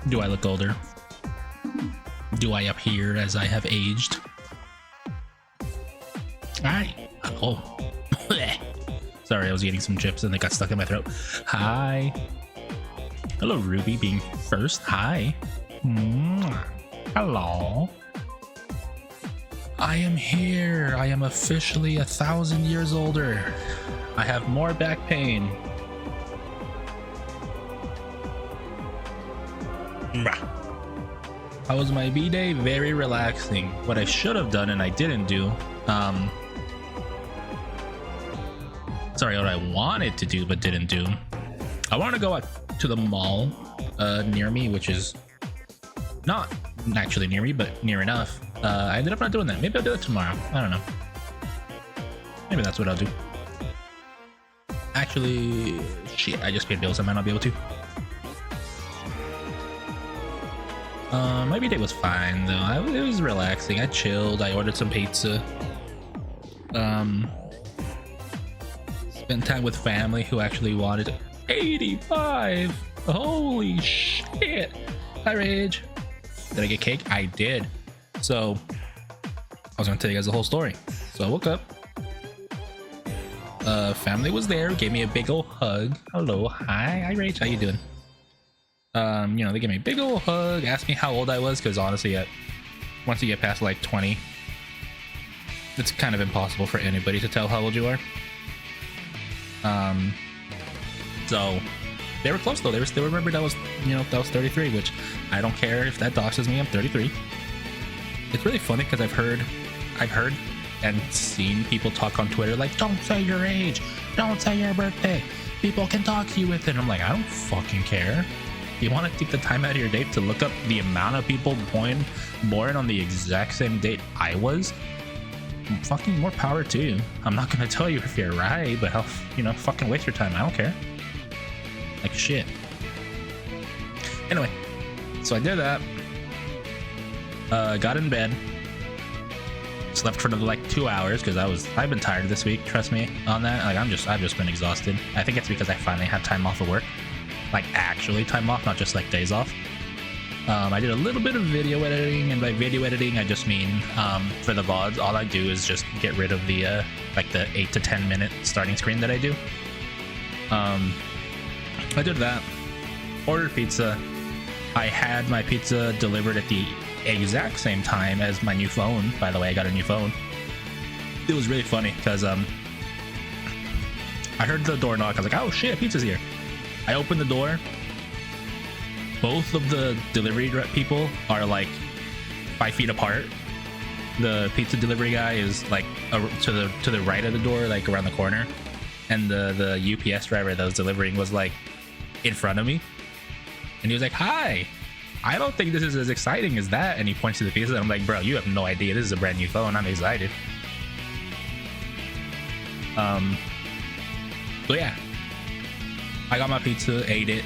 Do I look older? Do I appear as I have aged? Hi. Oh. Sorry, I was eating some chips and they got stuck in my throat. Hi. Hello, Ruby being first. Hi. Hello. I am here. I am officially 1,000 years older. I have more back pain. How was my B-Day? Very relaxing. What I should have done and I didn't do. Sorry, what I wanted to do but didn't do. I want to go out to the mall near me, which is not actually near me, but near enough. I ended up not doing that. Maybe I'll do it tomorrow. I don't know. Maybe that's what I'll do. Actually, shit, I just paid bills. I might not be able to. My B-Day was fine though. It was relaxing. I chilled. I ordered some pizza. Spent time with family who actually wanted 85. Holy shit. Hi, Rage. Did I get cake? I did. So I was gonna tell you guys the whole story. So I woke up. Family was there, gave me a big old hug. Hello, hi, Rage. How you doing? You know, they gave me a big old hug, asked me how old I was, because honestly, once you get past like 20, it's kind of impossible for anybody to tell how old you are. So they were close though. They still remembered that was, you know, that was 33, which I don't care if that doxes me. I'm 33. It's really funny because I've heard and seen people talk on Twitter like, don't say your age, don't say your birthday, people can talk to you with it. And I'm like, I don't fucking care. You want to take the time out of your day to look up the amount of people born on the exact same date I was? Fucking more power to you. I'm not gonna tell you if you're right, but I'll, you know, fucking waste your time. I don't care. Like shit. Anyway, so I did that. Got in bed. Slept for another like 2 hours because I've been tired this week. Trust me on that. Like I've just been exhausted. I think it's because I finally had time off of work. Like actually time off, not just like days off. I did a little bit of video editing, and by video editing I just mean for the VODs, all I do is just get rid of the like the 8 to 10 minute starting screen that I do. I did that, ordered pizza. I had my pizza delivered at the exact same time as my new phone. By the way, I got a new phone. It was really funny because I heard the door knock. I was like, oh shit, pizza's here. I opened the door. Both of the delivery people are like 5 feet apart. The pizza delivery guy is like to the right of the door, like around the corner, and the UPS driver that was delivering was like in front of me, and he was like, hi, I don't think this is as exciting as that, and he points to the pizza. I'm like, bro, you have no idea, this is a brand new phone. I'm excited. So yeah, I got my pizza, ate it,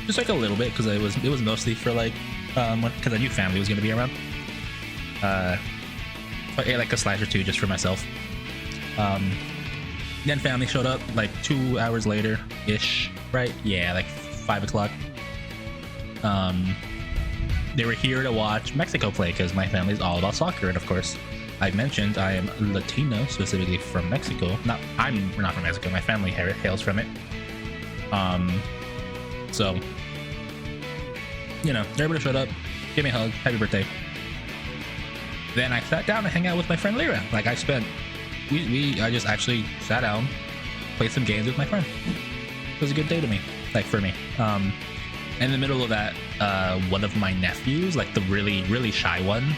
just like a little bit because it was mostly for like because I knew family was gonna be around. I ate like a slice or two just for myself. Then family showed up like 2 hours later ish, right? Yeah, like 5 o'clock. They were here to watch Mexico play because my family's all about soccer, and of course I mentioned I am Latino, specifically from Mexico. We're not from Mexico, my family hails from it. So you know, everybody showed up, give me a hug, happy birthday. Then I sat down and hang out with my friend Lyra. Like I just actually sat down, played some games with my friend. It was a good day to me, like for me. In the middle of that, one of my nephews, like the really, really shy one,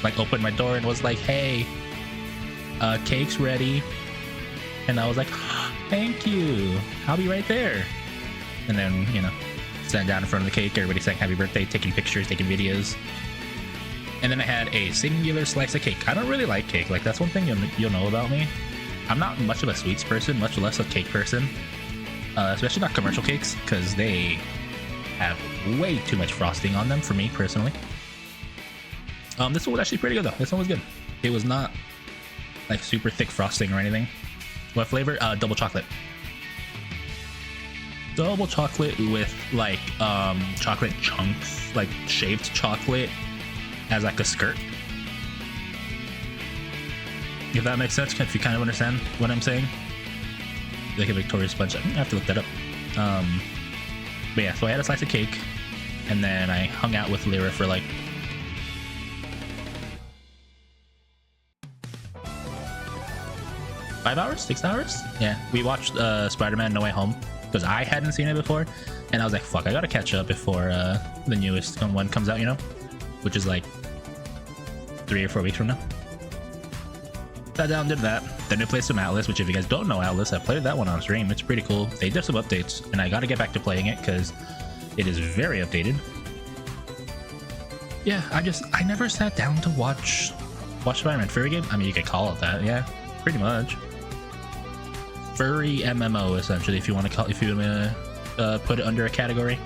like opened my door and was like, hey, cake's ready. And I was like, thank you, I'll be right there. And then, you know, sat down in front of the cake, everybody sang happy birthday, taking pictures, taking videos. And then I had a singular slice of cake. I don't really like cake. Like that's one thing you'll know about me. I'm not much of a sweets person, much less a cake person. Especially not commercial cakes, because they have way too much frosting on them for me personally. This one was actually pretty good though. This one was good. It was not like super thick frosting or anything. What flavor? Double chocolate. double chocolate with like chocolate chunks, like shaved chocolate as like a skirt. If that makes sense, if you kind of understand what I'm saying. Like a Victoria sponge. I have to look that up. But yeah, so I had a slice of cake, and then I hung out with Lyra for like 5 hours, 6 hours. Yeah, we watched Spider-Man No Way Home because I hadn't seen it before, and I was like, fuck, I gotta catch up before the newest one comes out, you know, which is like 3 or 4 weeks from now. Sat down, did that. Then we played some Atlas, which if you guys don't know Atlas, I played that one on stream. It's pretty cool. They did some updates, and I got to get back to playing it because it is very updated. Yeah, I never sat down to watch Spider-Man furry game. I mean, you could call it that. Yeah, pretty much. Furry MMO, essentially, if you want to put it under a category.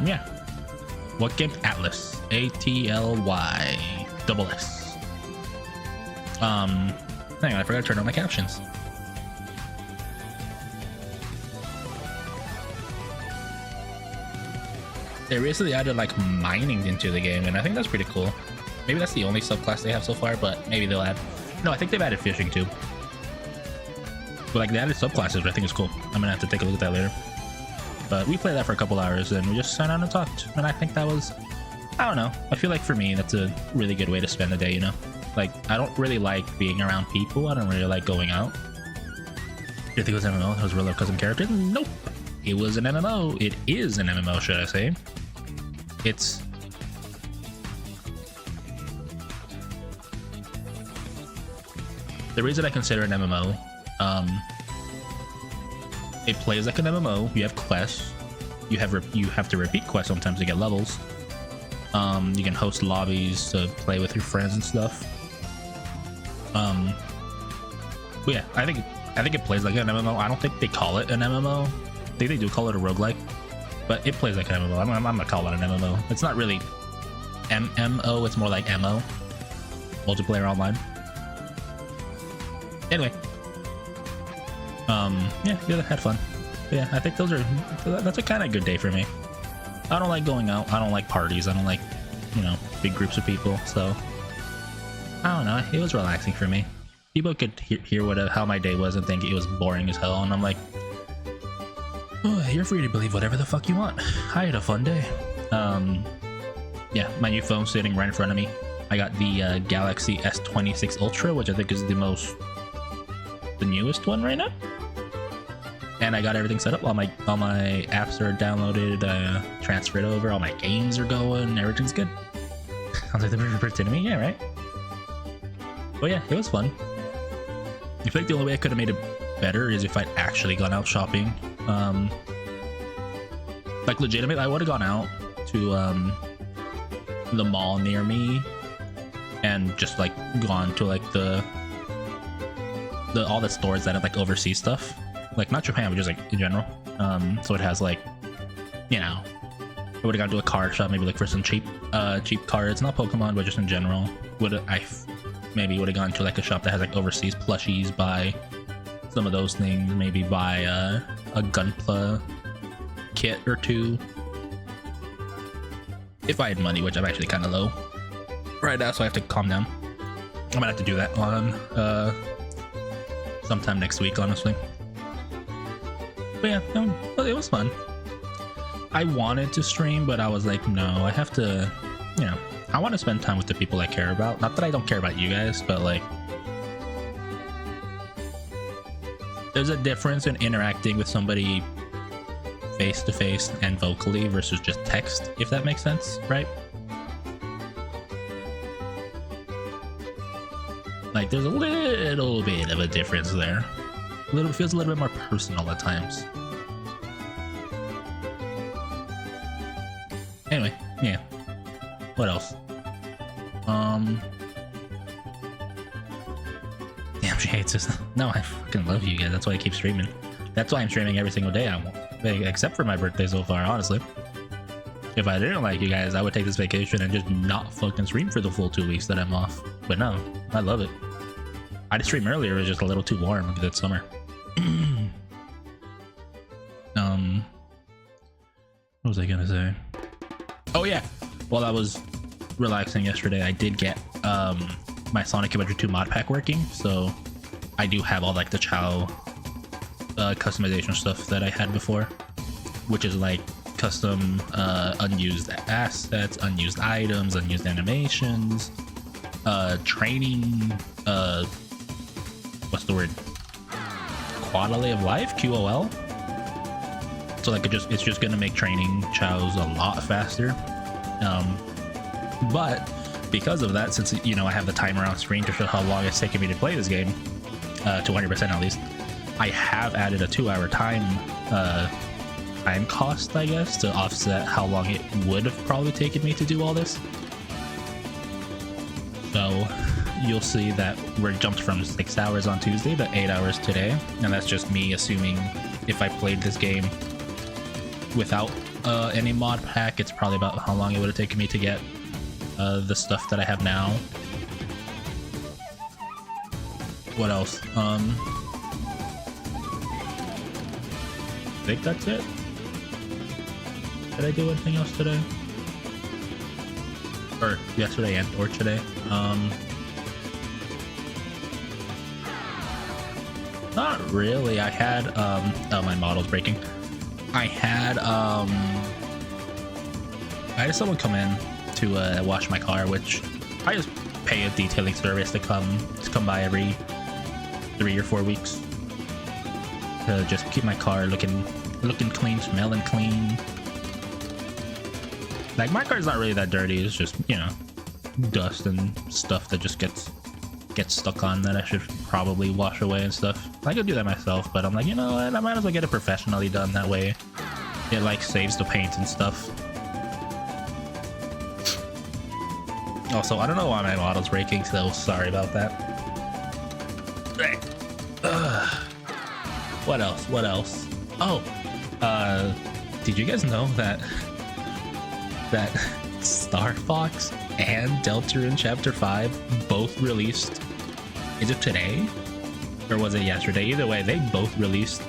Yeah. What game? Atlas. ATLY. Hang on, I forgot to turn on my captions. They recently added like mining into the game, and I think that's pretty cool. Maybe that's the only subclass they have so far, but maybe they'll add. No, I think they've added fishing too. But like, they added subclasses, which I think is cool. I'm gonna have to take a look at that later. But we played that for a couple hours, and we just sat down and talked. And I think that was, I don't know. I feel like for me, that's a really good way to spend the day, you know? Like, I don't really like being around people. I don't really like going out. Did you think it was MMO? It was real life custom characters? Nope. It was an MMO. It is an MMO, should I say. It's... The reason I consider an MMO, it plays like an MMO. You have quests. You have to repeat quests sometimes to get levels. You can host lobbies to play with your friends and stuff. But yeah, I think it plays like an MMO. I don't think they call it an MMO. I think they do call it a roguelike, but it plays like an MMO. I'm gonna call it an MMO. It's not really MMO. It's more like MO, multiplayer online. Anyway, yeah, had fun. But yeah, I think that's a kind of good day for me. I don't like going out. I don't like parties. I don't like, you know, big groups of people. So I don't know. It was relaxing for me. People could hear how my day was and think it was boring as hell, and I'm like, oh, you're free to believe whatever the fuck you want. I had a fun day. Yeah, my new phone's sitting right in front of me. I got the Galaxy S26 Ultra, which I think is the newest one right now. And I got everything set up. All my apps are downloaded, transferred over. All my games are going. Everything's good. Sounds like the birthday to me. Yeah, right. But yeah, it was fun. I feel like the only way I could have made it better is if I'd actually gone out shopping. Like legitimately, I would have gone out to the mall near me and just like gone to like all the stores that have like overseas stuff. Like not Japan, but just like in general. So it has like, you know, I would have gone to a card shop, maybe like for some cheap cards, not Pokemon, but just in general. Maybe would have gone to like a shop that has like overseas plushies, buy some of those things, maybe buy a Gunpla kit or two. If I had money, which I'm actually kind of low right now, so I have to calm down. I'm gonna have to do that on sometime next week, honestly. But yeah, it was fun. I wanted to stream, but I was like, no, I have to, you know, I want to spend time with the people I care about. Not that I don't care about you guys, but like, there's a difference in interacting with somebody face to face and vocally versus just text, if that makes sense, right? Like, there's a little bit of a difference there. Feels a little bit more personal at times. Anyway, yeah. What else? Damn, she hates us. No, I fucking love you guys. That's why I keep streaming. That's why I'm streaming every single day. Except for my birthday so far, honestly. If I didn't like you guys, I would take this vacation and just not fucking stream for the full 2 weeks that I'm off. But no, I love it. I had to stream earlier. It was just a little too warm because it's summer. What was I gonna say? Oh yeah, while I was relaxing yesterday, I did get my Sonic Adventure 2 mod pack working, so I do have all like the Chow customization stuff that I had before, which is like custom unused assets, unused items, unused animations, training, what's the word, quality of life, QOL. So like it's just gonna make training Chows a lot faster, but because of that, since you know I have the timer on screen to show how long it's taking me to play this game, to 100% at least, I have added a 2-hour time cost, I guess, to offset how long it would have probably taken me to do all this. So you'll see that we're jumped from 6 hours on Tuesday to 8 hours today, and that's just me assuming if I played this game without any mod pack, it's probably about how long it would have taken me to get the stuff that I have now. What else? I think that's it. Did I do anything else today? Or yesterday and or today? Not really. I had oh, my model's breaking. I had someone come in to wash my car, which I just pay a detailing service to come by every 3 or 4 weeks to just keep my car looking clean, smelling clean. Like, my car's not really that dirty. It's just, you know, dust and stuff that just gets stuck on that I should probably wash away and stuff. I could do that myself, but I'm like, you know what, I might as well get it professionally done. That way it like saves the paint and stuff. Also, I don't know why my model's breaking, so sorry about that. What else? Oh, did you guys know that Star Fox and Deltarune Chapter 5 both released? Is it today? Or was it yesterday? Either way, they both released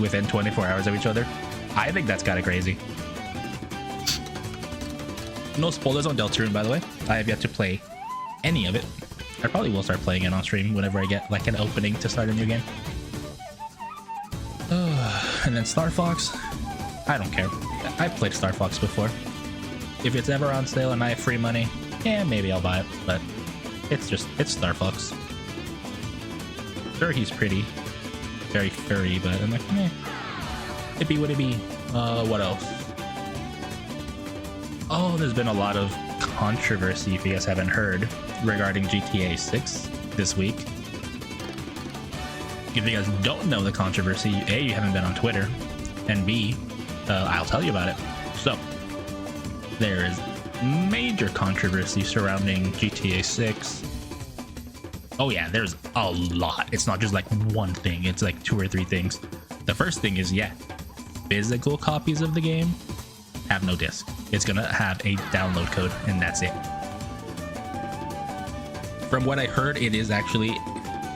within 24 hours of each other. I think that's kind of crazy. No spoilers on Deltarune, by the way. I have yet to play any of it. I probably will start playing it on stream whenever I get like an opening to start a new game. And then Star Fox, I don't care. I've played Star Fox before. If it's ever on sale and I have free money, yeah, maybe I'll buy it, but it's Star Fox. Sure, he's pretty, very furry, but I'm like, eh, it be what it be. What else? Oh, there's been a lot of controversy, if you guys haven't heard, regarding GTA 6 this week. If you guys don't know the controversy, A, you haven't been on Twitter, and B, I'll tell you about it. So, there is major controversy surrounding GTA 6. Oh yeah, there's a lot. It's not just like one thing, it's like 2 or 3 things. The first thing is, yeah, physical copies of the game have no disc. It's gonna have a download code, and that's it. From what I heard, it is actually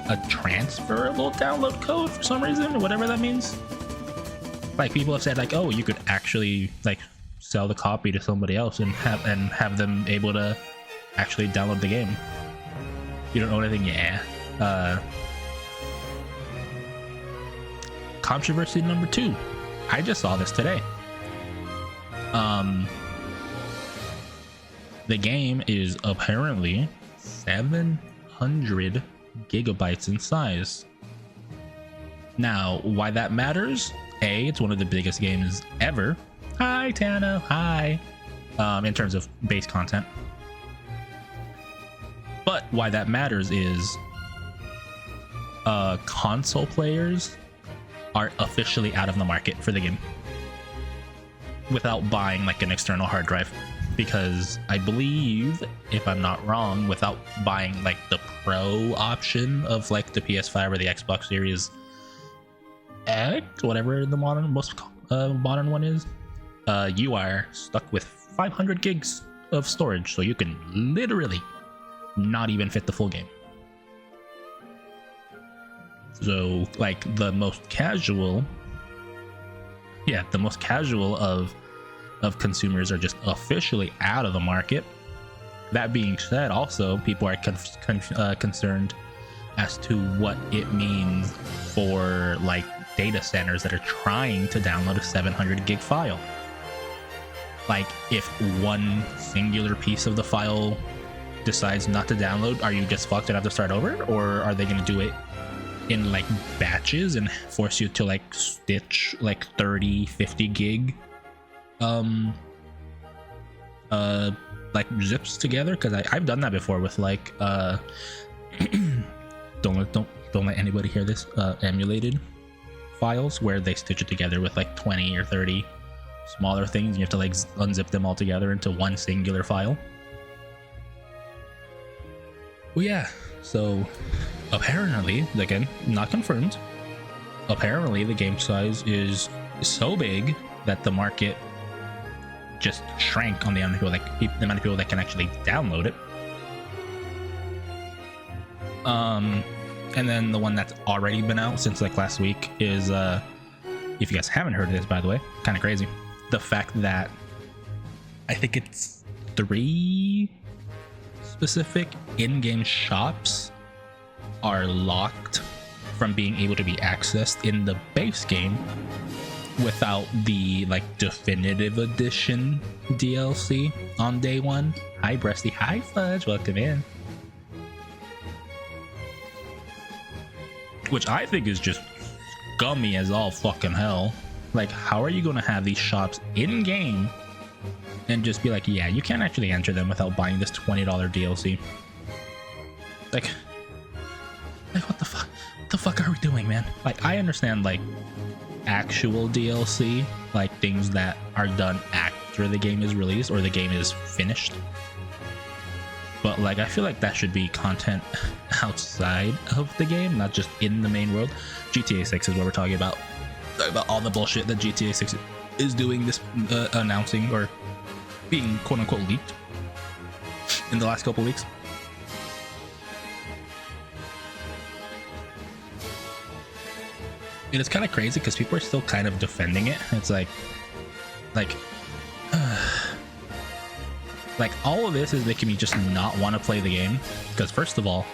a transferable download code for some reason, or whatever that means. Like, people have said like, oh, you could actually like sell the copy to somebody else and have them able to actually download the game. You don't know anything? Yeah. Controversy number 2. I just saw this today. The game is apparently 700 gigabytes in size. Now, why that matters? A, it's one of the biggest games ever. Hi, Tana. Hi. In terms of base content. But why that matters is console players are officially out of the market for the game without buying like an external hard drive, because I believe, if I'm not wrong, without buying like the pro option of like the PS5 or the Xbox Series X, whatever the most modern one is, you are stuck with 500 gigs of storage, so you can literally not even fit the full game. So like the most casual of consumers are just officially out of the market. That being said, also people are concerned as to what it means for like data centers that are trying to download a 700 gig file. Like if one singular piece of the file decides not to download, are you just fucked and have to start over, or are they going to do it in like batches and force you to like stitch like 30-50 gig like zips together? Because I've done that before with like don't let anybody hear this, emulated files where they stitch it together with like 20 or 30 smaller things and you have to like unzip them all together into one singular file. Well, yeah, so apparently, again, not confirmed, apparently the game size is so big that the market just shrank on the amount of people that can actually download it. And then the one that's already been out since like last week is, if you guys haven't heard of this, by the way, kind of crazy, the fact that I think it's 3 specific in-game shops are locked from being able to be accessed in the base game without the like definitive edition DLC on day one. Hi Breasty, hi Fudge, welcome in. Which I think is just scummy as all fucking hell. Like, how are you going to have these shops in game and just be like, yeah, you can't actually enter them without buying this $20 DLC? Like what the fuck? What the fuck are we doing, man? Like, I understand like actual DLC, like things that are done after the game is released or the game is finished. But like, I feel like that should be content outside of the game, not just in the main world. GTA 6 is what we're talking about all the bullshit that GTA 6 is doing, this announcing or being quote unquote leaked in the last couple weeks. And it's kind of crazy because people are still kind of defending it. It's like all of this is making me just not want to play the game. Because first of all,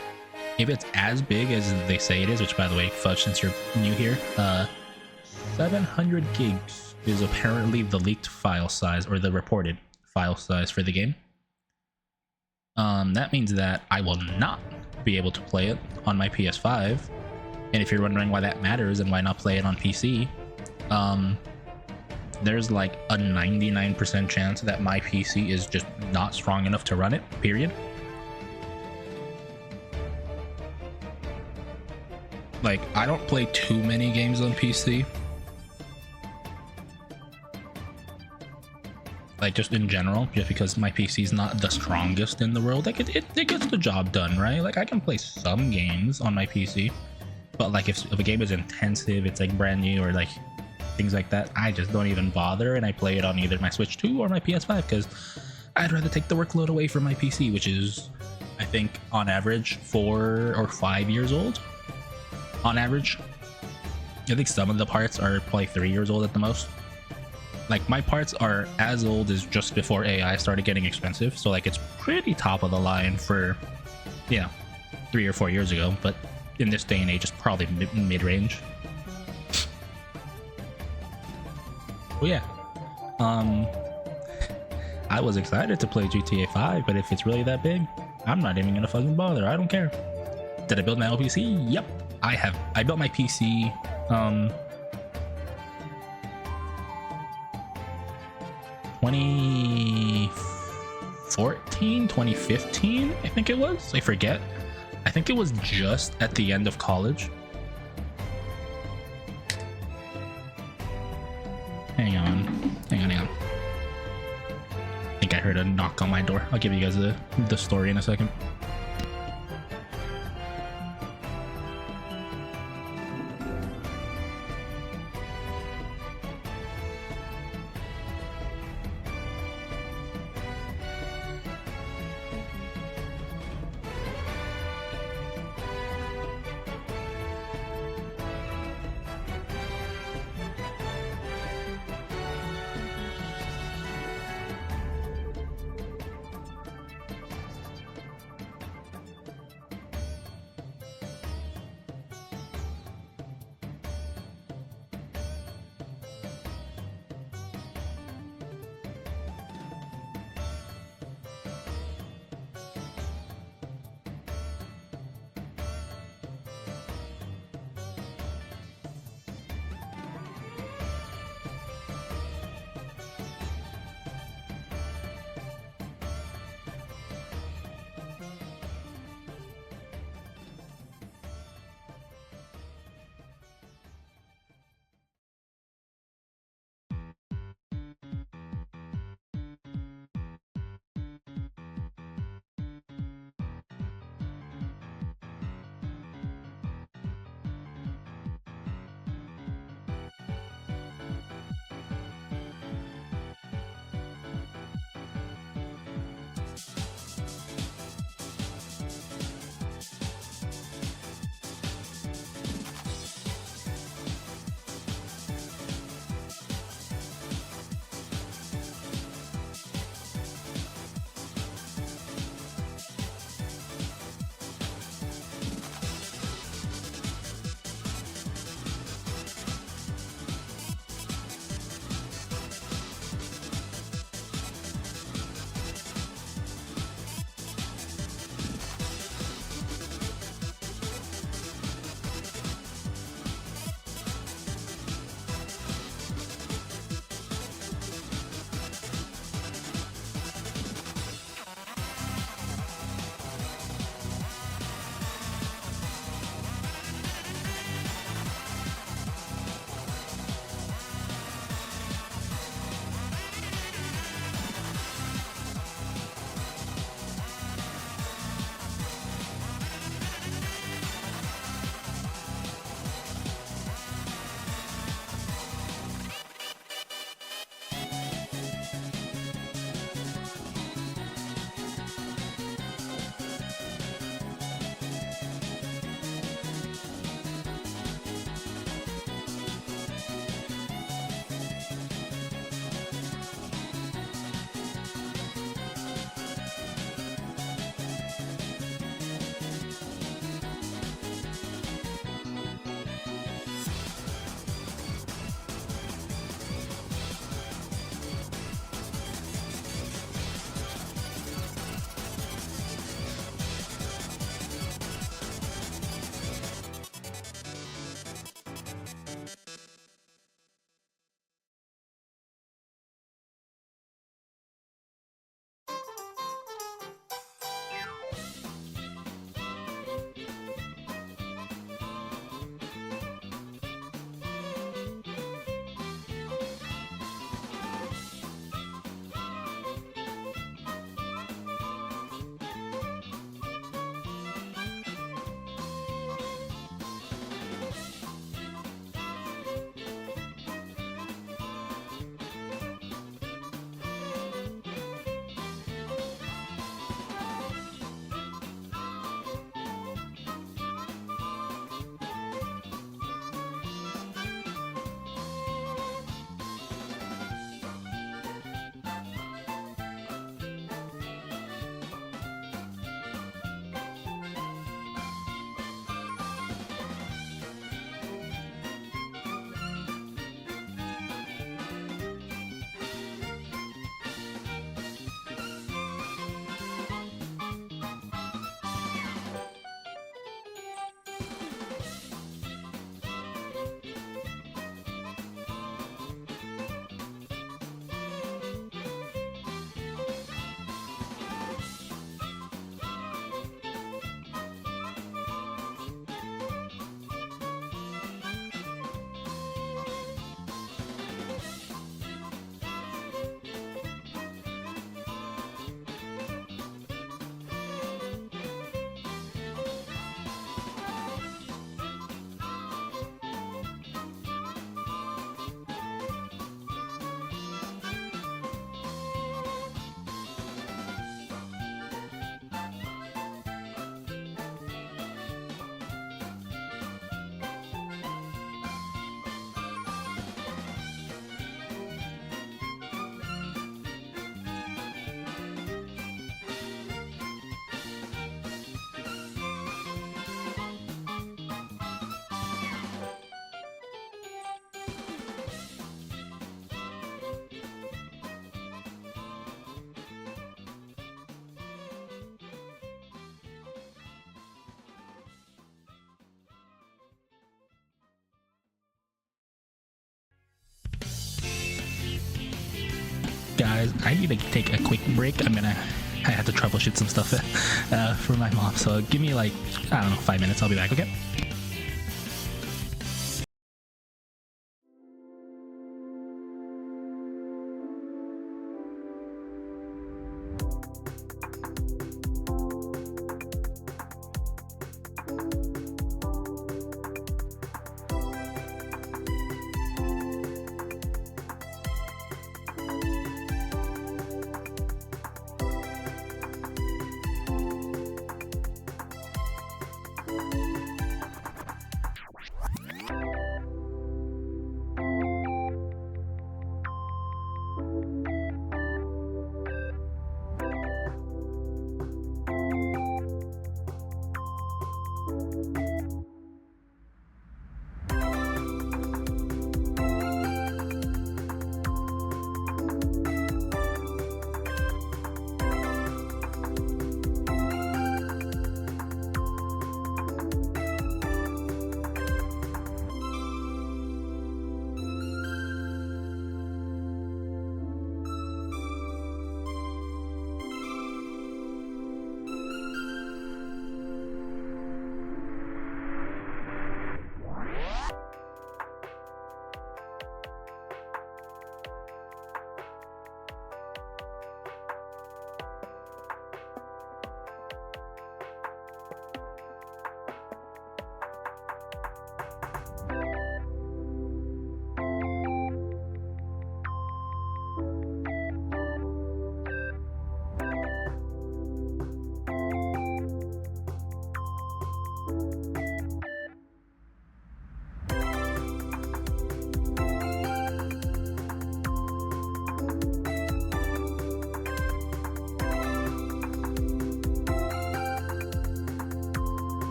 if it's as big as they say it is, which by the way, Fudge, since you're new here, 700 gigs is apparently the leaked file size or the reported file size for the game. That means that I will not be able to play it on my PS5. And if you're wondering why that matters and why not play it on PC, there's like a 99% chance that my PC is just not strong enough to run it, period. Like, I don't play too many games on PC. Like, just in general, just because my PC is not the strongest in the world. Like, it gets the job done, right? Like, I can play some games on my PC. But like, if a game is intensive, it's like brand new or like things like that, I just don't even bother, and I play it on either my Switch 2 or my PS5 because I'd rather take the workload away from my PC, which is, I think, on average 4 or 5 years old. On average, I think some of the parts are probably 3 years old at the most. Like, my parts are as old as just before AI started getting expensive, so like it's pretty top of the line for, you know, 3 or 4 years ago, but in this day and age, it's probably mid-range. Well, yeah. I was excited to play GTA 5, but if it's really that big, I'm not even gonna fucking bother. I don't care. Did I build my own PC? Yep, I have. I built my PC, 2014, 2015, I think it was. I forget. I think it was just at the end of college. Hang on. I think I heard a knock on my door. I'll give you guys the story in a second. guys, I need to take a quick break. I had to troubleshoot some stuff for my mom. So give me like, I don't know, 5 minutes. I'll be back, okay?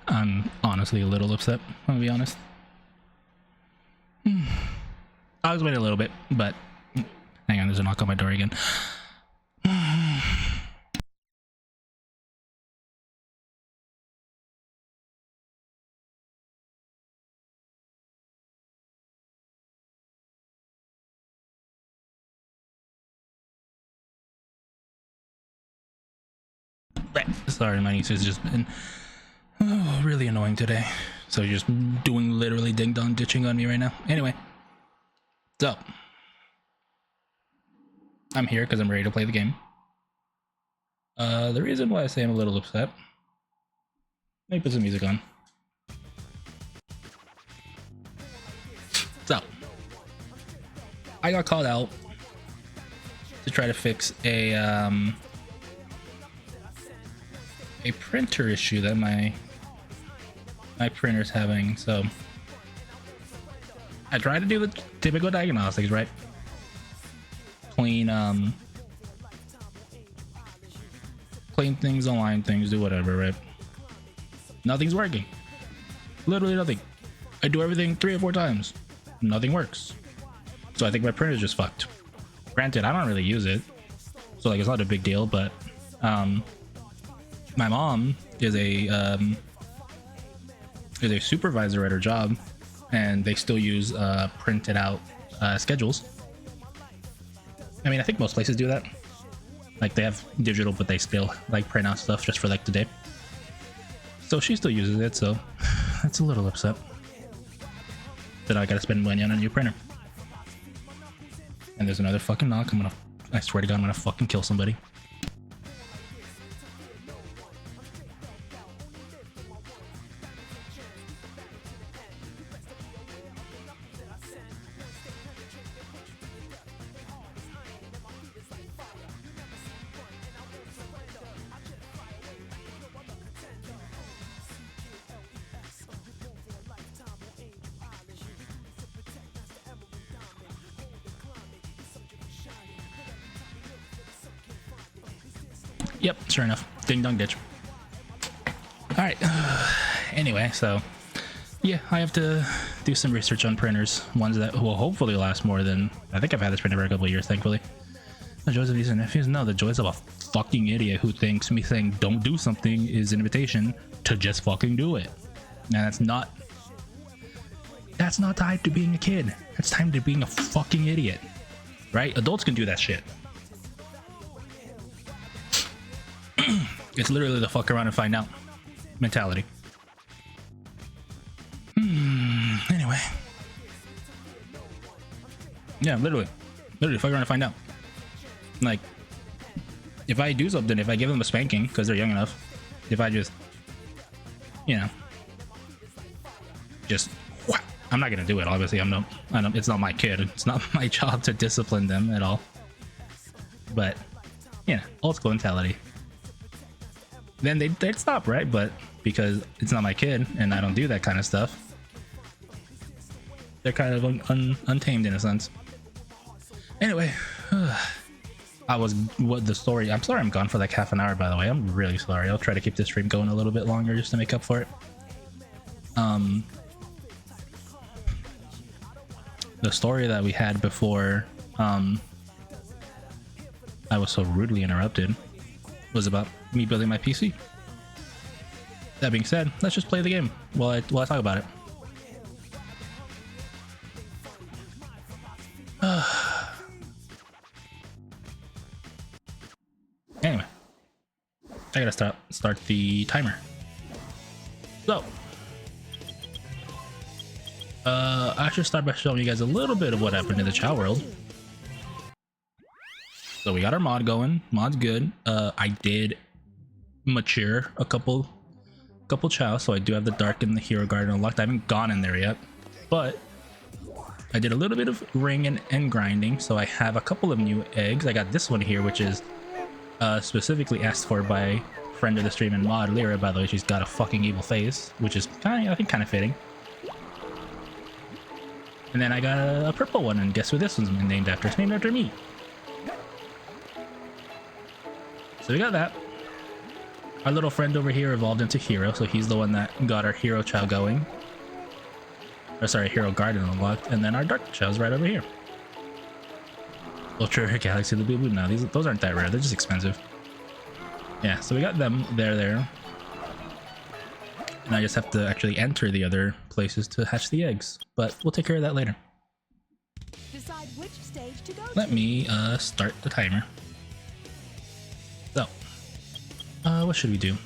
I'm honestly a little upset, I'm gonna be honest. I was waiting a little bit, but hang on, there's a knock on my door again. Sorry, my niece has just been really annoying today. So just doing literally ding dong ditching on me right now. Anyway, so I'm here because I'm ready to play the game. The reason why I say I'm a little upset. Let me put some music on. So I got called out to try to fix a printer issue that my printer's having. So I tried to do the typical diagnostics, right? Clean things, align things, do whatever, right? Nothing's working. Literally nothing. I do everything 3 or 4 times. Nothing works. So I think my printer's just fucked. Granted, I don't really use it, so like it's not a big deal, but my mom is a supervisor at her job, and they still use printed out schedules. I mean, I think most places do that. Like they have digital, but they still like print out stuff just for like the day. So she still uses it, so that's a little upset that I gotta spend money on a new printer. And there's another fucking knock. I swear to God, I'm gonna fucking kill somebody. Yep, sure enough. Ding dong ditch. Alright. Anyway, so yeah, I have to do some research on printers. Ones that will hopefully last more than... I think I've had this printer for a couple of years, thankfully. The joys of these and nephews? No, the joys of a fucking idiot who thinks me saying don't do something is an invitation to just fucking do it. And that's not tied to being a kid. That's tied to being a fucking idiot. Right? Adults can do that shit. It's literally the fuck around and find out mentality. Anyway. Yeah, literally fuck around and find out. Like, if I do something, if I give them a spanking because they're young enough, if I just, you know, just, I'm not gonna do it. Obviously, it's not my kid. It's not my job to discipline them at all. But, you know, old school mentality. Then they'd stop, right? But because it's not my kid and I don't do that kind of stuff, they're kind of untamed in a sense. Anyway, the story. I'm sorry I'm gone for like half an hour, by the way. I'm really sorry. I'll try to keep this stream going a little bit longer just to make up for it. The story that we had before I was so rudely interrupted was about me building my PC. That being said, let's just play the game while I talk about it. Anyway, I gotta start the timer. So, I should start by showing you guys a little bit of what happened in the Chow world. So we got our mod going. Mod's good. I did mature a couple Chow, so I do have the Dark and the Hero Garden unlocked. I haven't gone in there yet, but I did a little bit of ring and grinding, so I have a couple of new eggs. I got this one here, which is specifically asked for by friend of the stream and mod Lyra. By the way, she's got a fucking evil face, which is I think kind of fitting. And then I got a purple one, and guess what this one's named after? It's named after me. So we got that. Our little friend over here evolved into Hero, so he's the one that got our Hero Chow going. Or sorry, Hero Garden unlocked, and then our Dark Chow's right over here. Ultra Rare Galaxy the Blue Blue. No, those aren't that rare. They're just expensive. Yeah, so we got them there. And I just have to actually enter the other places to hatch the eggs, but we'll take care of that later. Decide which stage to go Let me start the timer. So, what should we do?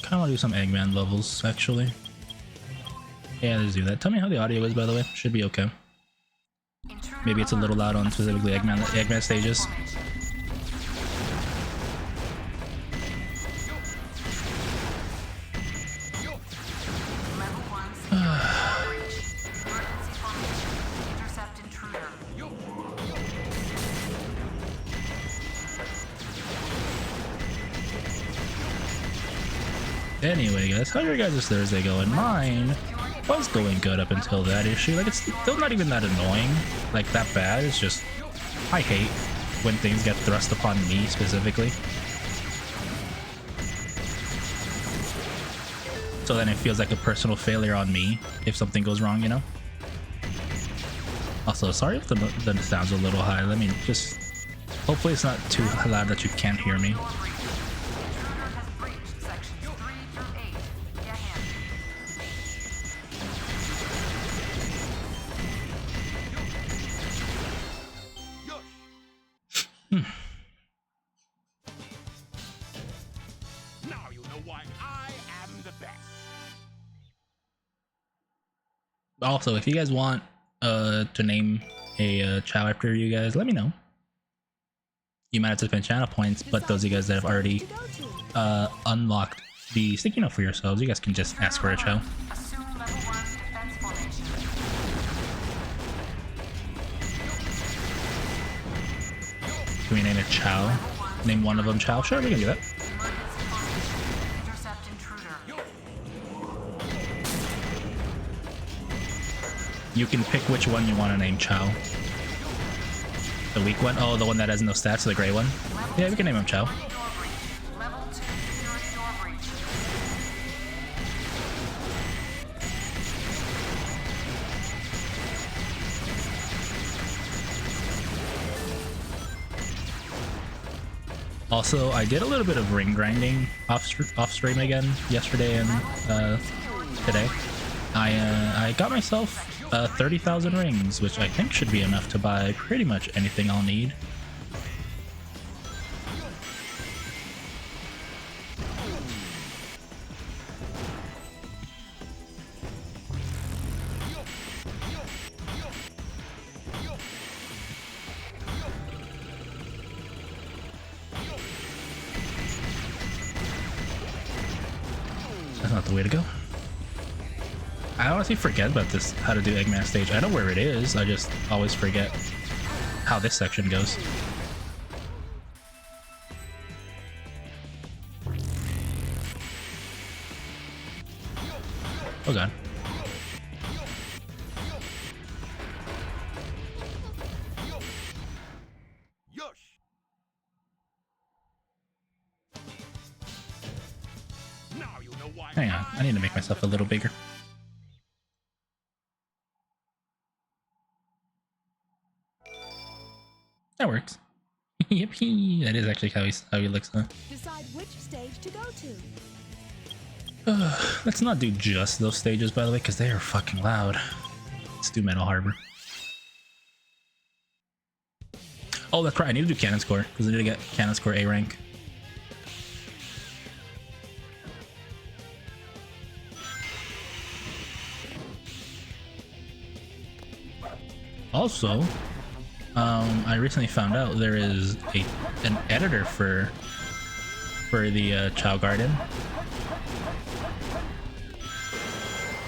Kind of want to do some Eggman levels, actually. Yeah, let's do that. Tell me how the audio is, by the way. Should be okay. Maybe it's a little loud on specifically Eggman stages. Anyway, guys, how's your guys' Thursday going? Mine was going good up until that issue. Like, it's still not even that annoying, like that bad. It's just, I hate when things get thrust upon me specifically. So then it feels like a personal failure on me if something goes wrong, you know? Also, sorry if the sound's a little high. Let me just, hopefully it's not too loud that you can't hear me. Now you know why I am the best. Also, if you guys want to name a Chow after you guys, let me know. You might have to spend channel points, but those of you guys that have already unlocked the sticky note for yourselves, you guys can just ask for a Chow. Can we name it Chow? Name one of them Chow? Sure, we can do that. You can pick which one you want to name Chow. The weak one? Oh, the one that has no stats, the gray one? Yeah, we can name him Chow. Also, I did a little bit of ring grinding off stream again yesterday and today. I got myself 30,000 rings, which I think should be enough to buy pretty much anything I'll need. That's not the way to go. I honestly forget about this, how to do Eggman stage. I know where it is, I just always forget how this section goes. Oh god. Hang on, I need to make myself a little bigger. That works. Yippee! That is actually how he looks, huh? Decide which stage to go to. Let's not do just those stages, by the way, because they are fucking loud. Let's do Metal Harbor. Oh, that's right. I need to do Cannon Score because I need to get Cannon Score A rank. Also, I recently found out there is an editor for the Chow Garden,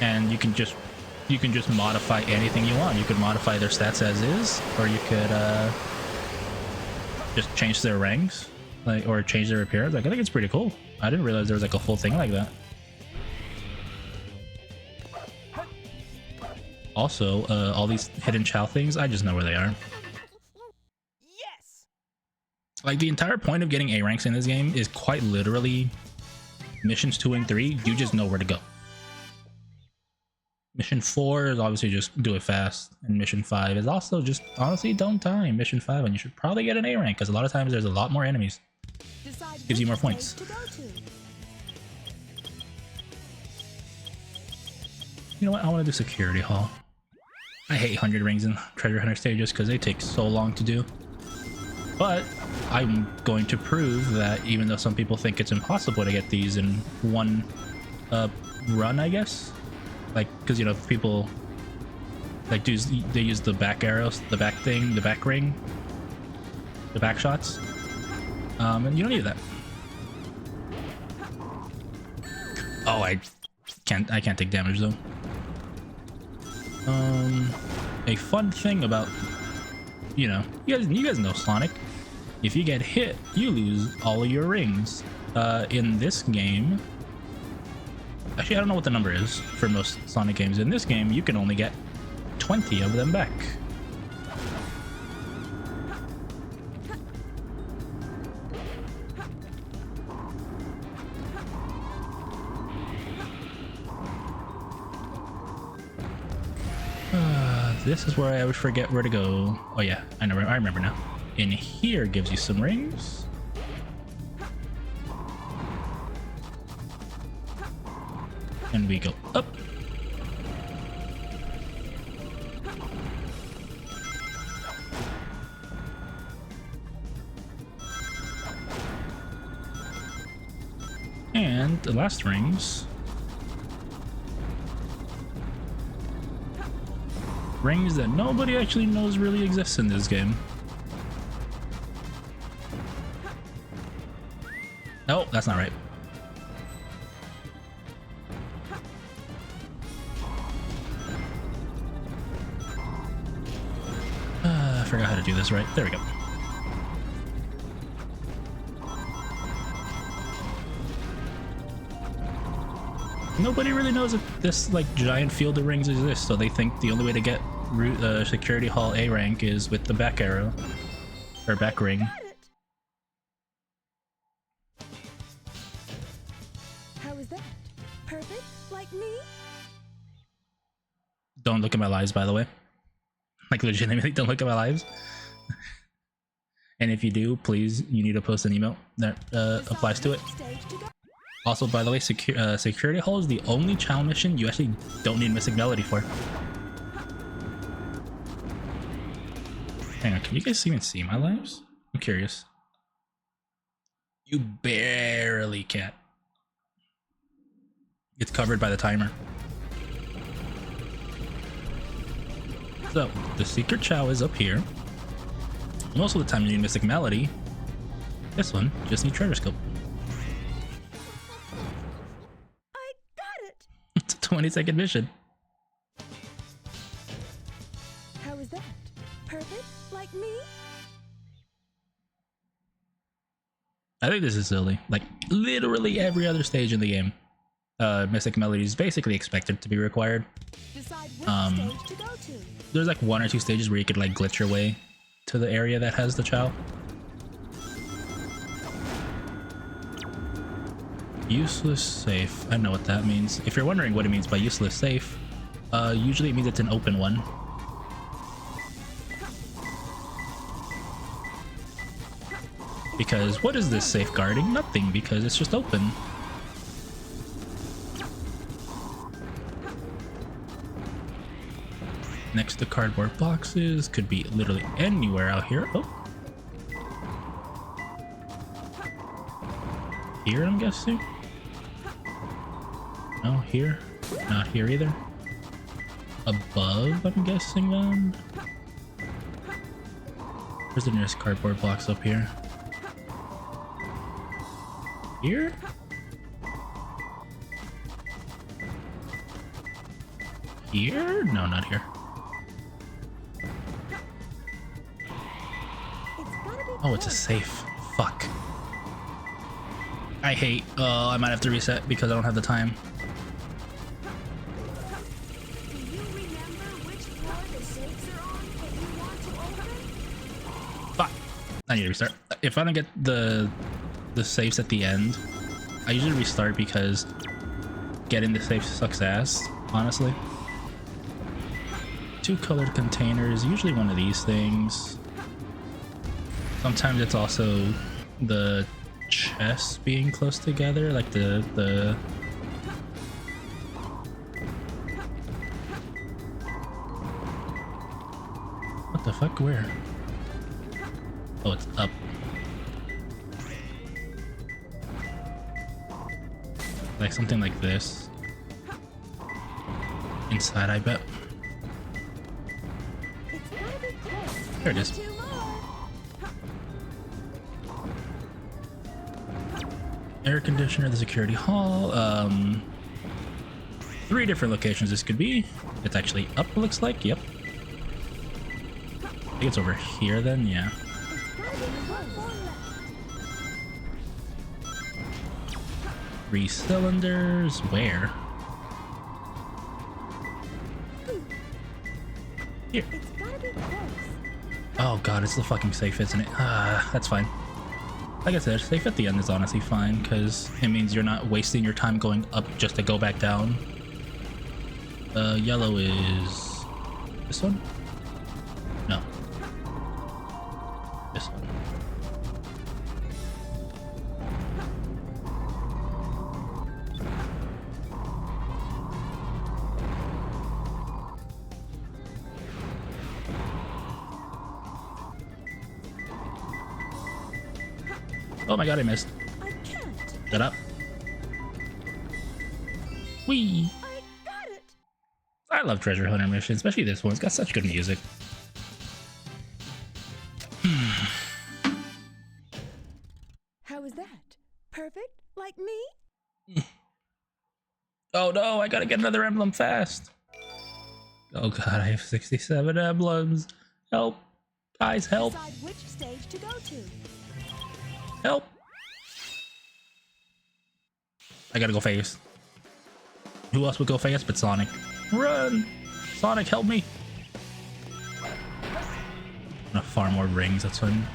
and you can just modify anything you want. You could modify their stats as is, or you could just change their ranks, like, or change their appearance. Like, I think it's pretty cool. I didn't realize there was like a full thing like that. Also, all these hidden Chow things, I just know where they are. Yes. Like, the entire point of getting A ranks in this game is quite literally missions 2 and 3. You just know where to go. Mission 4 is obviously just do it fast, and mission 5 is also just honestly don't time mission 5, and you should probably get an A rank because a lot of times there's a lot more enemies. Gives you more points. You know what? I want to do security hall. I hate 100 rings in treasure hunter stages because they take so long to do. But I'm going to prove that even though some people think it's impossible to get these in one run, I guess. Like, because you know, people like they use the back arrows, the back thing, the back ring, the back shots, and you don't need that. Oh, I can't take damage though. A fun thing about, you know, you guys know Sonic. If you get hit, you lose all of your rings. In this game, actually, I don't know what the number is for most Sonic games. In this game, you can only get 20 of them back. This is where I always forget where to go. Oh yeah, I remember now. In here gives you some rings. And we go up. And the last rings. Rings that nobody actually knows really exists in this game. No, that's not right. I forgot how to do this right. There we go. Nobody really knows if this like giant field of rings exists, so they think the only way to get security hall A rank is with the back arrow or back ring. How is that? Perfect, like me? Don't look at my lives, by the way. Like, legitimately, don't look at my lives. And if you do, please, you need to post an email that applies to it. Also, by the way, security hall is the only challenge mission you actually don't need Mystic Melody for. Hang on, can you guys even see my lives? I'm curious. You barely can. It's covered by the timer. So, the secret chow is up here. Most of the time you need Mystic Melody. This one just needs Treasure Scope. I got it! It's a 20-second mission. How is that? Perfect, like me? I think this is silly. Like, literally every other stage in the game, Mystic Melody is basically expected to be required. Decide which stage to go to. There's like 1 or 2 stages where you could like glitch your way to the area that has the chow. Useless safe. I know what that means. If you're wondering what it means by useless safe, usually it means it's an open one. Because what is this safeguarding? Nothing, because it's just open. Next to cardboard boxes, could be literally anywhere out here. Oh. Here, I'm guessing? No, here? Not here either. Above, I'm guessing then? Where's the nearest cardboard box up here? Here? Here? No, not here. Oh, it's a safe. Fuck. I hate. Oh, I might have to reset because I don't have the time. Do you remember which floor the safes are on that you want to open? Fuck. I need to restart. If I don't get the saves at the end, I usually restart because getting the saves sucks ass, honestly. 2 colored containers, usually one of these things. Sometimes it's also the chests being close together, like the what the fuck? Where? Oh, it's up. Like something like this. Inside, I bet. It's gotta be close. There it is. 2 more. Air conditioner, the security hall. 3 different locations this could be. It's actually up, it looks like. Yep. I think it's over here then, yeah. It's gotta be close. 3 cylinders. Where? Here. It's gotta be close. Oh god, it's the fucking safe, isn't it? That's fine. Like I said, safe at the end is honestly fine, because it means you're not wasting your time going up just to go back down. Yellow is... this one? No. This one. Oh my god, I missed. I can't. Shut up. Whee! I got it. I love Treasure Hunter missions, especially this one. It's got such good music. How was that? Perfect? Like me? Oh no, I gotta get another emblem fast. Oh god, I have 67 emblems. Help. Guys, help. Decide which stage to go to. Help. I gotta go fast. Who else would go fast but Sonic? Run! Sonic, help me! I'm gonna farm more rings, that's why I'm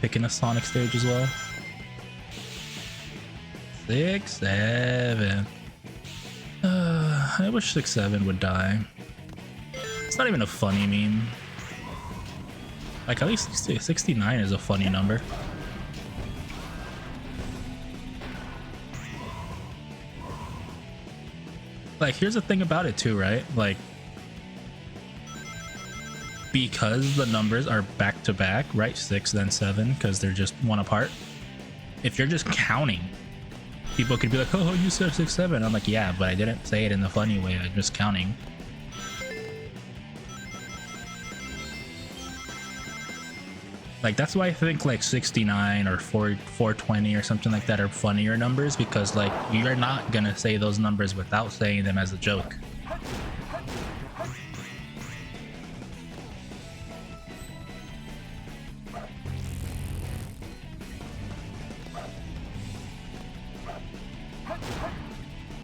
picking a Sonic stage as well. 6, 7. I wish 6, 7 would die. It's not even a funny meme. Like, at least 69 is a funny number. Like, here's the thing about it too, right? Like, because the numbers are back to back, right? 6 then 7, because they're just one apart. If you're just counting, people could be like, oh, you said 6, 7. I'm like, yeah, but I didn't say it in the funny way. I'm just counting. Like, that's why I think like 69 or 420 or something like that are funnier numbers, because like you're not gonna say those numbers without saying them as a joke.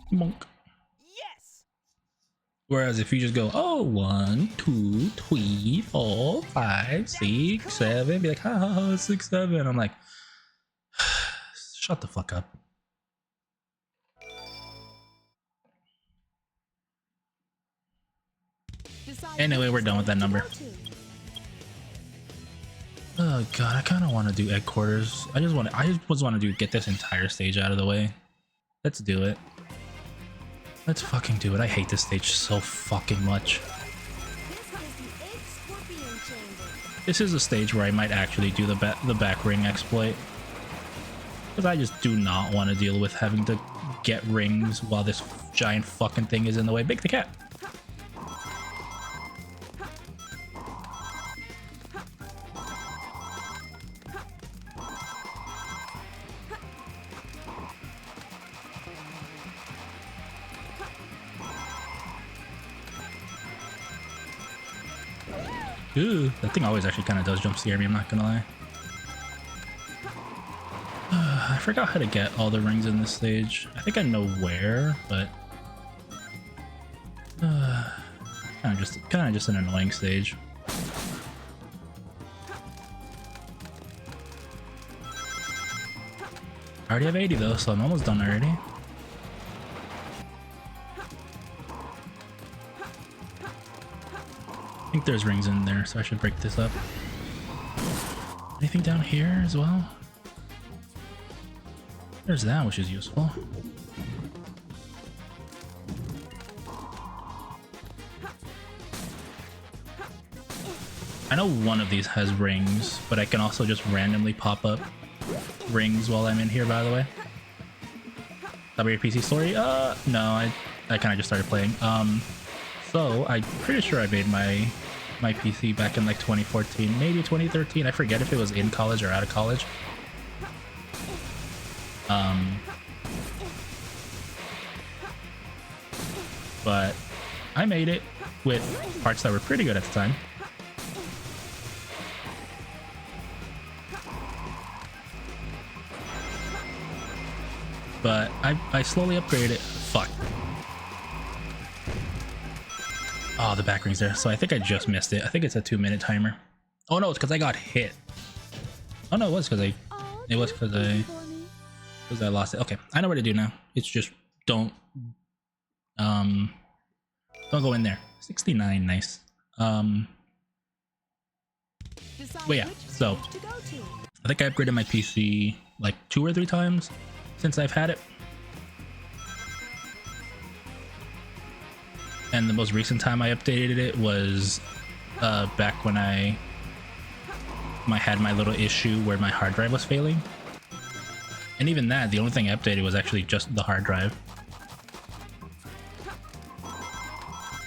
Monk. Yes! Whereas if you just go, oh, 1, 2, 3, 4, 5, 6, 7, be like, ha ha ha, 6, 7. I'm like, shut the fuck up. Decide Anyway, which we're done with that stage to number. go to. Oh god, I kind of want to do egg quarters. I just want to get this entire stage out of the way. Let's do it. Let's fucking do it. I hate this stage so fucking much. This is the Egg Scorpion Chamber. This is a stage where I might actually do the back ring exploit, because I just do not want to deal with having to get rings while this giant fucking thing is in the way. Bake the cat. Ooh, that thing always actually kind of does jump scare me, I'm not gonna lie. I forgot how to get all the rings in this stage. I think I know where, but kind of just an annoying stage. I already have 80 though, so I'm almost done already. I think there's rings in there, so I should break this up. Anything down here as well? There's that, which is useful. I know one of these has rings, but I can also just randomly pop up rings while I'm in here, by the way. That be your PC story? No, I kind of just started playing. So I'm pretty sure I made my PC back in like 2014, maybe 2013. I forget if it was in college or out of college. But I made it with parts that were pretty good at the time. But I slowly upgraded it. Fuck. Oh, the back ring's there. So I think I just missed it. I think it's a 2-minute timer. Oh no, it's because I got hit. Oh no, it was because I lost it. Okay, I know what to do now. It's just don't go in there. 69, nice. But yeah, so I think I upgraded my PC like 2 or 3 times since I've had it. And the most recent time I updated it was back when I had my little issue where my hard drive was failing. And even that, the only thing I updated was actually just the hard drive.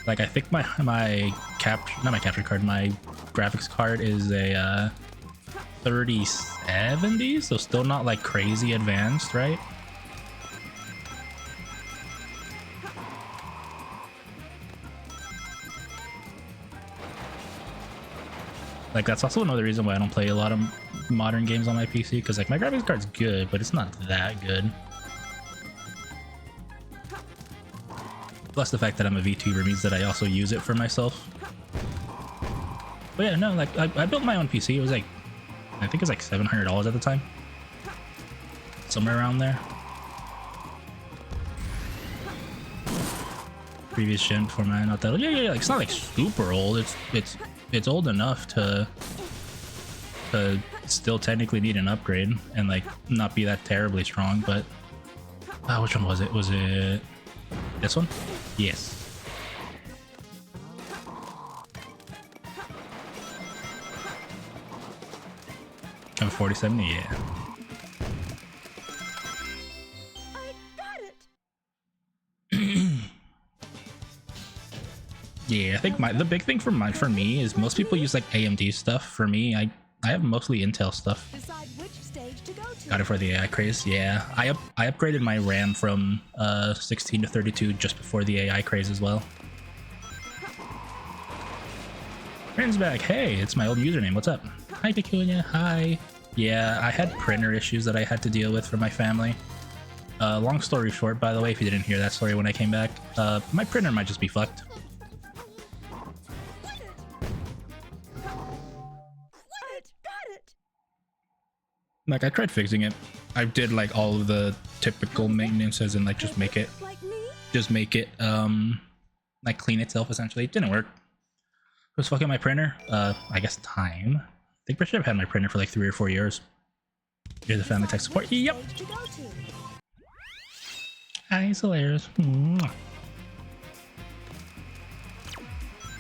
Like I think my graphics card is a 3070, so still not like crazy advanced, right? Like that's also another reason why I don't play a lot of modern games on my PC, because like my graphics card's good, but it's not that good. Plus the fact that I'm a VTuber means that I also use it for myself. But yeah, no, like I built my own PC. It was like, I think it was like $700 at the time, somewhere around there. Previous gen before mine, not that old. Yeah, like it's not like super old. It's old enough to still technically need an upgrade and like not be that terribly strong. But which one was it? Was it this one? Yes. I'm 4070, yeah. I got it. Yeah, I think the big thing for me is most people use like AMD stuff. For me, I have mostly Intel stuff. Decide which stage to go to. Got it for the AI craze. Yeah, I upgraded my RAM from 16 to 32 just before the AI craze as well. Friends back. Hey, it's my old username. What's up? Hi, Pecunia. Hi. Yeah, I had printer issues that I had to deal with for my family. Long story short, by the way, if you didn't hear that story when I came back, my printer might just be fucked. Like I tried fixing it. I did like all of the typical maintenance as in like just make it like clean itself essentially. It didn't work. It was fucking my printer. I guess time. I think I should have had my printer for like 3 or 4 years. Here's the family tech support. Yep. Hi, Solaris.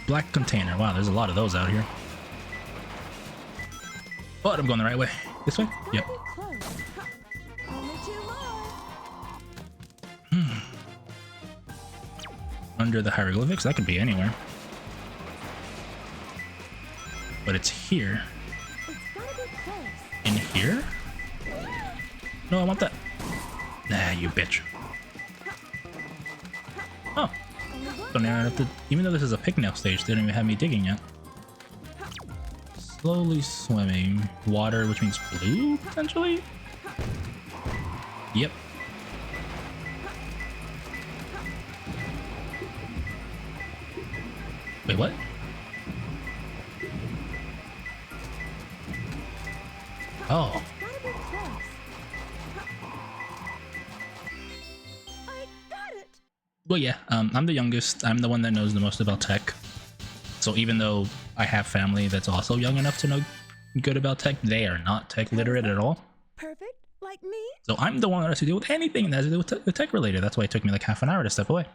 Black container. Wow, there's a lot of those out here. But I'm going the right way. This way? Yep. Under the hieroglyphics? That could be anywhere. But it's here. In here? No, I want that. Nah, you bitch. Oh. So now I have to, even though this is a picnic stage, they don't even have me digging yet. Slowly swimming. Water, which means blue, potentially? Yep. Wait, what? Oh. Well, yeah, I'm the youngest. I'm the one that knows the most about tech. So even though I have family that's also young enough to know good about tech, they are not tech literate at all. Perfect, like me? So I'm the one that has to deal with anything that has to do with tech related. That's why it took me like half an hour to step away.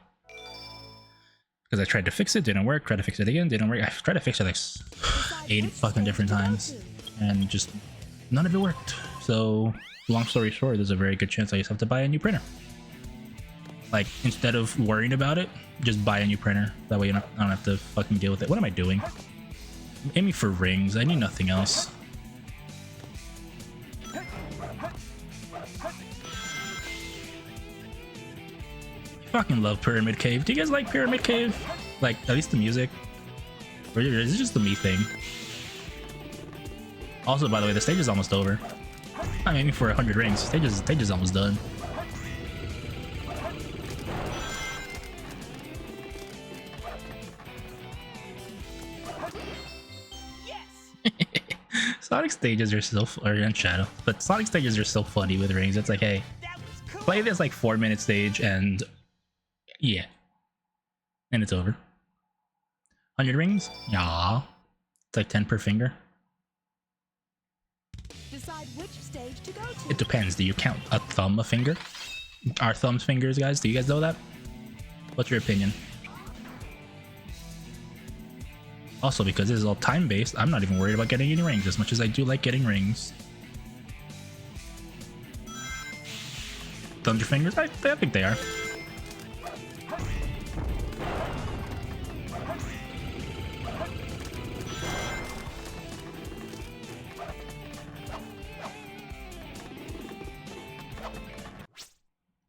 Because I tried to fix it, didn't work. Tried to fix it again, didn't work. I tried to fix it like 80 fucking different times, and just none of it worked. So long story short, there's a very good chance I just have to buy a new printer. Like, instead of worrying about it, just buy a new printer. That way I don't have to fucking deal with it. What am I doing? I'm aiming for rings. I need nothing else. I fucking love Pyramid Cave. Do you guys like Pyramid Cave? Like, at least the music? Or is it just the me thing? Also, by the way, the stage is almost over. I'm aiming for 100 rings. Stage is almost done. Sonic stages are still, or in Shadow, but Sonic stages are still funny with rings. It's like, hey, play this like 4-minute stage and yeah, and it's over. 100 rings? Yeah, it's like 10 per finger. Decide which stage to go to. It depends. Do you count a thumb a finger? Our thumbs fingers, guys? Do you guys know that? What's your opinion? Also, because this is all time-based, I'm not even worried about getting any rings, as much as I do like getting rings. Thumbs your fingers? I think they are.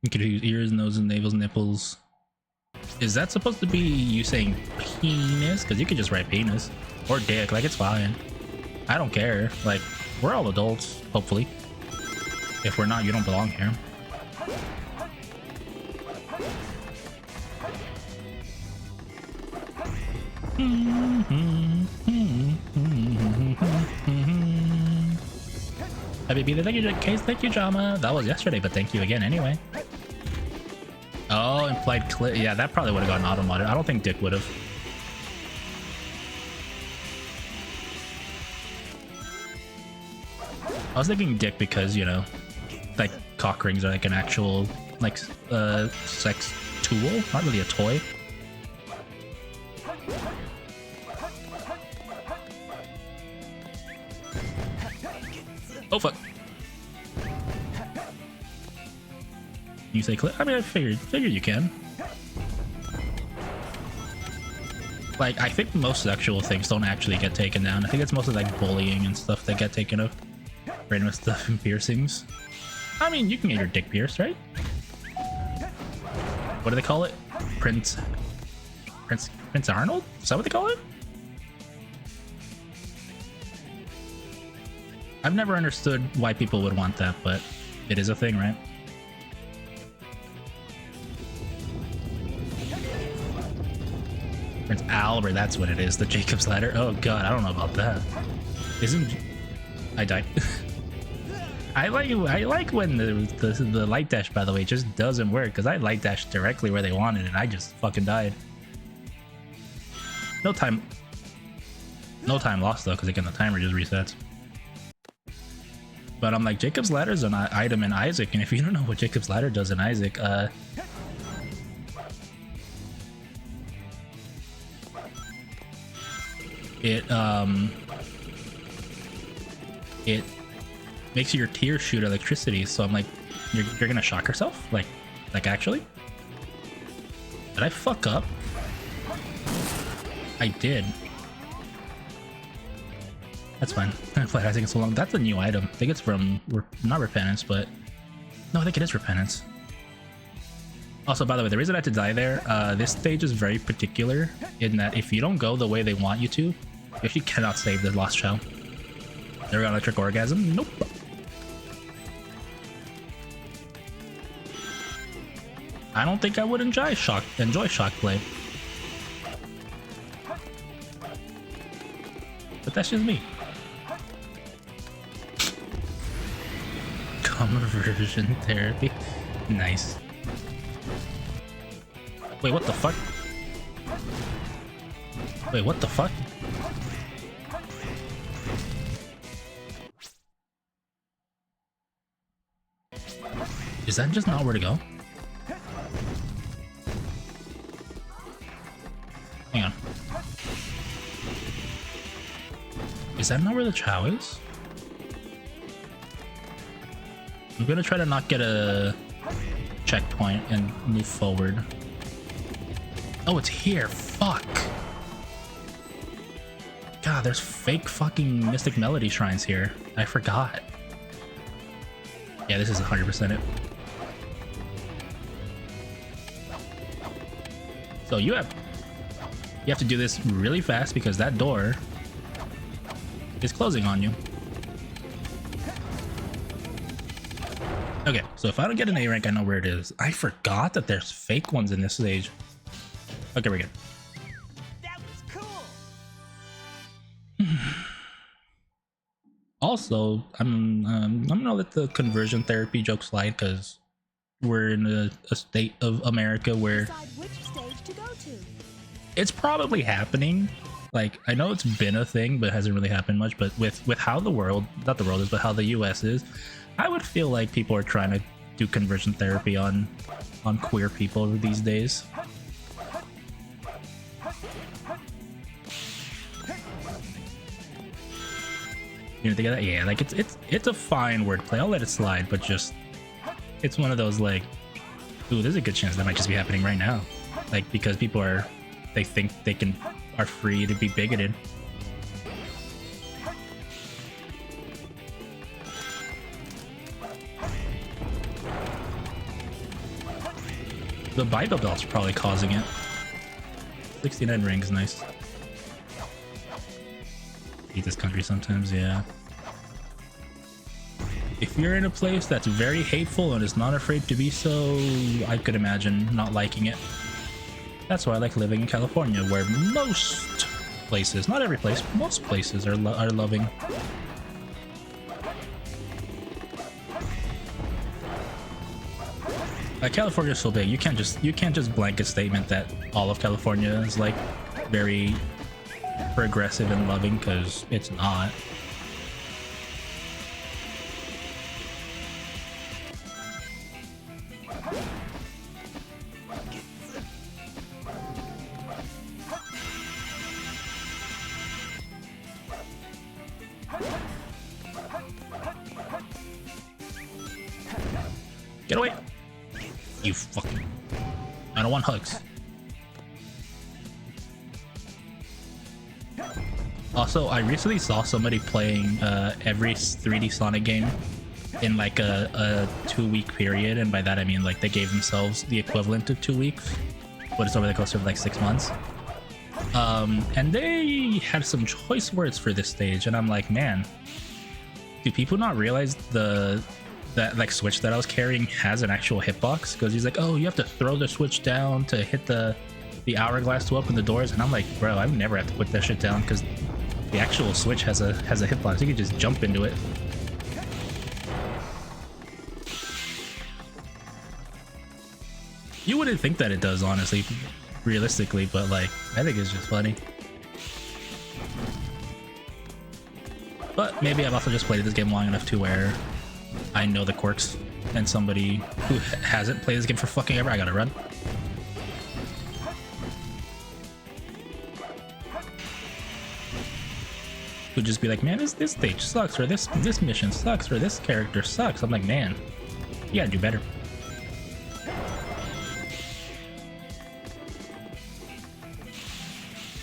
You could use ears, noses, navels, nipples. Is that supposed to be you saying penis? Because you could just write penis. Or dick, like it's fine. I don't care. Like, we're all adults, hopefully. If we're not, you don't belong here. Happy birthday, thank you, Case, thank you, Jama. That was yesterday, but thank you again anyway. Oh, implied clip. Yeah, that probably would have gotten auto-modded. I don't think Dick would have. I was thinking Dick because, you know, like, cock rings are like an actual, like, sex tool. Not really a toy. Oh, fuck. You say clip? I mean, I figured you can. Like, I think most sexual things don't actually get taken down. I think it's mostly like bullying and stuff that get taken up. Random stuff and piercings. I mean, you can get your dick pierced, right? What do they call it? Prince Arnold? Is that what they call it? I've never understood why people would want that, but it is a thing, right? Prince Albert, that's what it is. The Jacob's Ladder. Oh god, I don't know about that. Isn't I died? I like when the light dash, by the way, just doesn't work, because I light dashed directly where they wanted and I just fucking died. No time lost though, because again the timer just resets. But I'm like, Jacob's Ladder is an item in Isaac, and if you don't know what Jacob's Ladder does in Isaac, it makes your tears shoot electricity. So I'm like, you're gonna shock yourself? Like actually? Did I fuck up? I did. That's fine. I played Isaac so long. That's a new item. I think it's from not Repentance, but no, I think it is Repentance. Also, by the way, the reason I had to die there, this stage is very particular in that if you don't go the way they want you to, you actually cannot save the lost child. There we go, electric orgasm. Nope. I don't think I would enjoy shock play. But that's just me. Conversion therapy. Nice. Wait, what the fuck? Wait, what the fuck? Is that just not where to go? Hang on. Is that not where the Chow is? I'm gonna try to not get a checkpoint and move forward. Oh, it's here. Fuck. God, there's fake fucking Mystic Melody shrines here. I forgot. Yeah, this is 100% it. So you have to do this really fast because that door is closing on you. Okay, so if I don't get an A rank, I know where it is. I forgot that there's fake ones in this stage. Okay, we're good. That was cool. Also, I'm gonna let the conversion therapy joke slide because we're in a state of America where Decide which stage to go to. it's probably happening. Like, I know it's been a thing, but it hasn't really happened much. But with how the world, not the world is, but how the US is, I would feel like people are trying to do conversion therapy on queer people these days. You know, think of that? Yeah, like it's a fine wordplay. I'll let it slide, but just it's one of those like, ooh, there's a good chance that might just be happening right now. Like, because people they think they are free to be bigoted. The Bible Belt's probably causing it. 69 rings, nice. Hate this country sometimes, yeah. If you're in a place that's very hateful and is not afraid to be so, I could imagine not liking it. That's why I like living in California, where most places, not every place, most places are loving. California is so big, you can't just blanket statement that all of California is like very progressive and loving, because it's not. Get away! You fucking... I don't want hugs. Also, I recently saw somebody playing every 3D Sonic game in like a 2-week period, and by that I mean like they gave themselves the equivalent of 2 weeks, but it's over the course of like 6 months. And they had some choice words for this stage, and I'm like, man, do people not realize that like switch that I was carrying has an actual hitbox? Because he's like, oh, you have to throw the switch down to hit the hourglass to open the doors, and I'm like, bro, I would never have to put that shit down because the actual switch has a hitbox. You can just jump into it. You wouldn't think that it does, honestly, realistically, but like, I think it's just funny. But maybe I've also just played this game long enough to where I know the quirks, and somebody who hasn't played this game for fucking ever, I gotta run. Would just be like, man, this stage sucks, or this mission sucks, or this character sucks. I'm like, man, you gotta do better.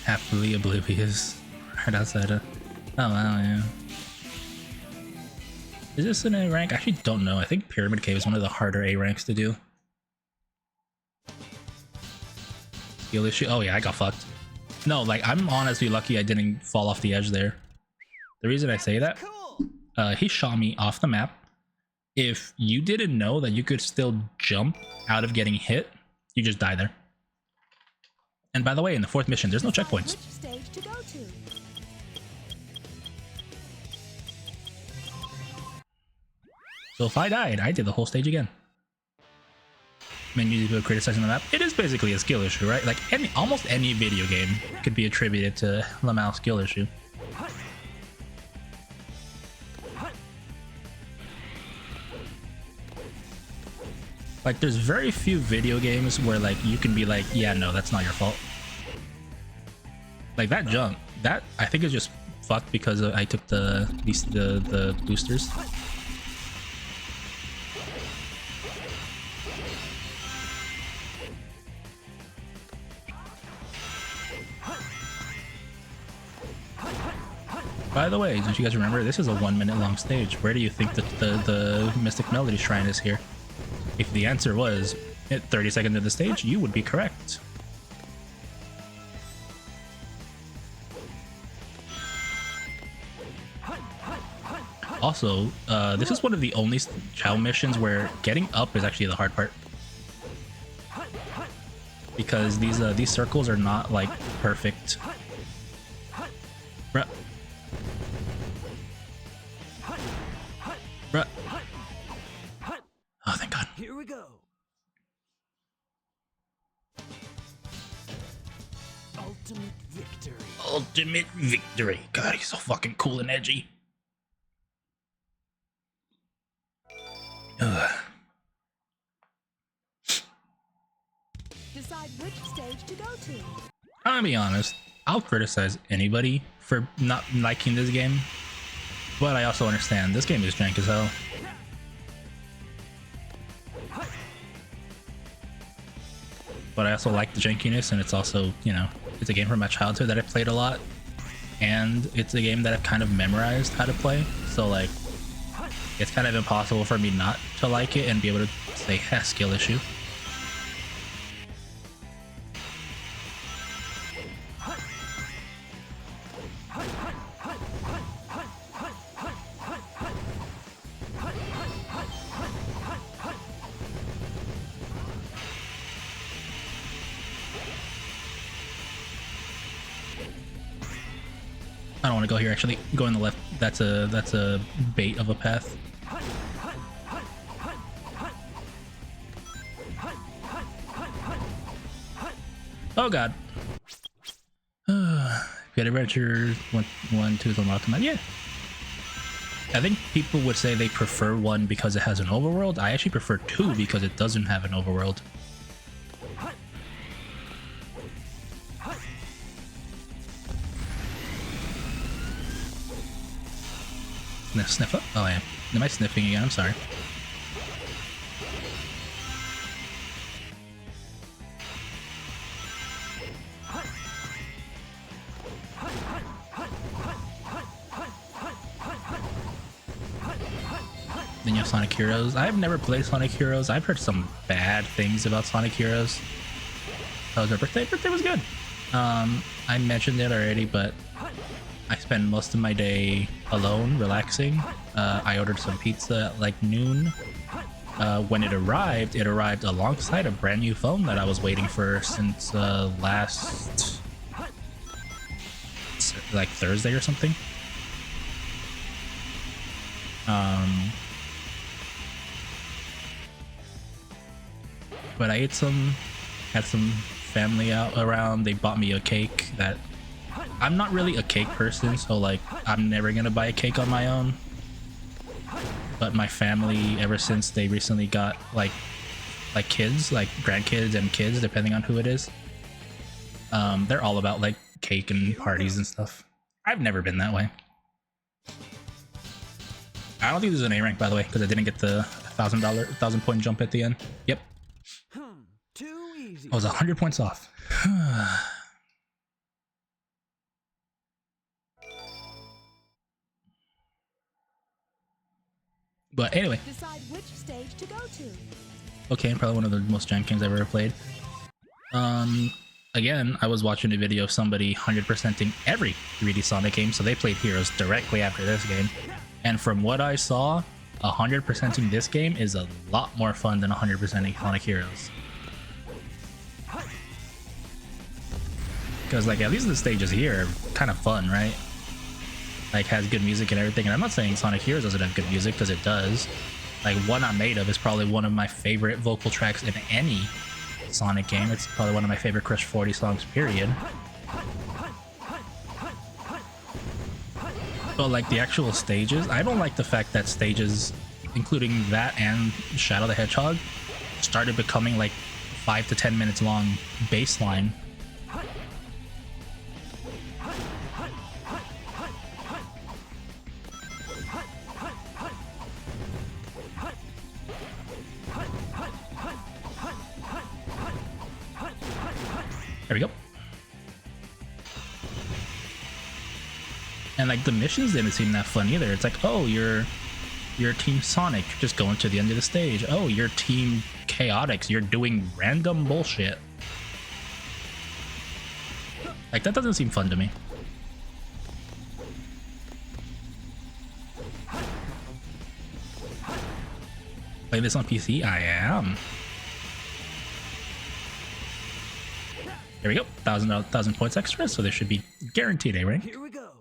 Happily oblivious. Right outside of... Oh wow, yeah. Is this an A rank? I actually don't know. I think Pyramid Cave is one of the harder A ranks to do. Skill issue? Oh yeah, I got fucked. No, like, I'm honestly lucky I didn't fall off the edge there. The reason I say that, he shot me off the map. If you didn't know that you could still jump out of getting hit, you just die there. And by the way, in the 4th mission, there's no checkpoints. Which stage to go to? So if I died, I did the whole stage again. many people criticizing the map. It is basically a skill issue, right? Like almost any video game could be attributed to Lamal's skill issue. Like, there's very few video games where like you can be like, yeah, no, that's not your fault. Like that jump, that I think is just fucked because I took the boosters. By the way, don't you guys remember, this is a 1 minute long stage. Where do you think that the Mystic Melody Shrine is here? If the answer was at 30 seconds of the stage, you would be correct. Also, this is one of the only Chow missions where getting up is actually the hard part. Because these circles are not like perfect. Bruh. Bruh. Oh, thank God. Here we go. Ultimate victory. Ultimate victory. God, he's so fucking cool and edgy. Ugh. Decide which stage to go to. I'm gonna be honest, I'll criticize anybody for not liking this game, but I also understand this game is jank as hell. But I also like the jankiness, and it's also, you know, it's a game from my childhood that I played a lot, and it's a game that I've kind of memorized how to play, so like, it's kind of impossible for me not to like it and be able to say, skill issue. I don't want to go here, actually. Go on the left. That's a bait of a path. Oh god. Good adventure. One, two is unlocked. Yeah. I think people would say they prefer one because it has an overworld. I actually prefer two because it doesn't have an overworld. Sniff up? Oh, I am. Am I sniffing again? I'm sorry. Then you have Sonic Heroes. I've never played Sonic Heroes. I've heard some bad things about Sonic Heroes. That was our birthday. Birthday was good. I mentioned it already, but I spend most of my day alone, relaxing. I ordered some pizza at like noon. When it arrived alongside a brand new phone that I was waiting for since last like Thursday or something. But I ate some, had some family out around. They bought me a cake that I'm not really a cake person, so like I'm never gonna buy a cake on my own. But my family, ever since they recently got like kids, like grandkids and kids, depending on who it is, they're all about like cake and parties and stuff. I've never been that way. I don't think there's an A rank, by the way, because I didn't get the $1,000 point jump at the end. Yep. Too easy. I was 100 points off. But anyway. Decide which stage to go to. Okay, probably one of the most jank games I've ever played. Again, I was watching a video of somebody 100%ing every 3D Sonic game, so they played Heroes directly after this game. And from what I saw, 100%ing this game is a lot more fun than 100%ing Sonic Heroes. Because like at least the stages here are kind of fun, right? Like has good music and everything. And I'm not saying Sonic Heroes doesn't have good music, because it does. Like, One I'm Made Of is probably one of my favorite vocal tracks in any Sonic game. It's probably one of my favorite Crush 40 songs, period. But like the actual stages, I don't like the fact that stages, including that and Shadow the Hedgehog, started becoming like 5 to 10 minutes long baseline. There we go. And like the missions didn't seem that fun either. It's like, oh, you're Team Sonic, you're just going to the end of the stage. Oh, you're Team Chaotix, you're doing random bullshit. Like, that doesn't seem fun to me. Play this on PC? I am. There we go. 1,000 points extra, so there should be guaranteed A rank. Here we go.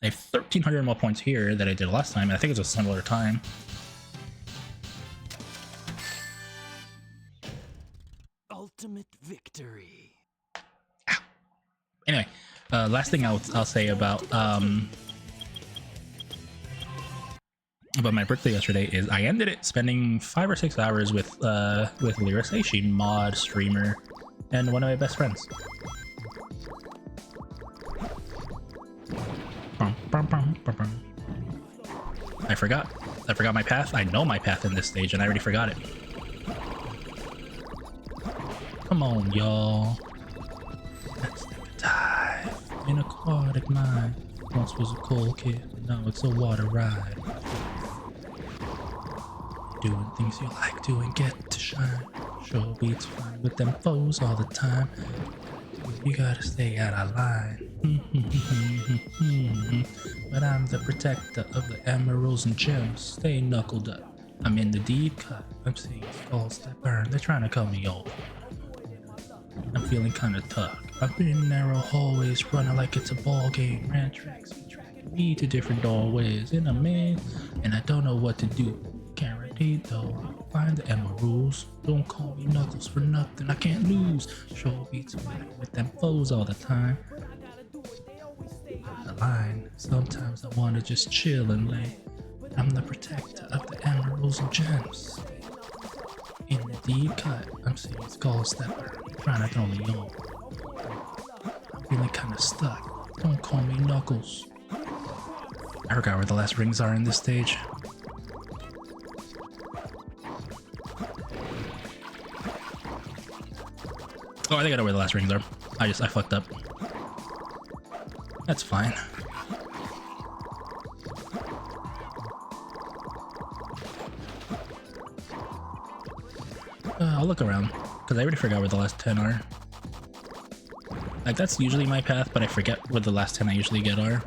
I have 1,300 more points here that I did last time, and I think it's a similar time. Ultimate victory. Ow. Anyway, last thing I'll say about my birthday yesterday is I ended it spending 5 or 6 hours with Lyra Seishi, mod, streamer, and one of my best friends. I forgot my path. I know my path in this stage and I already forgot it. Come on, y'all. Let's take a dive in aquatic mine. Once was a cool kid, but now it's a water ride. Doing things you like doing, get to shine. Sure beats fine with them foes all the time. You gotta stay out of line. But I'm the protector of the emeralds and gems. Stay knuckled up. I'm in the deep cut. I'm seeing skulls that burn. They're trying to cut me off. I'm feeling kinda tough. I've been in narrow hallways, running like it's a ball game. Ran tracks, tracking me to different doorways in a maze, and I don't know what to do. Guaranteed though. Find the emeralds. Don't call me Knuckles for nothing. I can't lose. Sure beats with them foes all the time. The line. Sometimes I wanna just chill and lay. I'm the protector of the emeralds and gems. In the deep cut, I'm seeing skulls that are trying to throw me on. I'm feeling kinda stuck. Don't call me Knuckles. I forgot where the last rings are in this stage. Oh, I think I know where the last rings are. I fucked up. That's fine. I'll look around, because I already forgot where the last 10 are. Like, that's usually my path, but I forget where the last 10 I usually get are.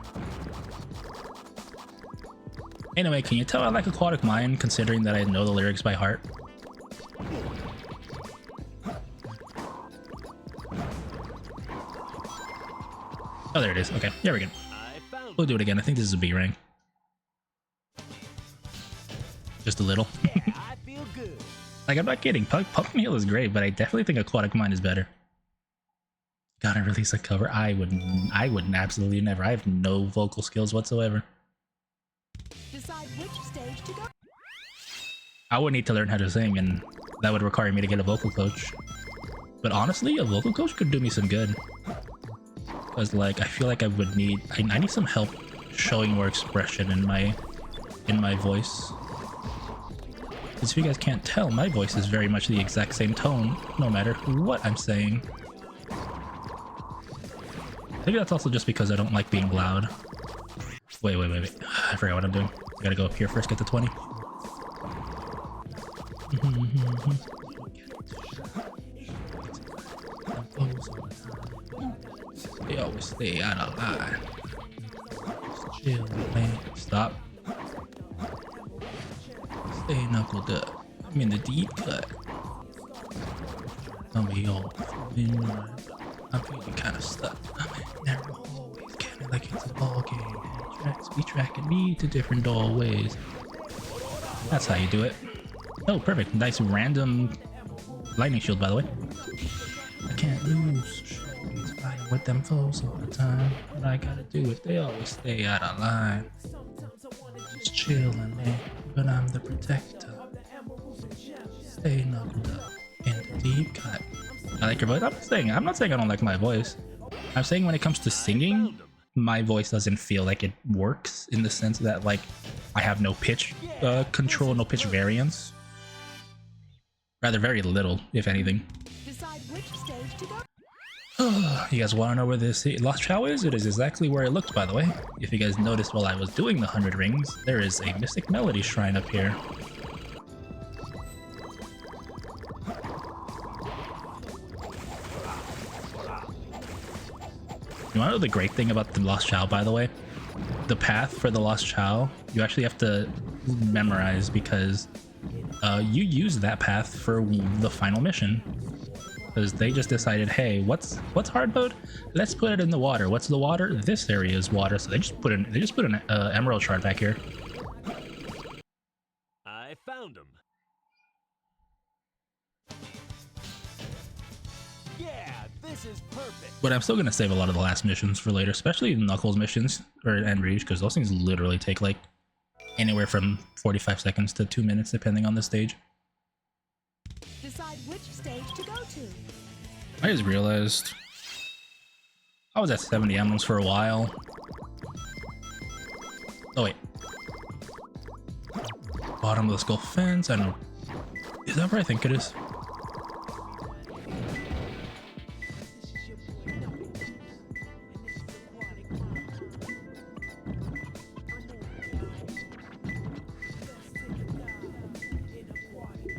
Anyway, can you tell I like Aquatic Mine, considering that I know the lyrics by heart? Oh, there it is. Okay, yeah, we're good. We'll do it again. I think this is a B rank. Just a little. I feel good. Like, I'm not kidding. Pumpkin Hill is great, but I definitely think Aquatic Mine is better. Gotta release a cover. I wouldn't absolutely never. I have no vocal skills whatsoever. Decide which stage to go. I would need to learn how to sing, and that would require me to get a vocal coach. But honestly, a vocal coach could do me some good. Because, like, I feel like I would need... I need some help showing more expression in my voice. Because if you guys can't tell, my voice is very much the exact same tone, no matter what I'm saying. I think that's also just because I don't like being loud. Wait. I forgot what I'm doing. I gotta go up here first, get to 20. They always stay out of line. Just chill, man. Stop. Stay knuckled up. I'm in the deep cut. I'll be all I'm feeling kinda stuck. I'm in narrow hallways, kinda like it's a ball game. Tracks be tracking me to different doorways. That's how you do it. Oh, perfect. Nice random lightning shield, by the way. I can't lose. He's fighting with them foes all the time. What I gotta do is they always stay out of line. Just chillin', man. But I'm the protector. Stay knuckled up in the deep cut. I like your voice. I'm not saying I don't like my voice. I'm saying when it comes to singing, my voice doesn't feel like it works in the sense that like I have no pitch control, no pitch variance. Rather, very little, if anything. Decide which stage to go. You guys want to know where this Lost Chow is? It is exactly where it looked, by the way. If you guys noticed while I was doing the 100 rings, there is a Mystic Melody shrine up here. You want to know the great thing about the Lost Chow, by the way? The path for the Lost Chow, you actually have to memorize because you use that path for the final mission. Because they just decided, hey, what's hard mode? Let's put it in the water. What's the water? This area is water, so they just put an emerald shard back here. I found him. Yeah, this is perfect. But I'm still gonna save a lot of the last missions for later, especially Knuckles missions and Rouge, because those things literally take like anywhere from 45 seconds to 2 minutes, depending on the stage. Decide which stage to go to. I just realized I was at 70 emblems for a while. Oh wait. Bottom of the skull fence. I don't know. Is that where I think it is?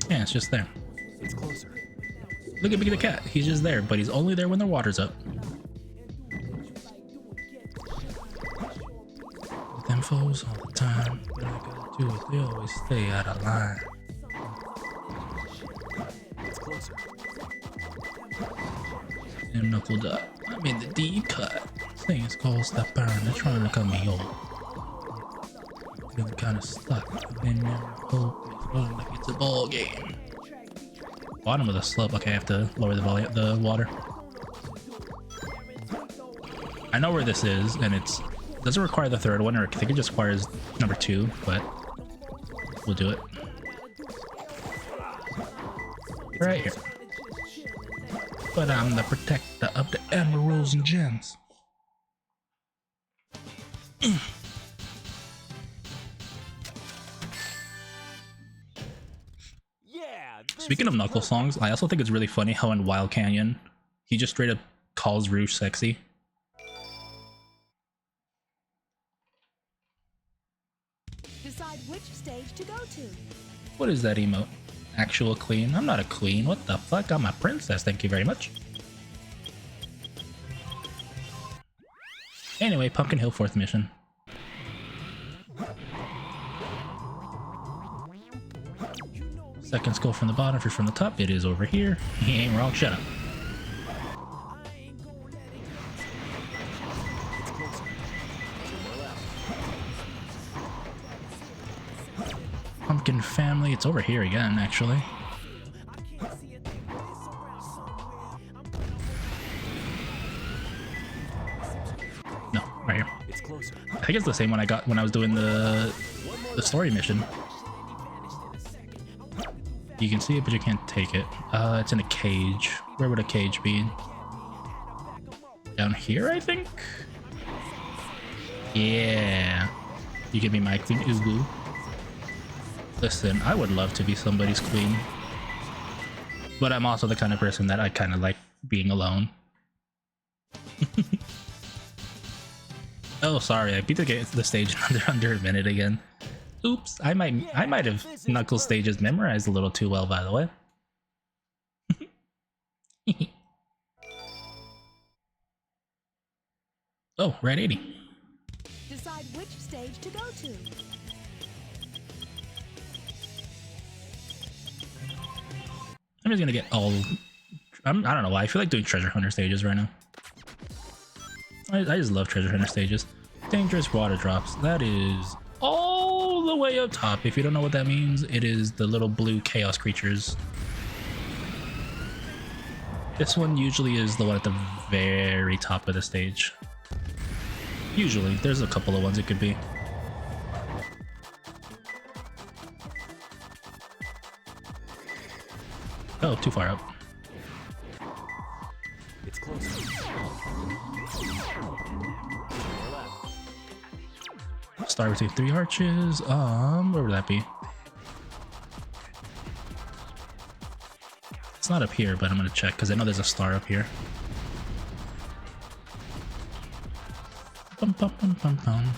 Yeah, it's just there. It's closer. Look at Biggie the cat. He's just there, but he's only there when the water's up. With them foes all the time. What I gotta do is they always stay out of line. It's closer. And knuckled up. I'm in the deep cut. This thing is called Stop Burn. They're trying to cut me off. Feeling kind of stuck. They never hope it's running like it's a ball game. Bottom of the slope. Okay, I have to lower the water. I know where this is, and it doesn't require the third one, or I think it just requires number 2, but we'll do it. Right here. But I'm the protector of the emeralds and gems. Speaking of Knuckles songs, I also think it's really funny how in Wild Canyon, he just straight up calls Rouge sexy. Decide which stage to go to. What is that emote? Actual queen? I'm not a queen. What the fuck? I'm a princess. Thank you very much. Anyway, Pumpkin Hill 4th mission. Second skull from the bottom, first from the top. It is over here. He ain't wrong. Shut up. Pumpkin family. It's over here again, actually. No, right here. I think it's the same one I got when I was doing the story mission. You can see it, but you can't take it. It's in a cage. Where would a cage be? Down here, I think? Yeah. You give me my queen, Ugu. Listen, I would love to be somebody's queen. But I'm also the kind of person that I kind of like being alone. Oh, sorry, I beat the stage under a minute again. Oops, I might have Knuckles stages memorized a little too well, by the way. Oh, we're at 80. Decide which stage to go to. I'm just gonna get all... I don't know why, I feel like doing treasure hunter stages right now. I just love treasure hunter stages. Dangerous water drops. That is all the way up top. If you don't know what that means, it is the little blue chaos creatures. This one usually is the one at the very top of the stage. Usually, there's a couple of ones it could be. Oh, too far up. It's closer. Star between 3 arches. Where would that be? It's not up here, but I'm gonna check because I know there's a star up here. Bum, bum, bum, bum, bum.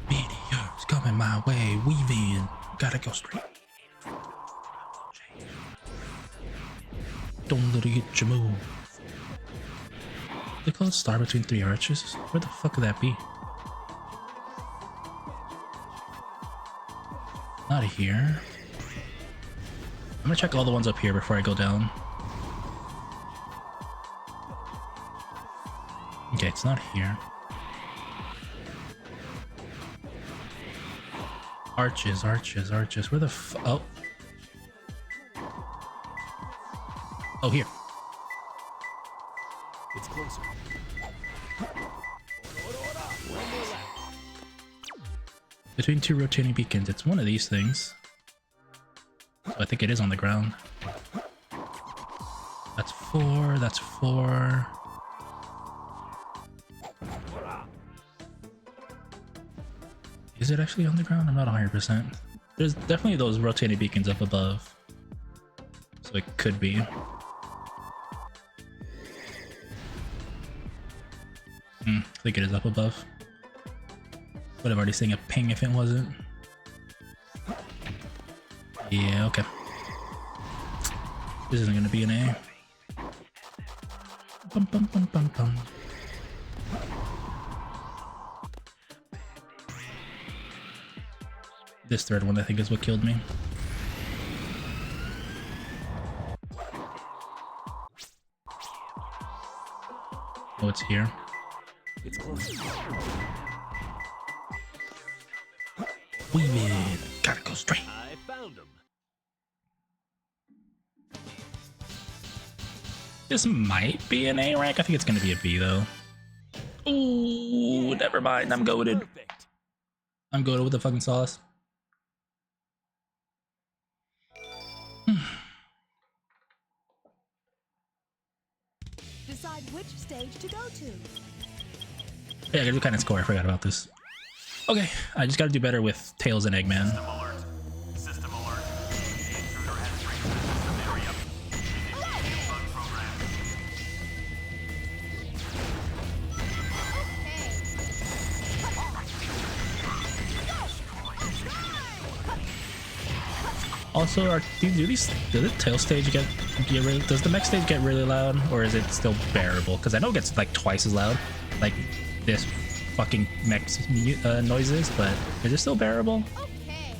Meteors coming my way, weaving. Gotta go straight. Don't let it get your move. They call it star between 3 arches. Where the fuck could that be? Not here. I'm gonna check all the ones up here before I go down. Okay, it's not here. Arches, arches, arches. Where the oh. Oh, here. It's closer. Between 2 rotating beacons. It's one of these things. So I think it is on the ground. That's 4. That's 4. Is it actually on the ground? I'm not 100%. There's definitely those rotating beacons up above. So it could be. I think it is up above. Would have already seen a ping if it wasn't. Yeah, okay. This isn't gonna be an A. Bum, bum, bum, bum, bum. This third one I think is what killed me. Oh, it's here. It's closer. We win. Gotta go straight. I found him. This might be an A rank. I think it's gonna be a B though. Ooh, never mind. I'm goated. Perfect. I'm goated with the fucking sauce. Decide which stage to go to. Yeah, I gotta do kind of score. I forgot about this. Okay, I just gotta do better with Tails and Eggman. System alert. System alert. The intruder has reached the system area. Initiating bug program. Also, does the tail stage get really? Does the mech stage get really loud, or is it still bearable? Because I know it gets like twice as loud, like this fucking mech noises. But is it still bearable? Okay.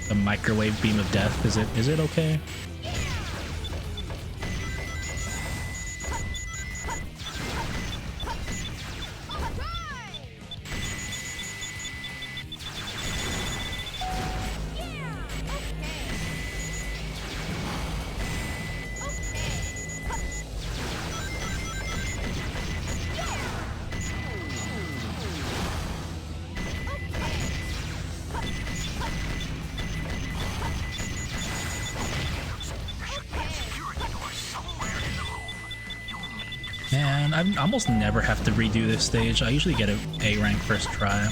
The microwave beam of death. Is it okay? Man, I almost never have to redo this stage. I usually get an A rank first try.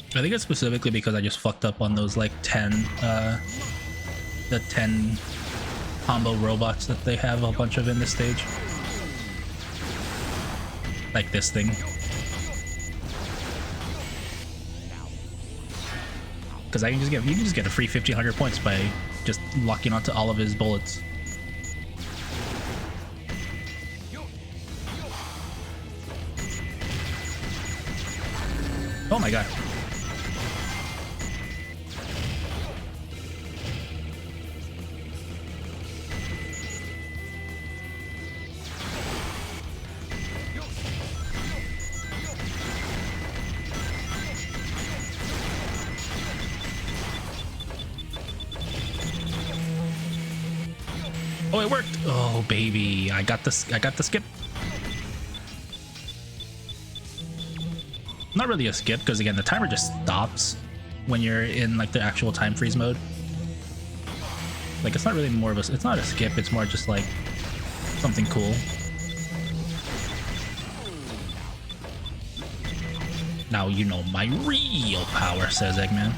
I think it's specifically because I just fucked up on those like 10 the 10 combo robots that they have a bunch of in this stage. Like this thing. Because you can just get a free 1500 points by just locking onto all of his bullets. Oh my god. Oh, it worked. Oh, baby. I got this. I got the skip. Not really a skip, because again, the timer just stops when you're in like the actual time freeze mode. Like, it's not really more of a, it's not a skip, it's more just like something cool. Now you know my real power, says Eggman.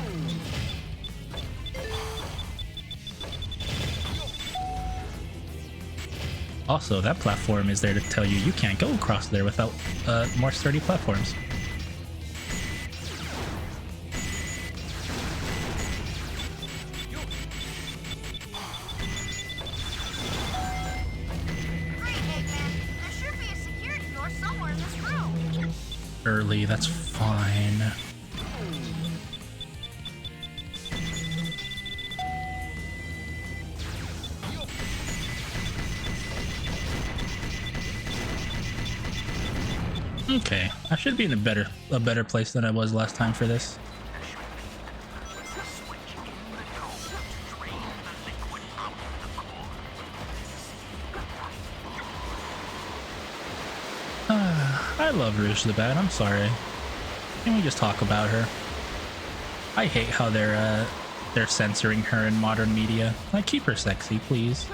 Also, that platform is there to tell you you can't go across there without more sturdy platforms. Early, that's fine. Okay, I should be in a better place than I was last time for this. I love Rouge the Bat. I'm sorry. Can we just talk about her? I hate how they're censoring her in modern media. Like, keep her sexy, please.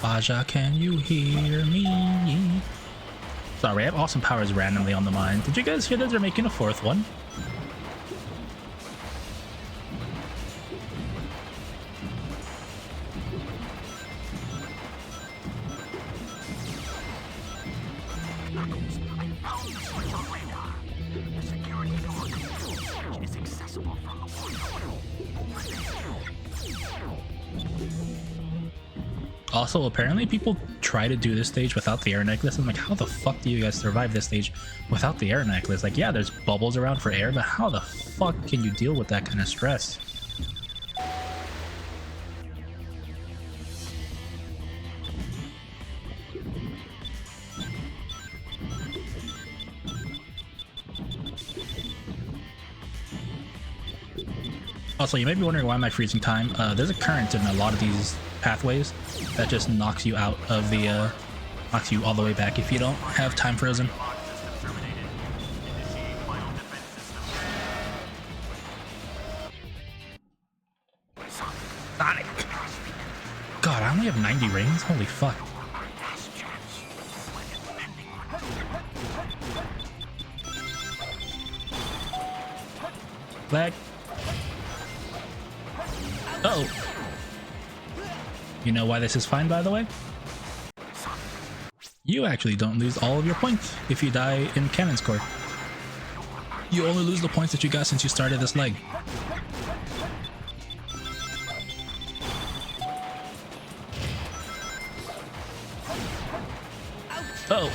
Baja, can you hear me? Sorry, I have awesome powers randomly on the mind. Did you guys hear that they're making a fourth one? Also, apparently people try to do this stage without the air necklace. I'm like, how the fuck do you guys survive this stage without the air necklace? Like, yeah, there's bubbles around for air, but how the fuck can you deal with that kind of stress? Also, you may be wondering why am I freezing time? There's a current in a lot of these pathways that just knocks you out of the, knocks you all the way back if you don't have time frozen. Sonic! God, I only have 90 rings? Holy fuck. Flag. Uh-oh. You know why this is fine, by the way? You actually don't lose all of your points if you die in Cannon's Court. You only lose the points that you got since you started this leg. Oh.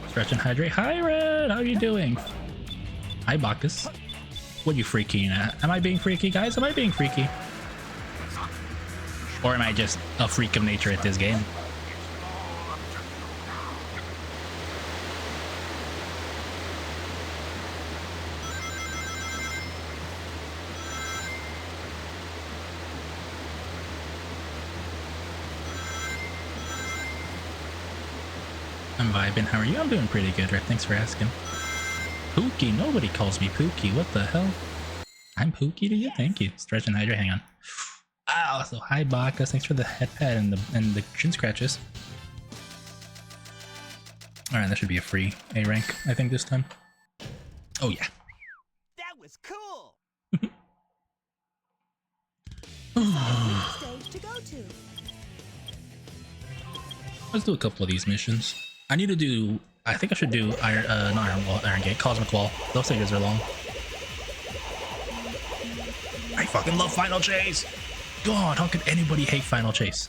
Stretch and hydrate. Hi, Red. How are you doing? Hi, Bacchus. What are you freaking at? Am I being freaky, guys? Am I being freaky? Or am I just a freak of nature at this game? I'm vibing. How are you? I'm doing pretty good, right? Thanks for asking. Pookie. Nobody calls me Pookie. What the hell? I'm Pookie to you? Thank you. Stretch and hydrate. Hang on. Ow, so hi Bacchus. Thanks for the head pad and the chin scratches. Alright, that should be a free A rank, I think, this time. Oh yeah. That was cool. Next stage to go to. Let's do a couple of these missions. I need to do, I think I should do Iron Gate, Cosmic Wall. Those stages are long. I fucking love Final Chase! God, how could anybody hate Final Chase?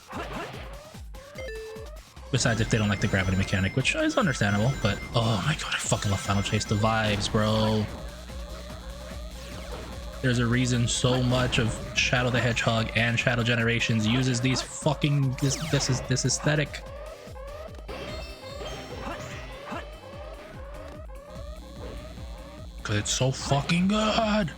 Besides if they don't like the gravity mechanic, which is understandable, but oh my god, I fucking love Final Chase. The vibes, bro. There's a reason so much of Shadow the Hedgehog and Shadow Generations uses these fucking this aesthetic. Cause it's so fucking good.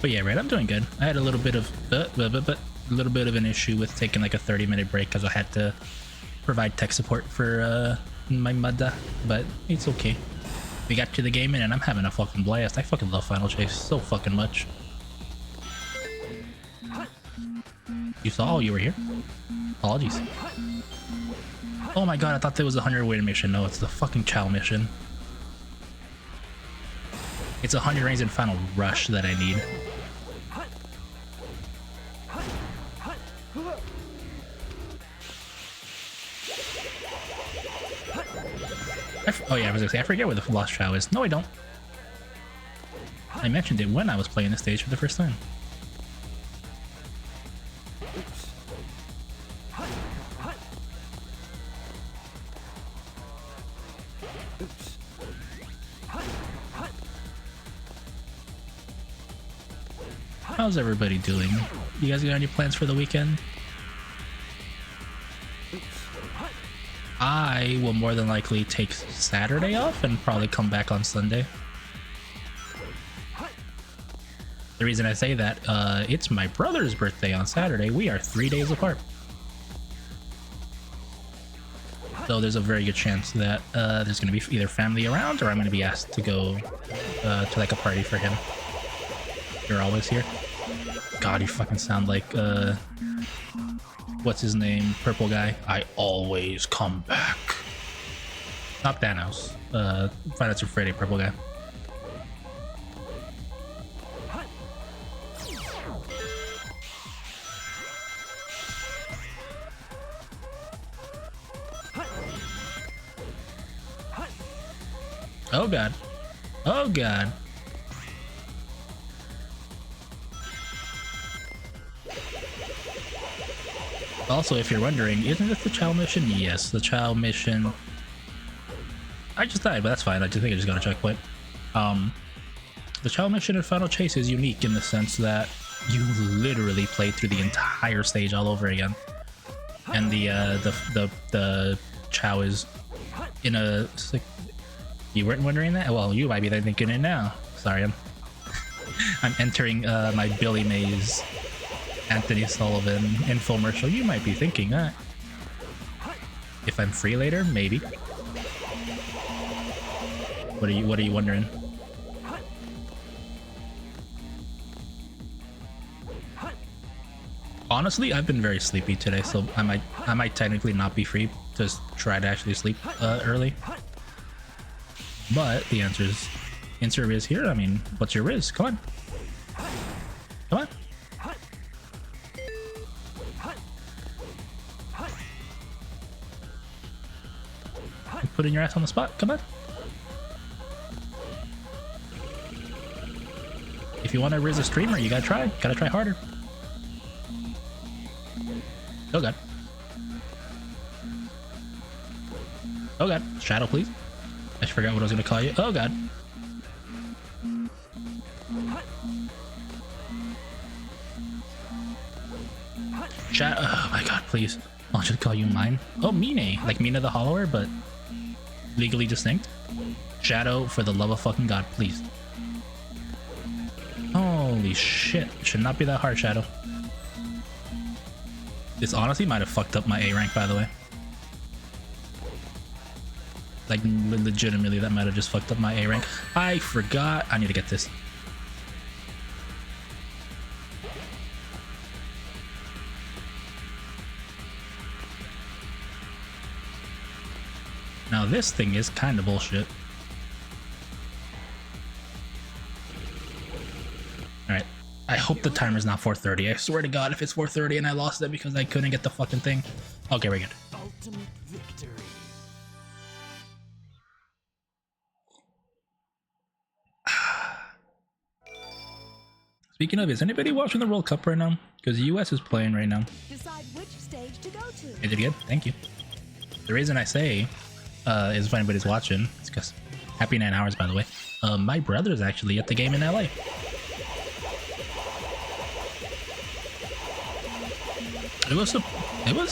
But yeah, right, I'm doing good. I had a little bit of an issue with taking like a 30-minute break because I had to provide tech support for my mother, but it's okay. We got to the game and I'm having a fucking blast. I fucking love Final Chase so fucking much. You saw? Oh, you were here? Apologies. Oh my god, I thought there was a 100 mission. No, it's the fucking Chow mission. It's 100 rings in Final Rush that I need. Oh yeah, I was gonna say, I forget where the Lost Chow is. No, I don't. I mentioned it when I was playing the stage for the first time. How's everybody doing? You guys got any plans for the weekend? I will more than likely take Saturday off and probably come back on Sunday. The reason I say that, it's my brother's birthday on Saturday. We are 3 days apart. So there's a very good chance that there's going to be either family around or I'm going to be asked to go to like a party for him. You're always here. God, you fucking sound like, what's his name? Purple guy. I always come back. Not Thanos. Five Nights at Freddy, purple guy. Oh god. Oh god. Also, if you're wondering, isn't this the Chow mission? Yes, the Chow mission. I just died, but that's fine. I think I just got a checkpoint. The Chow mission in Final Chase is unique in the sense that you literally play through the entire stage all over again, and the Chow is in a. Like, you weren't wondering that? Well, you might be thinking it now. Sorry, I'm entering my Billy Mays Anthony Sullivan infomercial. You might be thinking that. If I'm free later, maybe. What are you wondering? Honestly, I've been very sleepy today, so I might technically not be free to try to actually sleep early. But the answer is here. I mean, what's your riz? Come on. Come on. Putting your ass on the spot. Come on. If you want to riz a streamer, you gotta try. Gotta try harder. Oh god. Oh god. Shadow, please. I forgot what I was gonna call you. Oh god. Oh my god, please. I'll just call you mine. Oh, Mine. Like Mina the Hollower, but legally distinct. Shadow, for the love of fucking god, please. Holy shit. Should not be that hard, Shadow. This honestly might have fucked up my A rank, by the way. Like, legitimately, that might have just fucked up my A rank. I forgot. I need to get this. Now, this thing is kind of bullshit. Alright. I hope the timer's not 4:30. I swear to God, if it's 4:30 and I lost it because I couldn't get the fucking thing. Okay, we're good. Ultimate victory. Speaking of, is anybody watching the World Cup right now? Because the US is playing right now. Decide which stage to go to. I did good. Thank you. The reason I say is if anybody's watching, it's because happy 9 hours, by the way. My brother's actually at the game in LA. It was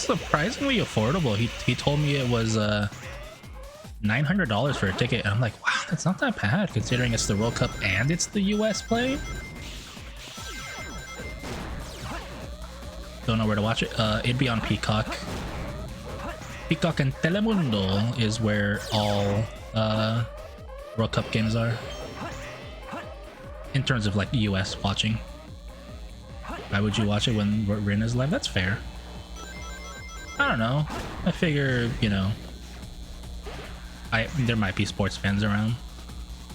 surprisingly affordable. He told me it was $900 for a ticket, and I'm like, wow, that's not that bad considering it's the World Cup and it's the US play. Don't know where to watch it. It'd be on Peacock. Peacock and Telemundo is where all World Cup games are. In terms of like US watching. Why would you watch it when Rin is live? That's fair. I don't know. I figure, you know, there might be sports fans around.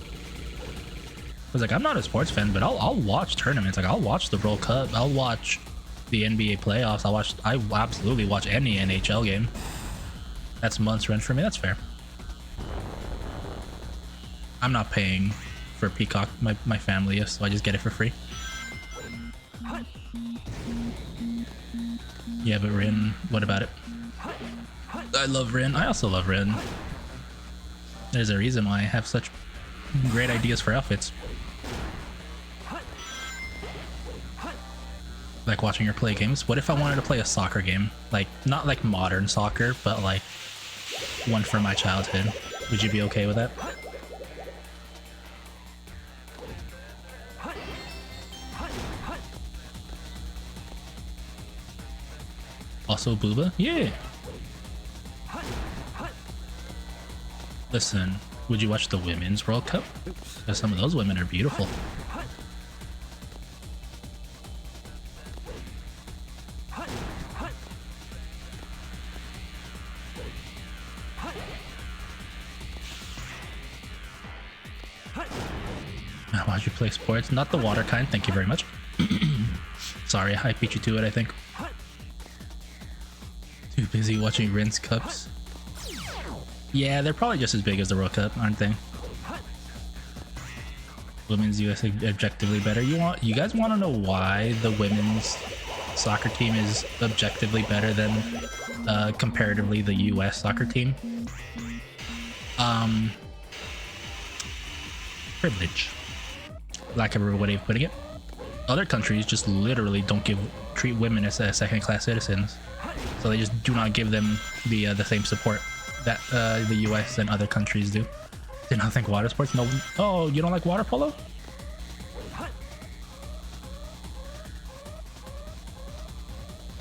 I was like, I'm not a sports fan, but I'll watch tournaments. Like, I'll watch the World Cup. I'll watch the NBA playoffs. I absolutely watch any NHL game. That's month's rent for me. That's fair. I'm not paying for Peacock. My family is, so I just get it for free. Yeah, but Rin, what about it? I love Rin. I also love Rin. There's a reason why I have such great ideas for outfits. Like watching her play games. What if I wanted to play a soccer game? Like, not like modern soccer, but like one from my childhood. Would you be okay with that? Also Booba? Yeah. Listen, would you watch the Women's World Cup? Because some of those women are beautiful. Why'd you play sports? Not the water kind, thank you very much. Sorry, I beat you to it, I think. Too busy watching Rinse Cups. Yeah, they're probably just as big as the World Cup, aren't they? Women's US objectively better. You guys want to know why the women's soccer team is objectively better than comparatively the US soccer team? Privilege. Lack of a way of putting it. Other countries just literally don't treat women as second-class citizens, so they just do not give them the same support that the US and other countries do. Did not think water sports? No. Oh, you don't like water polo?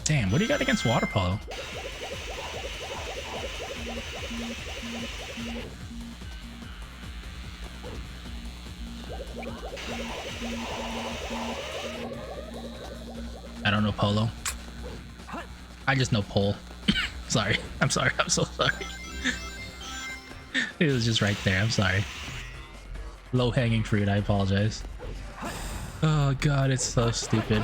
Damn, what do you got against water polo? I don't know polo. I just know pole. Sorry. I'm sorry. I'm so sorry. It was just right there. I'm sorry. Low-hanging fruit. I apologize. Oh god, it's so stupid.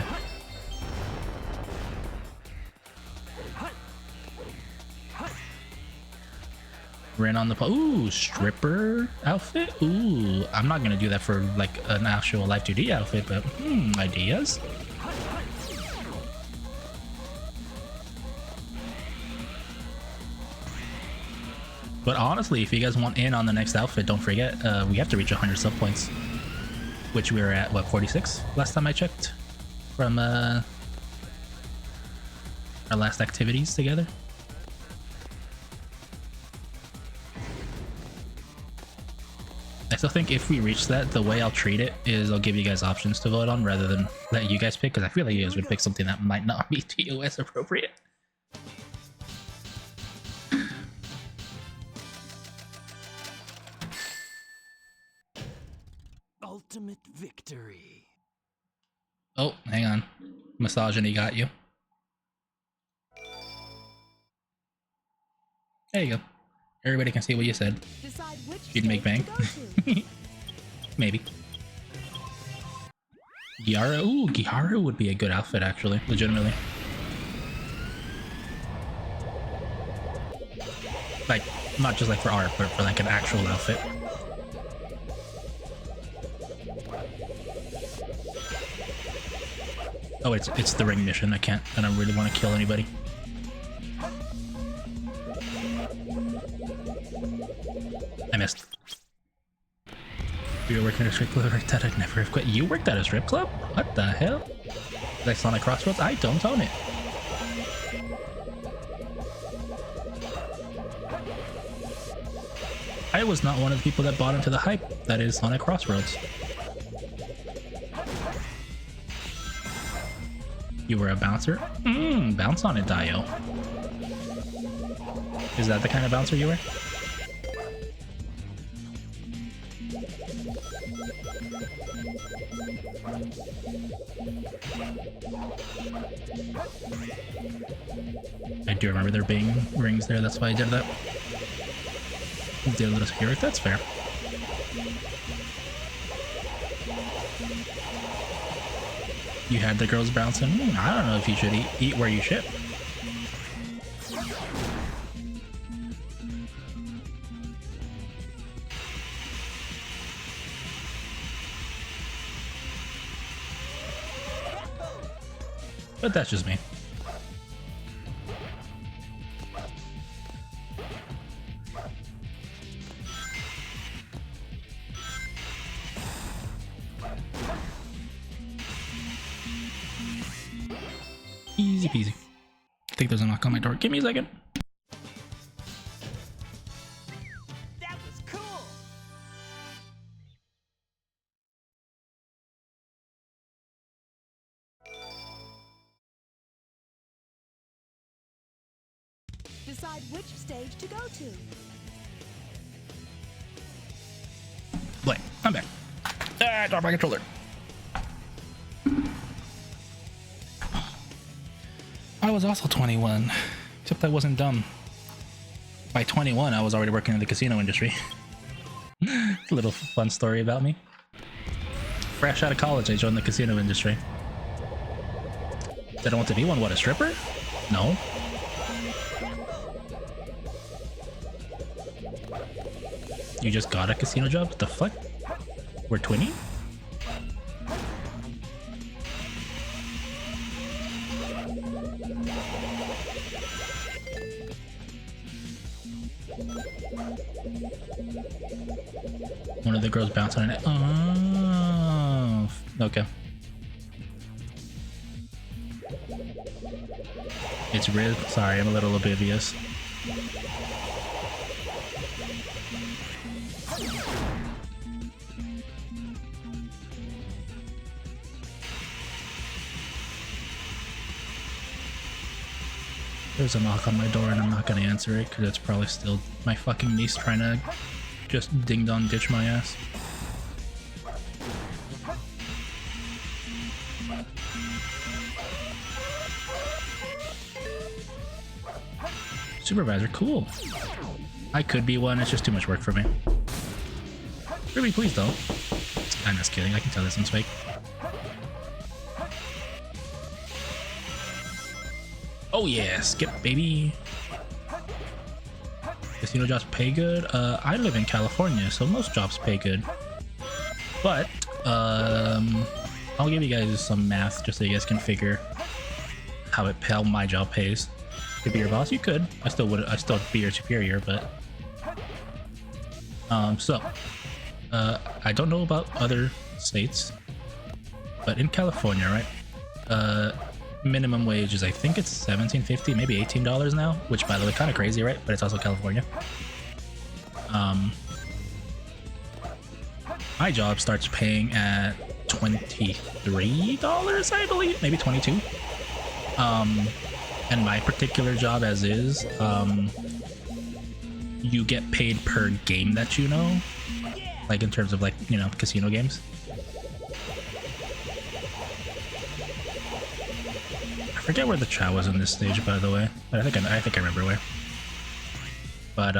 Ran on the pole. Ooh, stripper outfit. Ooh, I'm not gonna do that for like an actual live 2D outfit, but ideas. But honestly, if you guys want in on the next outfit, don't forget, we have to reach 100 sub points, which we were at, what, 46 last time I checked from our last activities together. I still think if we reach that, the way I'll treat it is I'll give you guys options to vote on rather than let you guys pick, because I feel like you guys would pick something that might not be TOS appropriate. Ultimate victory. Oh, hang on. Misogyny got you. There you go. Everybody can see what you said. Decide which You'd make stage bang. to go to. Maybe. Giara? Ooh, Giara would be a good outfit, actually. Legitimately. Like, not just like for art, but for like an actual outfit. Oh, it's the ring mission. I don't really want to kill anybody. I missed. You were working at a strip club that I'd never have quit. You worked at a strip club? What the hell? Like Sonic Crossroads? I don't own it. I was not one of the people that bought into the hype that is Sonic Crossroads. You were a bouncer? Bounce on it, Dio. Is that the kind of bouncer you were? I do remember there being rings there, that's why I did that. Did a little security, that's fair. You had the girls bouncing. I don't know if you should eat where you ship. But that's just me. Easy peasy. I think there's a knock on my door. Give me a second. That was cool. Decide which stage to go to. Wait, I'm back. Ah, drop my controller. I was also 21, except I wasn't dumb. By 21, I was already working in the casino industry. A little fun story about me. Fresh out of college, I joined the casino industry. Did I want to be one? What, a stripper? No. You just got a casino job? What the fuck? We're twinning? One of the girls bouncing on it. Oh, okay. It's Riz. Sorry, I'm a little oblivious. There's a knock on my door and I'm not gonna answer it because it's probably still my fucking niece trying to just ding-dong ditch my ass. Supervisor, cool. I could be one, it's just too much work for me. Ruby, please don't. I'm just kidding, I can tell this one's fake. Oh yeah, skip baby. Casino jobs pay good? I live in California, so most jobs pay good. But, I'll give you guys some math just so you guys can figure how my job pays. Could be your boss? You could. I still would be your superior, but I don't know about other states, but in California, right? Minimum wage is, I think it's $17.50, maybe $18 now, which by the way, kind of crazy, right? But it's also California. My job starts paying at $23, I believe, maybe 22. And my particular job as is, you get paid per game that you know, like in terms of like, you know, casino games. I forget where the chat was in this stage, by the way, but I think I remember where. But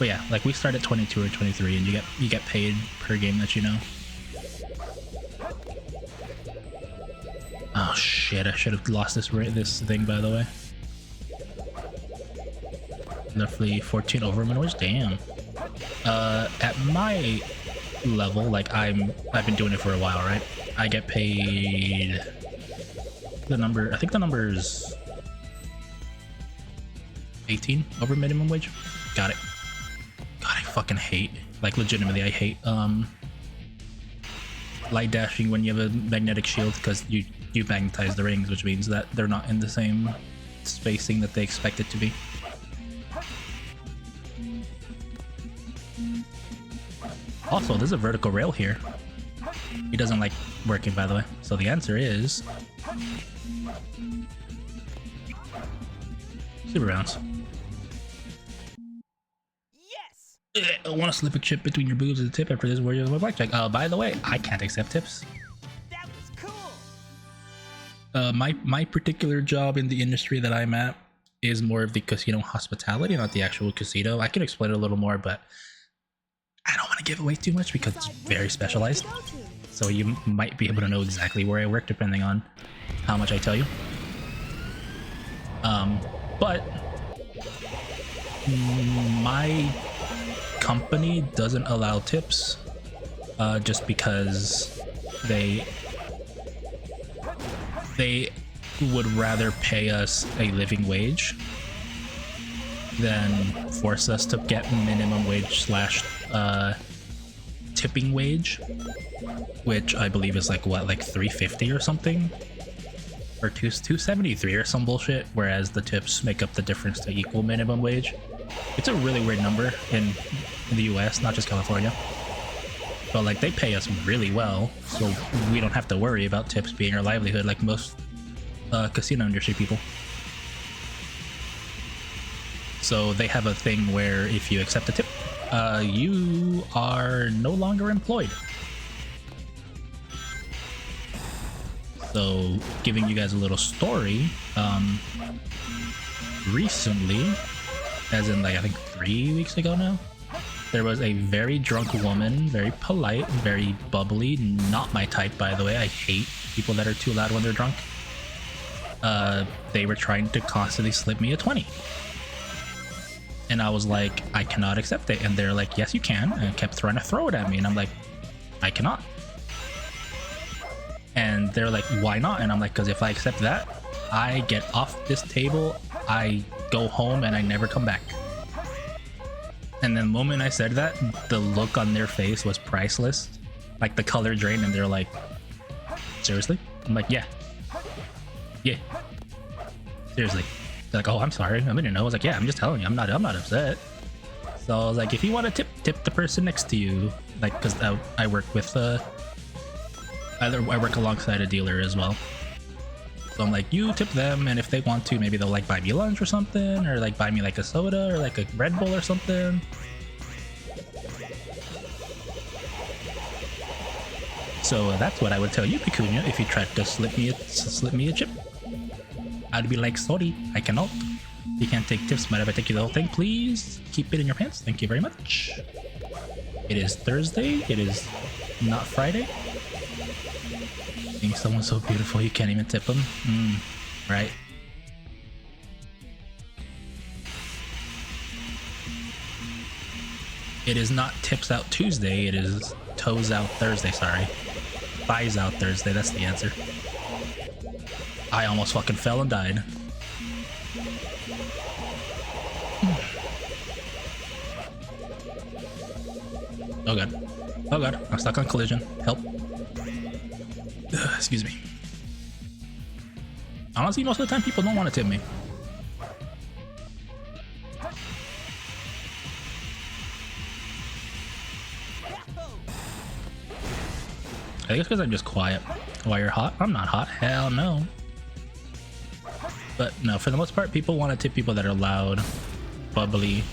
yeah, like we start at 22 or 23, and you get paid per game that you know. Oh shit! I should have lost this thing, by the way. Roughly 14 over minutes. Damn. At my level, like I've been doing it for a while, right? I get paid the number. I think the number is 18 over minimum wage. Got it. God, I fucking hate. Like legitimately, I hate light dashing when you have a magnetic shield, because you magnetize the rings, which means that they're not in the same spacing that they expect it to be. Also, there's a vertical rail here. He doesn't like working, by the way. So the answer is super rounds. Yes! I want to slip a chip between your boobs as a tip after this warrior with blackjack. By the way, I can't accept tips. That was cool! My particular job in the industry that I'm at is more of the casino hospitality, not the actual casino. I can explain it a little more, but I don't want to give away too much because it's very specialized. So you might be able to know exactly where I work depending on how much I tell you. But my company doesn't allow tips just because they would rather pay us a living wage than force us to get minimum wage slash tipping wage, which I believe is like what, like $3.50 or something, or $2.73 or some bullshit, whereas the tips make up the difference to equal minimum wage. It's a really weird number in the US, not just California, but like they pay us really well, so we don't have to worry about tips being our livelihood like most casino industry people. So they have a thing where if you accept a tip, you are no longer employed. So giving you guys a little story, recently, as in like I think 3 weeks ago now, there was a very drunk woman, very polite, very bubbly, not my type, by the way. I hate people that are too loud when they're drunk. They were trying to constantly slip me a 20. And I was like, I cannot accept it. And they're like, yes, you can. And kept trying to throw it at me. And I'm like, I cannot. And they're like, why not? And I'm like, because if I accept that, I get off this table, I go home, and I never come back. And the moment I said that, the look on their face was priceless. Like the color drained, and they're like, seriously? I'm like, yeah. Yeah. Seriously. They're like, oh, I'm sorry, I didn't know. I was like, yeah, I'm just telling you, I'm not upset. So I was like, if you want to tip the person next to you, like, because I work with I work alongside a dealer as well. So I'm like, you tip them, and if they want to, maybe they'll like buy me lunch or something, or like buy me like a soda or like a Red Bull or something. So that's what I would tell you, Picunia, if you tried to slip me a chip. I'd be like, sorry, I cannot. You can't take tips. Mind if I take you the whole thing? Please keep it in your pants. Thank you very much. It is Thursday. It is not Friday. Being someone so beautiful, you can't even tip them. Right. It is not Tips Out Tuesday. It is Toes Out Thursday. Sorry. Thighs Out Thursday. That's the answer. I almost fucking fell and died. Oh god. Oh god. I'm stuck on collision. Help. Excuse me. Honestly, most of the time people don't want to tip me. I guess because I'm just quiet. Why you're hot? I'm not hot. Hell no. But no, for the most part, people want to tip people that are loud, bubbly,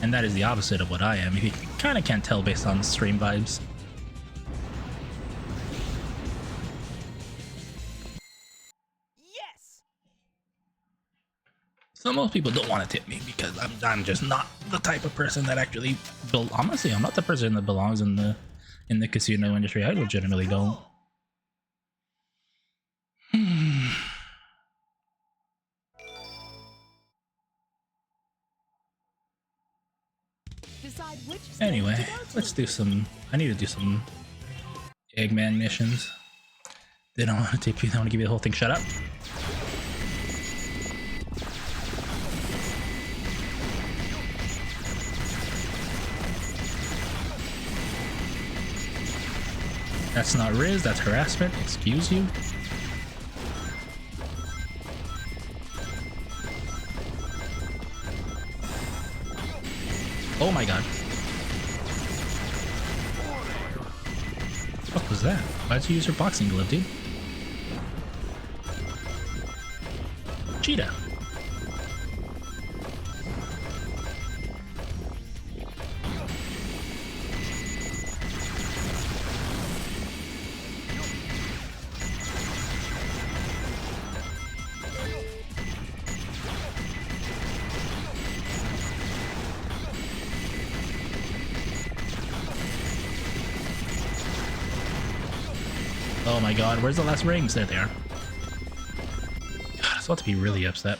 and that is the opposite of what I am. You kind of can't tell based on stream vibes. Yes. So most people don't want to tip me because I'm just not the type of person that actually. Honestly, I'm not the person that belongs in the casino industry. I legitimately don't. Decide which stage Anyway, to go to. let's do some. I need to do some Eggman missions. They don't want to tip you. They want to give you the whole thing. Shut up. That's not Riz, that's harassment. Excuse you. Oh my god. What was that? Why'd you use your boxing glove, dude? Cheetah. Oh my god, where's the last rings? There they are. God, I was about to be really upset.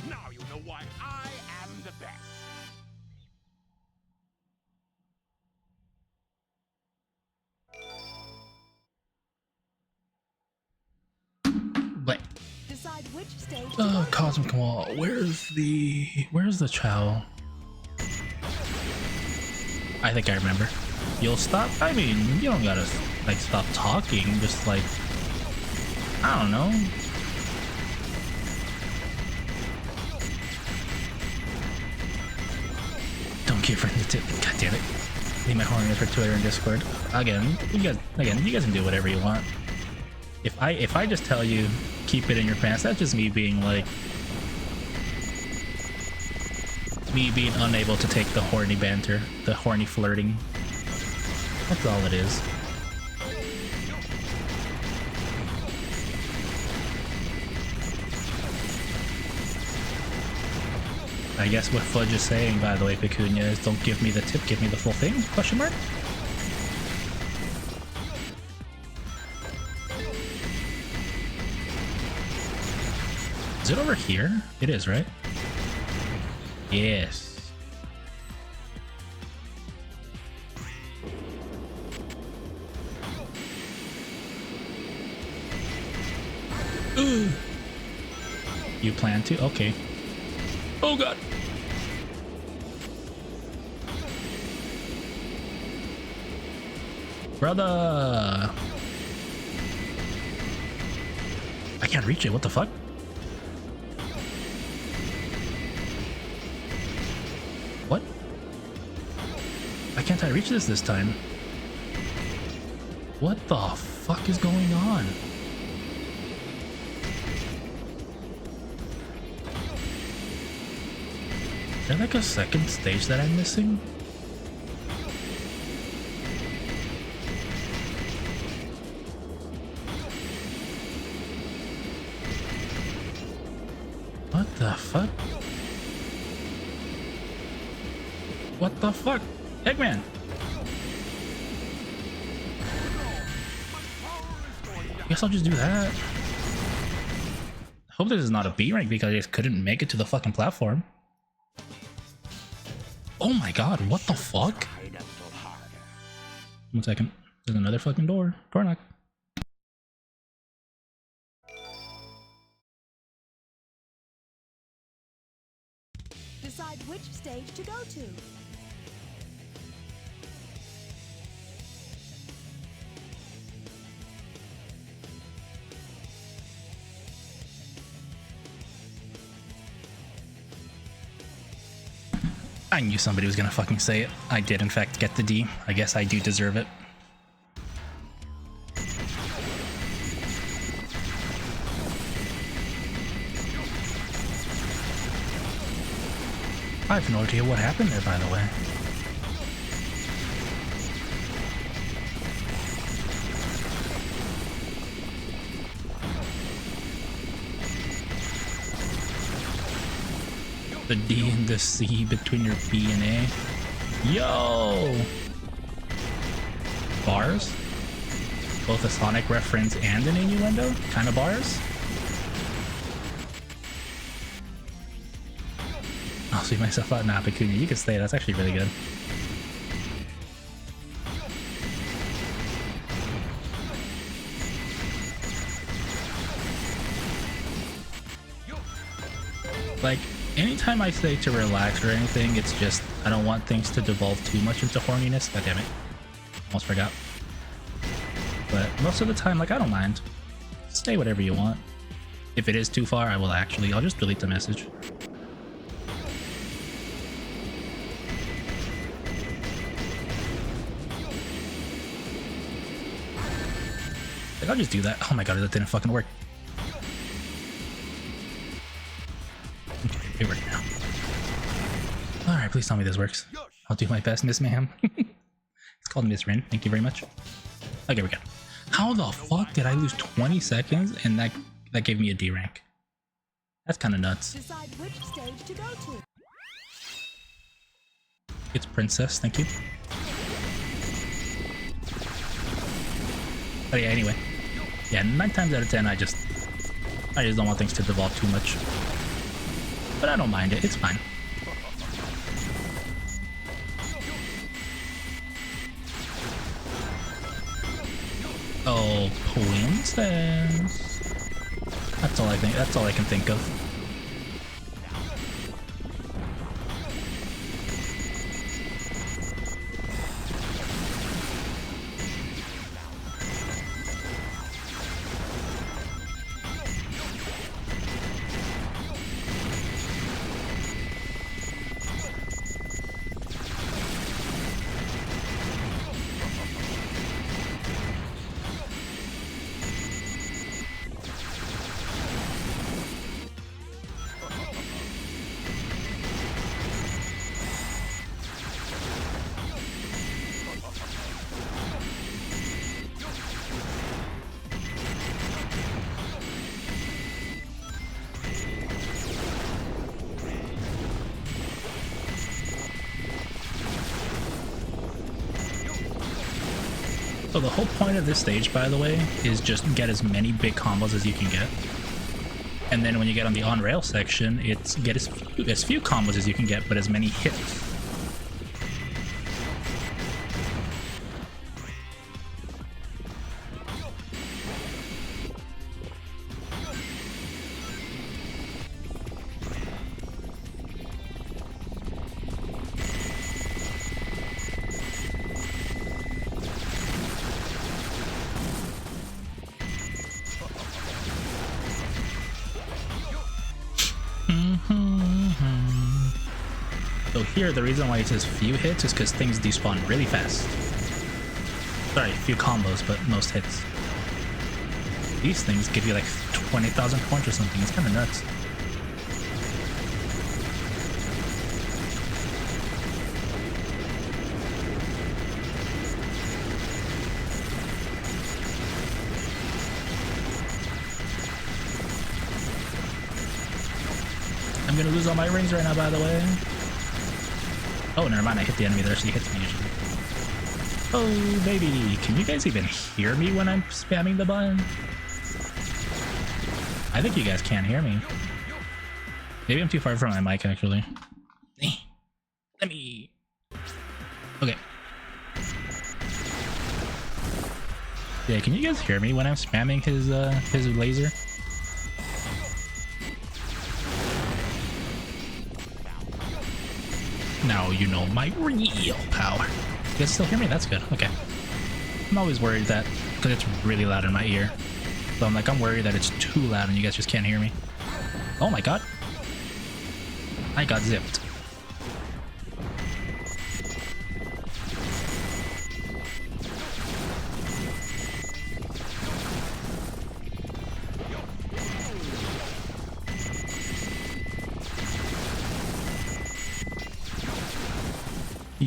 Now you know why I am the best. But Decide which stage to oh, go Cosmic Wall. Where's the Chow? I think I remember. You'll stop? I mean, you don't gotta like stop talking, just like I don't know. Don't give her the tip. God damn it. Need my horn for Twitter and Discord. Again, you guys can do whatever you want. If I just tell you keep it in your pants, that's just me being like me being unable to take the horny banter, the horny flirting. That's all it is. I guess what Fudge is saying, by the way, Pecunia, is don't give me the tip, give me the full thing? Question mark? Is it over here? It is, right? Yes. Ooh. You plan to? Okay. Oh god. Brother. I can't reach it. What the fuck? What? Why can't I reach this time? What the fuck is going on? Is there like a second stage that I'm missing? What the fuck? What the fuck? Eggman! Guess I'll just do that. Hope this is not a B rank because I just couldn't make it to the fucking platform. Oh my god, what the fuck? 1 second. There's another fucking door. Door knock. Decide which stage to go to. I knew somebody was gonna fucking say it. I did in fact get the D. I guess I do deserve it. I have no idea what happened there, by the way. The D and the C between your B and A. Yo! Bars? Both a Sonic reference and an innuendo? Kind of bars? I'll see myself out. Nah, Pecunia, you can stay. That's actually really good. Like, anytime I say to relax or anything, it's just I don't want things to devolve too much into horniness. God damn it. Almost forgot. But most of the time, like, I don't mind. Say whatever you want. If it is too far, I'll just delete the message. Like, I'll just do that. Oh my god, that didn't fucking work. Okay, it worked now. Alright, please tell me this works. I'll do my best, Miss Ma'am. It's called Miss Rin. Thank you very much. Okay, we go. How the fuck did I lose 20 seconds and that gave me a D rank? That's kind of nuts. Decide which stage to go to. It's Princess, thank you. But yeah, anyway. Yeah, 9 times out of 10, I just don't want things to devolve too much. But I don't mind it, it's fine. Oh, Princess. That's all I can think of. So the whole point of this stage, by the way, is just get as many big combos as you can get. And then when you get on the on-rail section, it's get as few combos as you can get, but as many hits. So here, the reason why it says few hits is because things despawn really fast. Sorry, few combos, but most hits. These things give you like 20,000 points or something. It's kind of nuts. I'm gonna lose all my rings right now, by the way. Oh, never mind. I hit the enemy there, so he hits me usually. Oh, baby. Can you guys even hear me when I'm spamming the button? I think you guys can't hear me. Maybe I'm too far from my mic, actually. Let me... Okay. Yeah, can you guys hear me when I'm spamming his laser? Now you know my real power. You guys still hear me? That's good. Okay. I'm always worried that, because it's really loud in my ear. So I'm worried that it's too loud and you guys just can't hear me. Oh my god. I got zipped.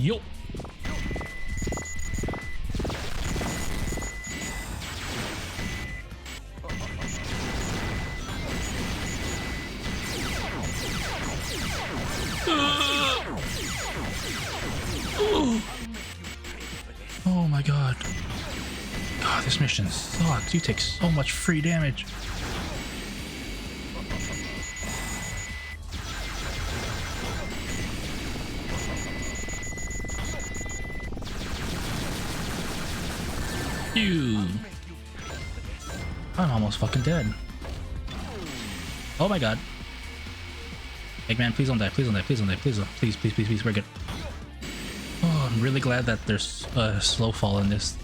Yo. Oh my god. God, this mission sucks. You take so much free damage. You. I'm almost fucking dead. Oh my god. Eggman, please don't die. Please don't die. Please don't die. Please don't. Please, please, please, please. We're good. Oh, I'm really glad that there's a slow fall in this.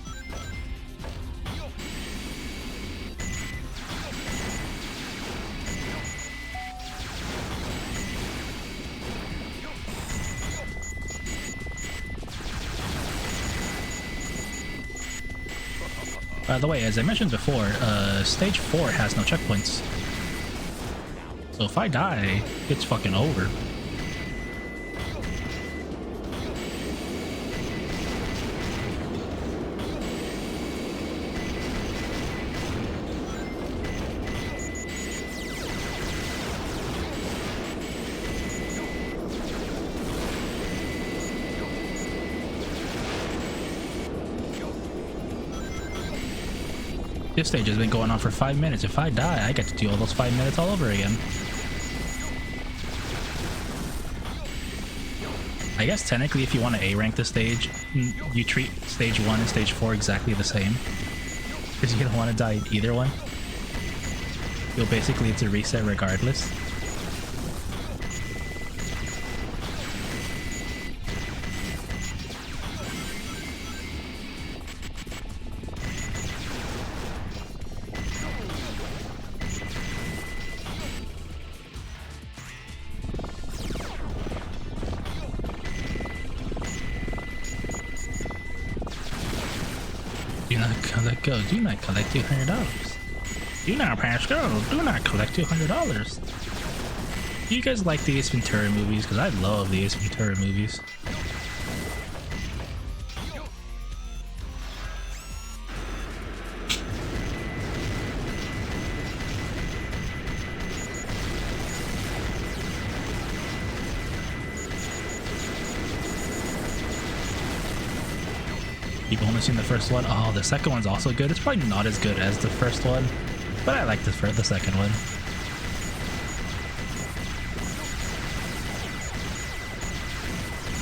By the way, as I mentioned before, stage 4 has no checkpoints. So if I die, it's fucking over. This stage has been going on for 5 minutes. If I die, I get to do all those 5 minutes all over again. I guess technically if you want to A-rank the stage, you treat stage 1 and stage 4 exactly the same. Because you don't want to die in either one. You'll basically it's a reset regardless. Do not collect go. Do not collect $200. Do not pass go. Do not collect $200. Do you guys like the Ace Ventura movies? Because I love the Ace Ventura movies. You've only seen the first one. Oh, the second one's also good. It's probably not as good as the first one, but I like the second one.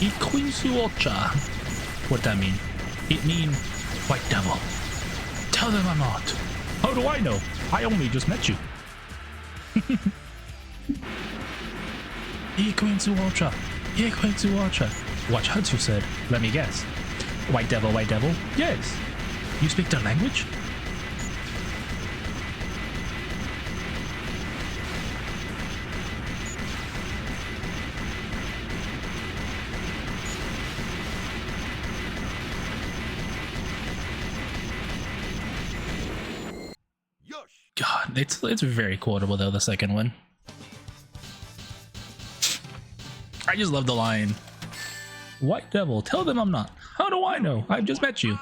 Iquinsuocha. What'd that mean? It mean white devil. Tell them I'm not. How do I know? I only just met you. Iquinsuocha. Iquinsuocha. Watch Hutsu said. Let me guess. White devil, white devil? Yes. You speak their language? God, it's very quotable though, the second one. I just love the line. White devil, tell them I'm not. How do I know? I've just met you.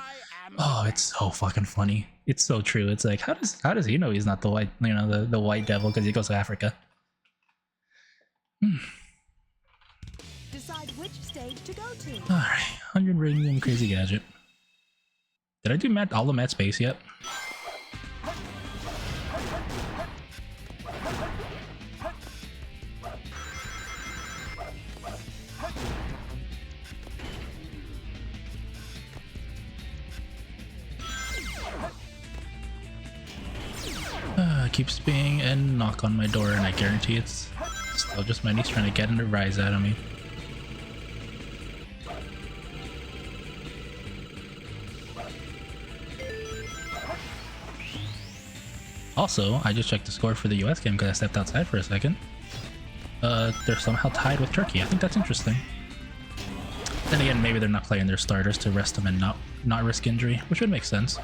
Oh, it's so fucking funny. It's so true. It's like, how does he know he's not the white, you know, the white devil because he goes to Africa? Decide which stage to go to. All right, 100 radium crazy gadget. Did I do all the Matt Space yet? Keeps being and knock on my door, and I guarantee it's still just my niece trying to get into rise out of me. Also, I just checked the score for the US game because I stepped outside for a second. They're somehow tied with Turkey. I think that's interesting. Then again, maybe they're not playing their starters to rest them and not risk injury, which would make sense.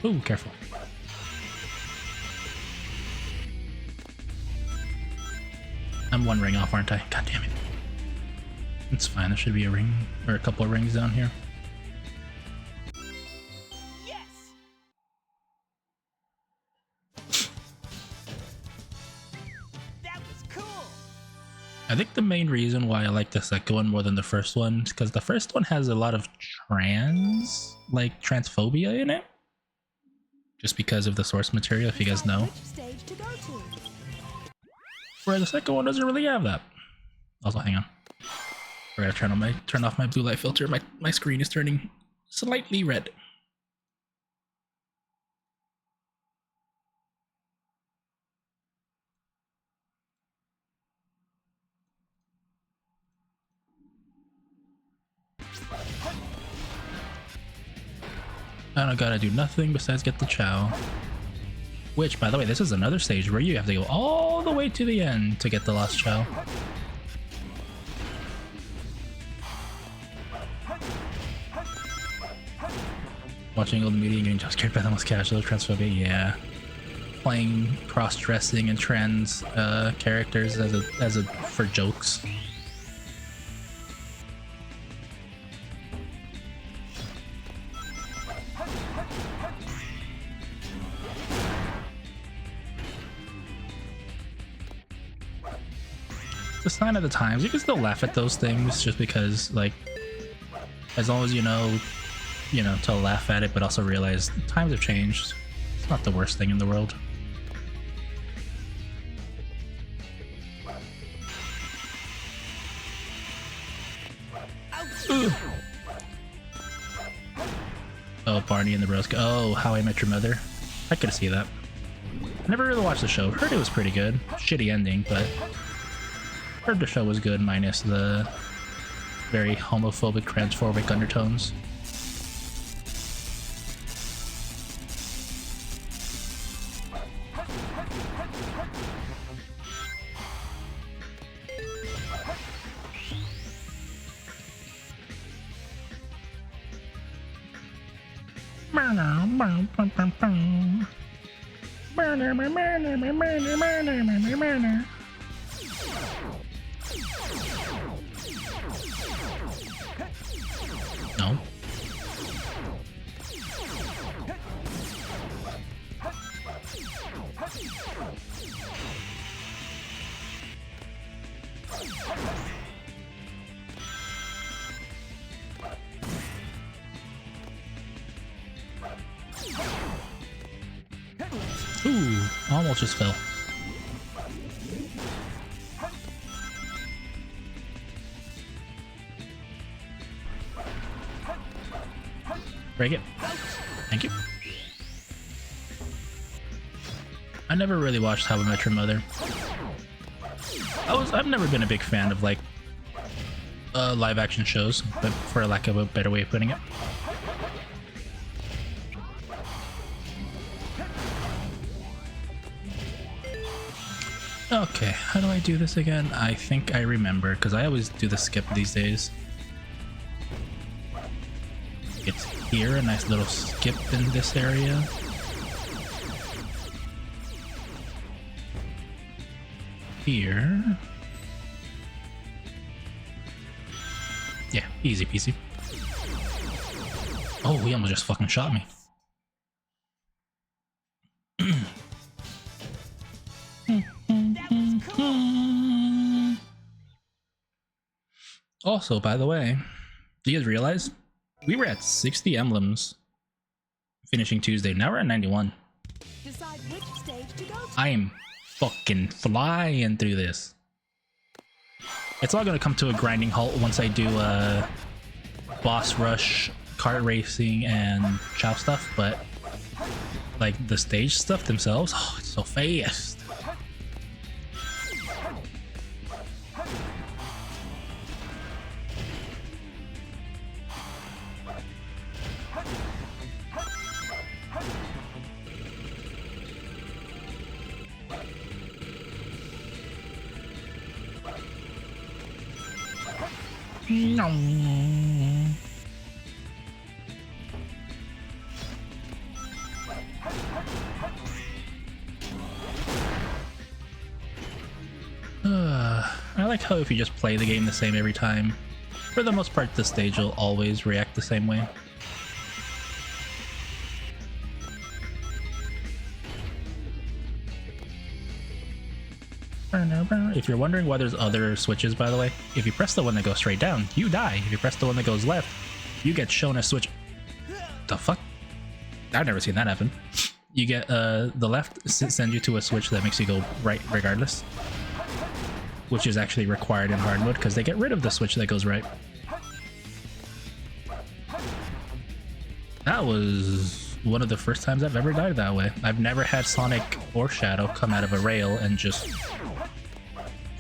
Ooh, careful. I'm one ring off, aren't I? God damn it. It's fine. There should be a ring or a couple of rings down here. Yes. That was cool. I think the main reason why I like the second one more than the first one is because the first one has a lot of transphobia in it. Just because of the source material, if you guys know. Which stage to go to? Where the second one doesn't really have that. Also, hang on. I gotta turn off my blue light filter. My screen is turning slightly red. I don't gotta do nothing besides get the chow. Which, by the way, this is another stage where you have to go all the way to the end to get the last chow. Watching old media and getting just scared by the most casual transphobia, yeah. Playing cross-dressing and trans characters as a for jokes. It's a sign of the times. You can still laugh at those things just because, like, as long as you know, to laugh at it, but also realize times have changed. It's not the worst thing in the world. Ooh. Oh, Barney and the Bros. Oh, How I Met Your Mother. I could see that. I never really watched the show. Heard it was pretty good. Shitty ending, but heard the show was good, minus the very homophobic, transphobic undertones. No. Ooh, almost just fell. Break it. Thank you. I never really watched How I Met Your Mother. I've never been a big fan of like live action shows, but for lack of a better way of putting it. Okay, how do I do this again? I think I remember, because I always do the skip these days. It's here, a nice little skip in this area. Here. Yeah, easy peasy. Oh, he almost just fucking shot me. Also, by the way, do you guys realize we were at 60 emblems finishing Tuesday? Now we're at 91. Decide which stage to go to. I am fucking flying through this. It's all gonna come to a grinding halt once I do boss rush, kart racing, and chow stuff, but like the stage stuff themselves, oh, it's so fast. No. I like how if you just play the game the same every time, for the most part, the stage will always react the same way. If you're wondering why there's other switches, by the way, if you press the one that goes straight down, you die. If you press the one that goes left, you get shown a switch. The fuck? I've never seen that happen. You get the left sends you to a switch that makes you go right regardless, which is actually required in hard mode because they get rid of the switch that goes right. That was one of the first times I've ever died that way. I've never had Sonic or Shadow come out of a rail and just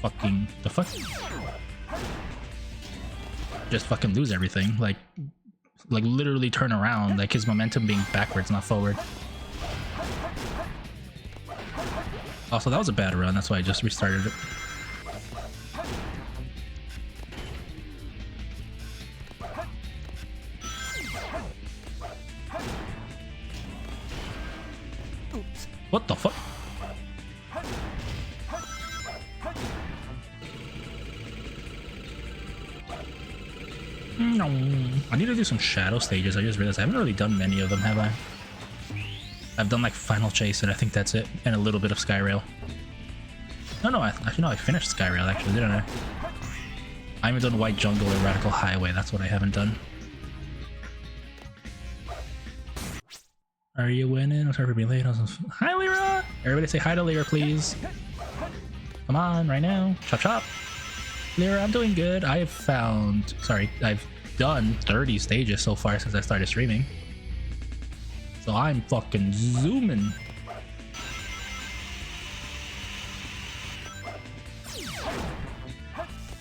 fucking the fuck, just fucking lose everything. Like literally turn around, like his momentum being backwards, not forward. Also, that was a bad run, that's why I just restarted it. What the fuck? No, I need to do some shadow stages. I just realized I haven't really done many of them, have I? I've done like Final Chase and I think that's it, and a little bit of Skyrail. No, actually no, I finished Skyrail actually, didn't I? I haven't done White Jungle or Radical Highway, that's what I haven't done. Are you winning? I'm sorry for being late. Hi, Lyra! Everybody say hi to Lyra, please. Come on, right now. Chop chop. Lyra, I'm doing good. I've done 30 stages so far since I started streaming. So I'm fucking zooming.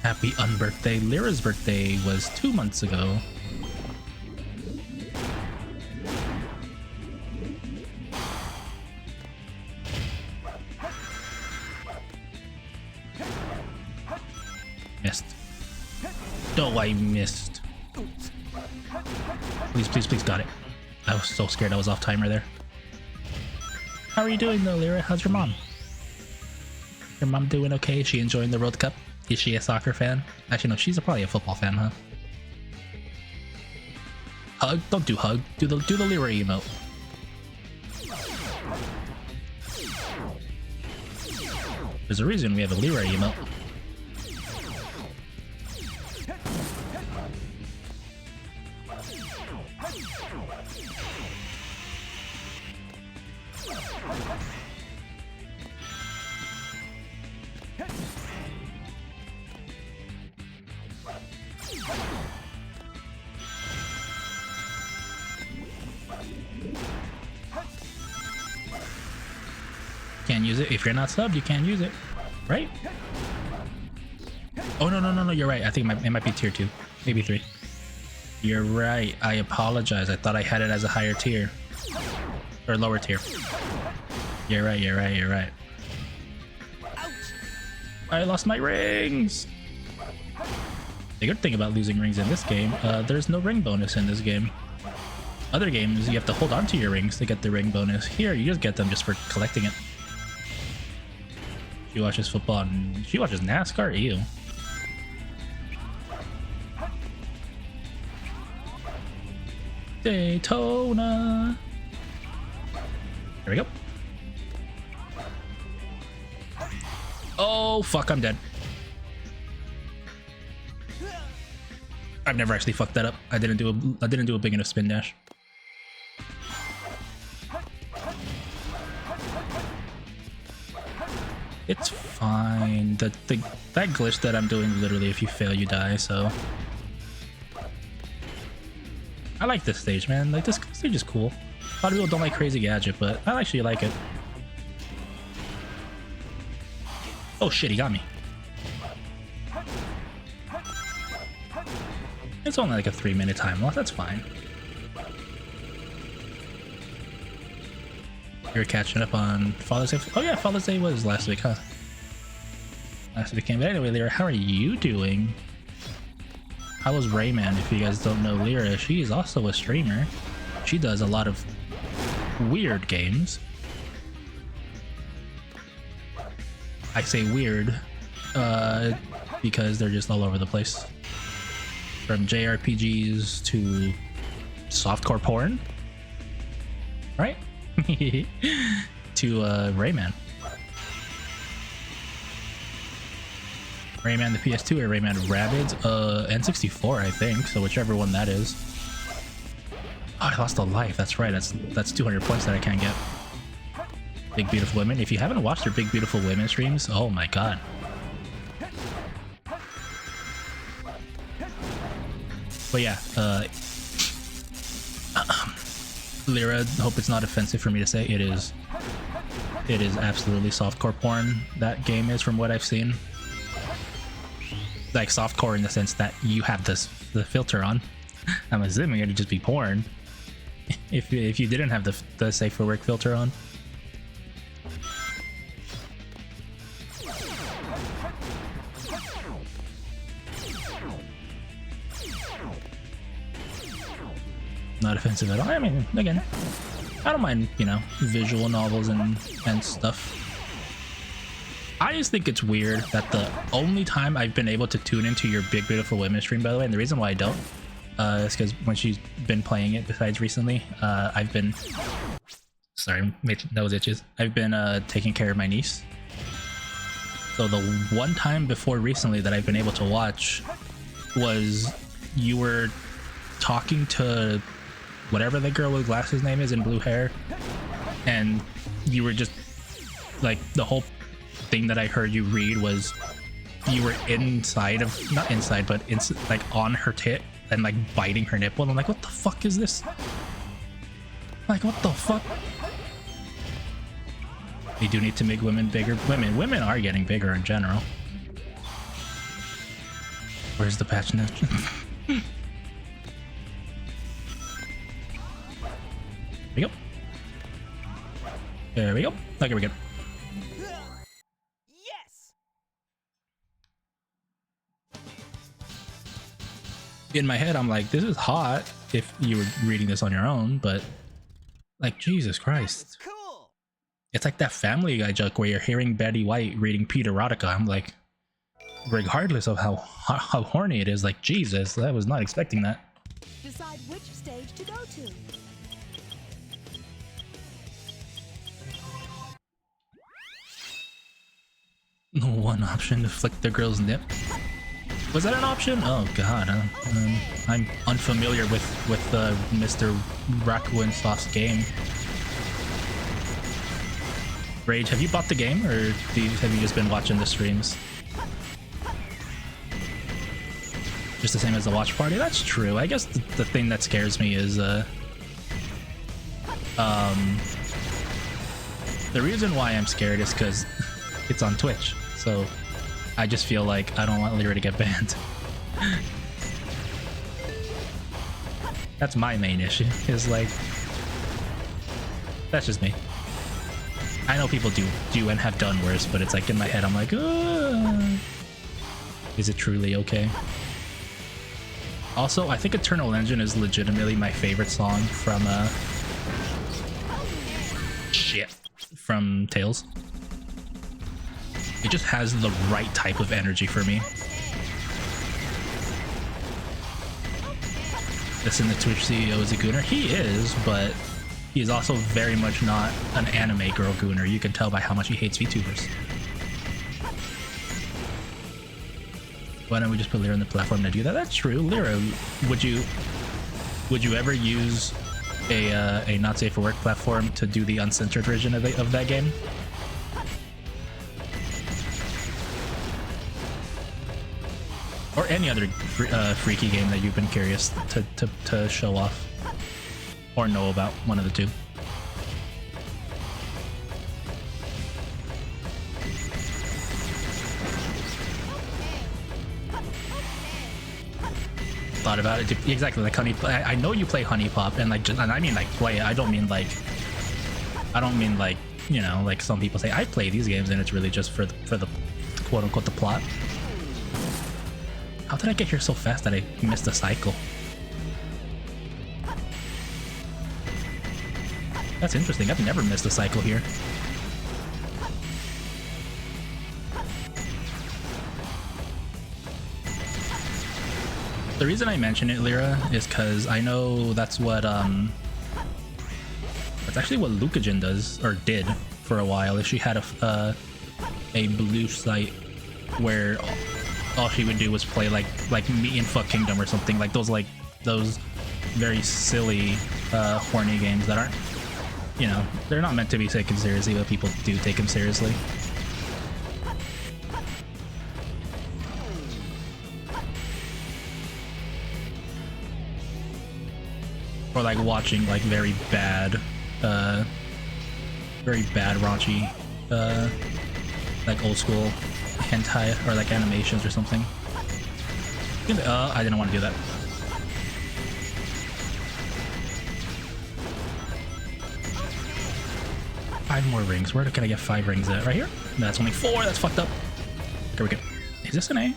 Happy unbirthday. Lyra's birthday was 2 months ago. Missed. No, I missed. Please, please, please, got it. I was so scared I was off timer there. How are you doing though, Lyra? How's your mom? Your mom doing okay? Is she enjoying the World Cup? Is she a soccer fan? Actually, no, she's probably a football fan, huh? Hug? Don't do hug. Do the Lyra emote. There's a reason we have a Lyra emote. Can't use it. If you're not subbed, you can't use it. Right? Oh, no, you're right. I think it might be tier 2. Maybe 3. You're right. I apologize. I thought I had it as a higher tier. Or lower tier. You're right. I lost my rings! The good thing about losing rings in this game, there's no ring bonus in this game. Other games, you have to hold on to your rings to get the ring bonus. Here, you just get them just for collecting it. She watches football and she watches NASCAR? Ew. Daytona. There we go. Oh fuck, I'm dead. I've never actually fucked that up. I didn't do a big enough spin dash. It's fine. That glitch that I'm doing, literally if you fail you die, so I like this stage, man. Like, this stage is cool. A lot of people don't like Crazy Gadget, but I actually like it. Oh shit, he got me. It's only like a 3-minute time loss, that's fine. You're catching up on Father's Day? Oh yeah, Father's Day was last week, huh? Last weekend. But anyway, Lyra, how are you doing? How was Rayman? If you guys don't know Lyra, she is also a streamer. She does a lot of weird games. I say weird because they're just all over the place. From JRPGs to softcore porn, right? To Rayman. Rayman the PS2 or Rayman Rabbids? N64, I think. So whichever one that is. Oh, I lost a life. That's right. That's 200 points that I can't get. Big Beautiful Women. If you haven't watched their Big Beautiful Women streams, oh my god. But yeah, Lyra, hope it's not offensive for me to say. It is absolutely softcore porn, that game is, from what I've seen. Like softcore in the sense that you have the filter on. I'm assuming it'd just be porn if you didn't have the safe for work filter on. Not offensive at all. I mean, again, I don't mind, you know, visual novels and stuff. I just think it's weird that the only time I've been able to tune into your Big Beautiful Women stream, by the way, and the reason why I don't, is because when she's been playing it, besides recently, I've been, sorry, those itches. I've been taking care of my niece. So the one time before recently that I've been able to watch was you were talking to whatever the girl with glasses name is and blue hair, and you were just like, the whole thing that I heard you read was you were inside of, not inside, but like on her tit and like biting her nipple, and I'm like, what the fuck is this? Like, what the fuck? They do need to make women bigger. Women are getting bigger in general. Where's the patch now? There we go. There we go. Okay, we're good. Yes. In my head, I'm like, this is hot if you were reading this on your own, but like, Jesus Christ. Cool. It's like that Family Guy joke where you're hearing Betty White reading Pete Erotica. I'm like, regardless of how horny it is, like, Jesus, I was not expecting that. Decide which stage to go to. One option to flick the girl's nip. Was that an option? Oh god, I'm unfamiliar with Mr. Raccoon Sauce game. Rage, have you bought the game, or have you just been watching the streams? Just the same as the watch party? That's true. I guess the thing that scares me is the reason why I'm scared is because it's on Twitch. So I just feel like I don't want Lyra to get banned. That's my main issue, is like, that's just me. I know people do and have done worse, but it's like in my head I'm like, is it truly okay? Also, I think Eternal Engine is legitimately my favorite song from from Tales. It just has the right type of energy for me. Listen, the Twitch CEO is a gooner. He is, but he is also very much not an anime girl gooner. You can tell by how much he hates VTubers. Why don't we just put Lyra on the platform to do that? That's true. Lyra, would you ever use a not safe for work platform to do the uncensored version of that game? Or any other freaky game that you've been curious to show off or know about, one of the two. Thought about it exactly, like Honey. I know you play Honey Pop, and like, and I mean like play. I don't mean like, you know, like some people say I play these games and it's really just for the quote unquote the plot. How did I get here so fast that I missed a cycle? That's interesting. I've never missed a cycle here. The reason I mention it, Lyra, is because I know that's actually what Lucajin does, or did for a while. If she had a blue site where all she would do was play like Me and Fuck Kingdom or something, like those very silly horny games that aren't, you know, they're not meant to be taken seriously, but people do take them seriously. Or like watching like very bad raunchy like old school hentai or like animations or something. I didn't want to do that. Five more rings. Where can I get 5 rings at? Right here? No, that's only 4. That's fucked up. Here we go. Is this an A? I did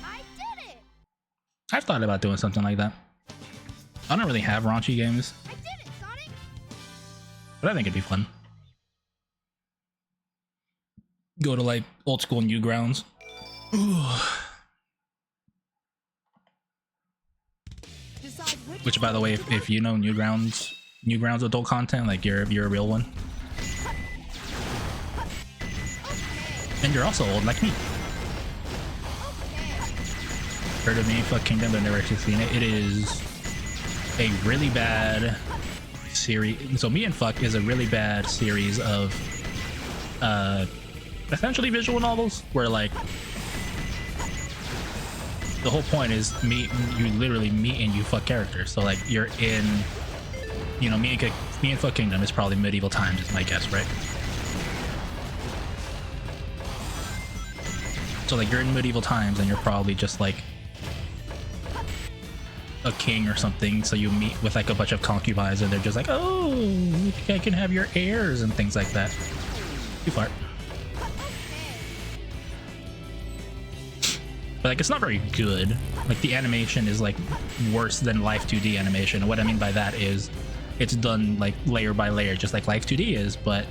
it! I've thought about doing something like that. I don't really have raunchy games, I did it, Sonic! but I think it'd be fun. Go to like old school Newgrounds. Decide Which, by the way, if you know Newgrounds adult content, like you're a real one. And you're also old like me. Heard of Me Fuck Kingdom, but never actually seen it. It is a really bad series. So Me and Fuck is a really bad series of essentially visual novels where like the whole point is you literally meet and you fuck characters. So like you're in, you know, Me and Fuck Kingdom is probably medieval times is my guess, right? So like you're in medieval times and you're probably just like a king or something, so you meet with like a bunch of concubines and they're just like, oh, I can have your heirs and things like that. Too far. But like it's not very good. Like the animation is like worse than Life 2D animation. And what I mean by that is it's done like layer by layer, just like Life 2D is, but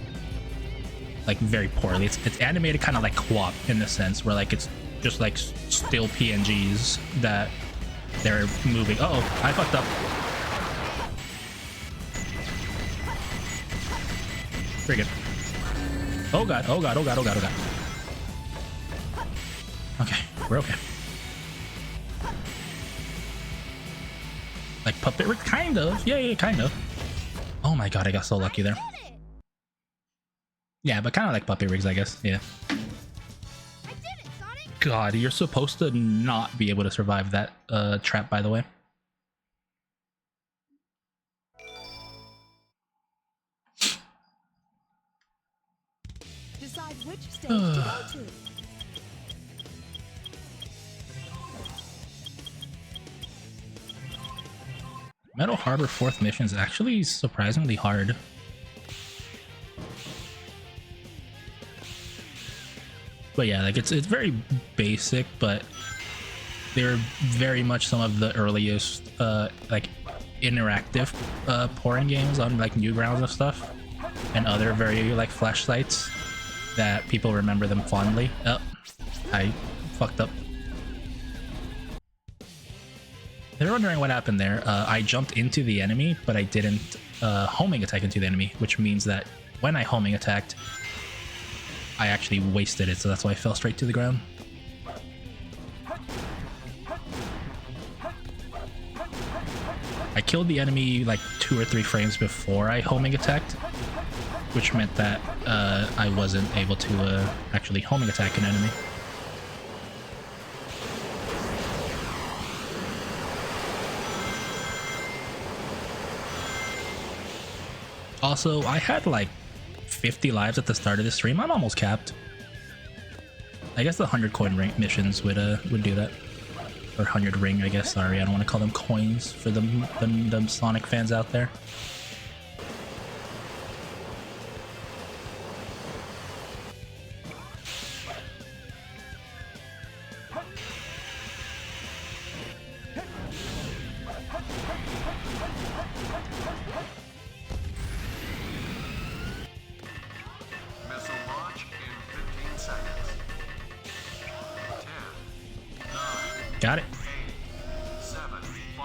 like very poorly. It's animated kind of like QWOP in the sense where like it's just like still PNGs that they're moving. Uh oh, I fucked up. Very good. Oh god, oh god, oh god, oh god, oh god. Okay, we're okay. Like puppet, kind of. Yeah, kind of. Oh my god, I got so lucky there. Yeah, but kind of like puppy rigs, I guess. Yeah. I did it, Sonic! God, you're supposed to not be able to survive that trap, by the way. Decide which stage to go to. Metal Harbor 4th mission is actually surprisingly hard. But yeah, like it's very basic, but they're very much some of the earliest like interactive porn games on like Newgrounds and stuff, and other very like flash sites that people remember them fondly. Oh, I fucked up. They're wondering what happened there. I jumped into the enemy, but I didn't homing attack into the enemy, which means that when I homing attacked, I actually wasted it, so that's why I fell straight to the ground. I killed the enemy like 2 or 3 frames before I homing attacked, which meant that I wasn't able to actually homing attack an enemy. Also, I had like 50 lives at the start of the stream. I'm almost capped. I guess the 100 coin ring missions would do that. Or 100 ring, I guess. Sorry, I don't want to call them coins for them Sonic fans out there. Missile launch in 15 seconds. 10, 9, Got it. 7, 5,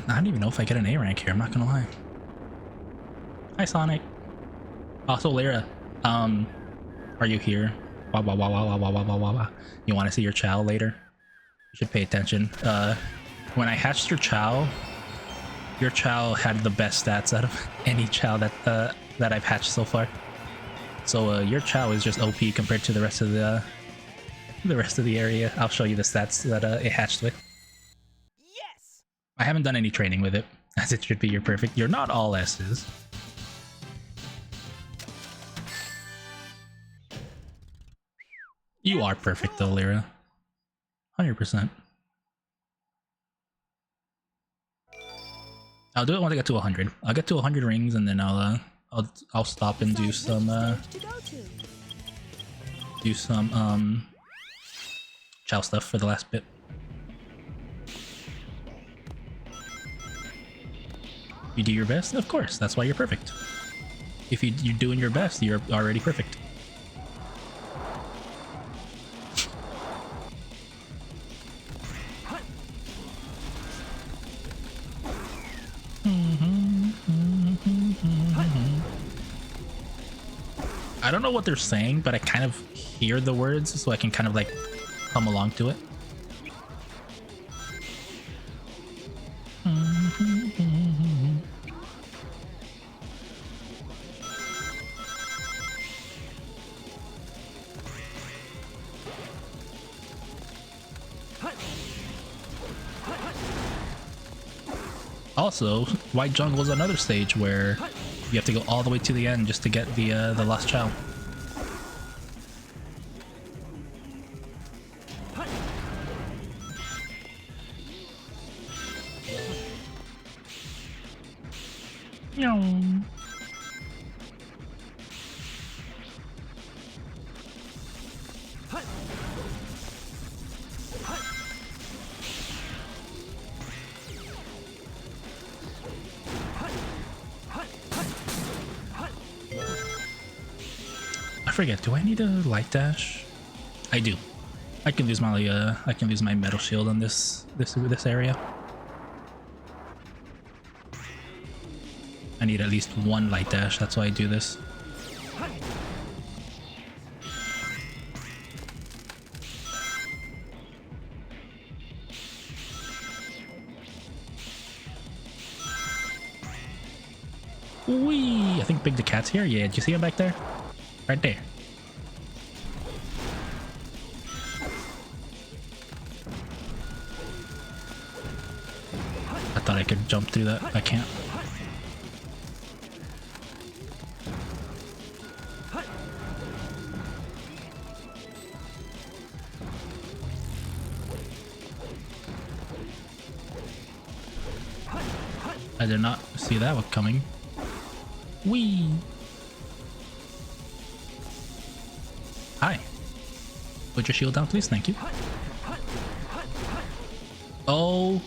I don't even know if I get an A rank here, I'm not gonna lie. Hi Sonic. Also Lyra, are you here? Wah, wah, wah, wah, wah, wah, wah, wah, wah, wah. You want to see your Chow later? You should pay attention. When I hatched your Chow had the best stats out of any Chow that I've hatched so far. So your Chow is just OP compared to the rest of the area. I'll show you the stats that it hatched with. Yes! I haven't done any training with it, as it should be. You're perfect. You're not all S's. You are perfect though, Lyra. 100%. I'll do it once I get to 100. I'll get to 100 rings and then I'll stop and do some Chow stuff for the last bit. You do your best? Of course, that's why you're perfect. If you're doing your best, you're already perfect. I don't know what they're saying, but I kind of hear the words, so I can kind of like hum along to it. Also, White Jungle is another stage where you have to go all the way to the end just to get the last Chow. I forget, do I need a light dash? I do. I can use my metal shield on this area. I need at least one light dash, that's why I do this. Whee! I think Big the Cat's here. Yeah, did you see him back there? Right there. I thought I could jump through that. I can't. I did not see that one coming. Whee! Hi. Put your shield down, please. Thank you. Oh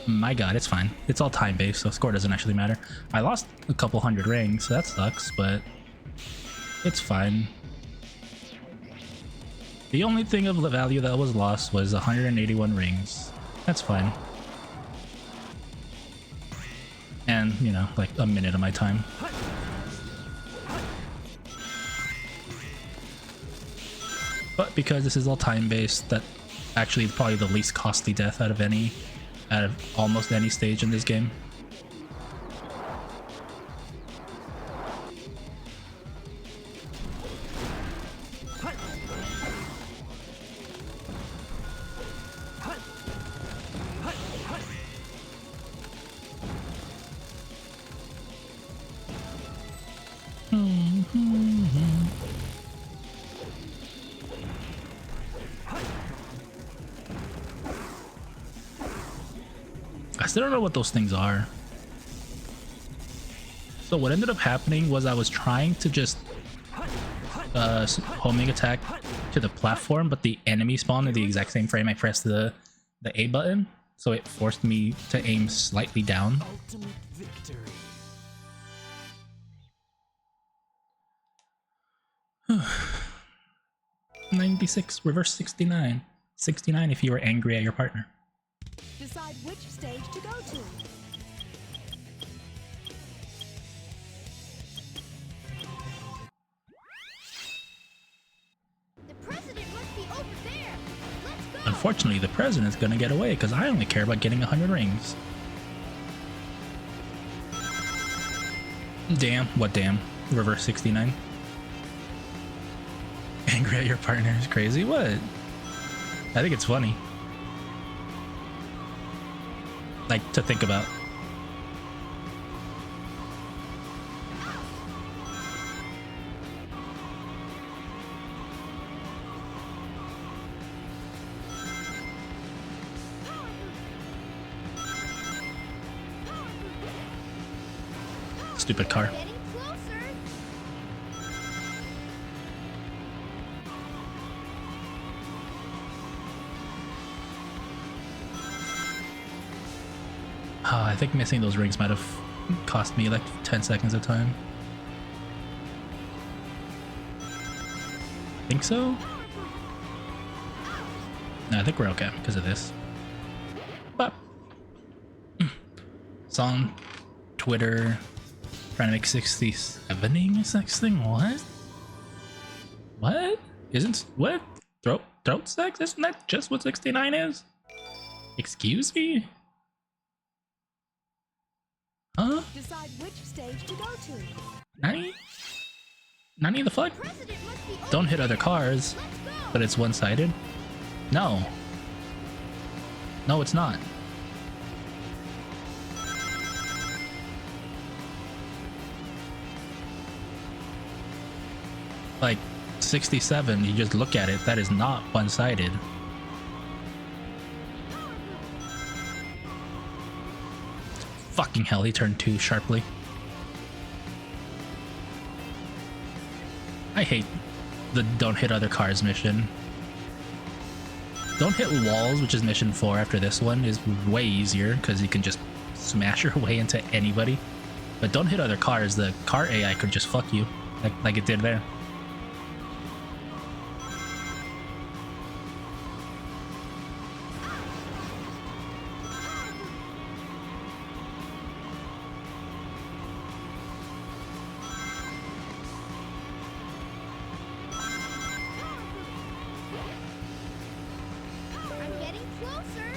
my god, it's fine. It's all time-based, so score doesn't actually matter. I lost a couple hundred rings, so that sucks, but it's fine. The only thing of the value that was lost was 181 rings. That's fine. And, you know, like a minute of my time. But because this is all time-based, that actually probably the least costly death out of almost any stage in this game. I still don't know what those things are. So what ended up happening was I was trying to just homing attack to the platform, but the enemy spawned in the exact same frame I pressed the A button, so it forced me to aim slightly down. Ultimate victory. 96, reverse 69. 69 if you were angry at your partner. Decide which stage to go to. Unfortunately, the president's gonna get away because I only care about getting 100 rings. Damn. What damn? Reverse 69. Angry at your partner is crazy? What? I think it's funny. Like, to think about. Stupid car. Getting closer. I think missing those rings might have cost me like 10 seconds of time. Think so? No, I think we're okay because of this. But it's on Twitter trying to make 67ing this next thing. What? What? Isn't what? Throat sex? Isn't that just what 69 is? Excuse me? Huh? Decide which stage to go to. Nani? Nani the fuck? President must be Don't hit other cars, Let's go. but it's one-sided? No. No, it's not. Like, 67, you just look at it, that is not one-sided. Fucking hell, he turned 2 sharply. I hate the don't hit other cars mission. Don't hit walls, which is mission 4 after this one, is way easier because you can just smash your way into anybody. But don't hit other cars, the car AI could just fuck you, like it did there. I'm getting closer.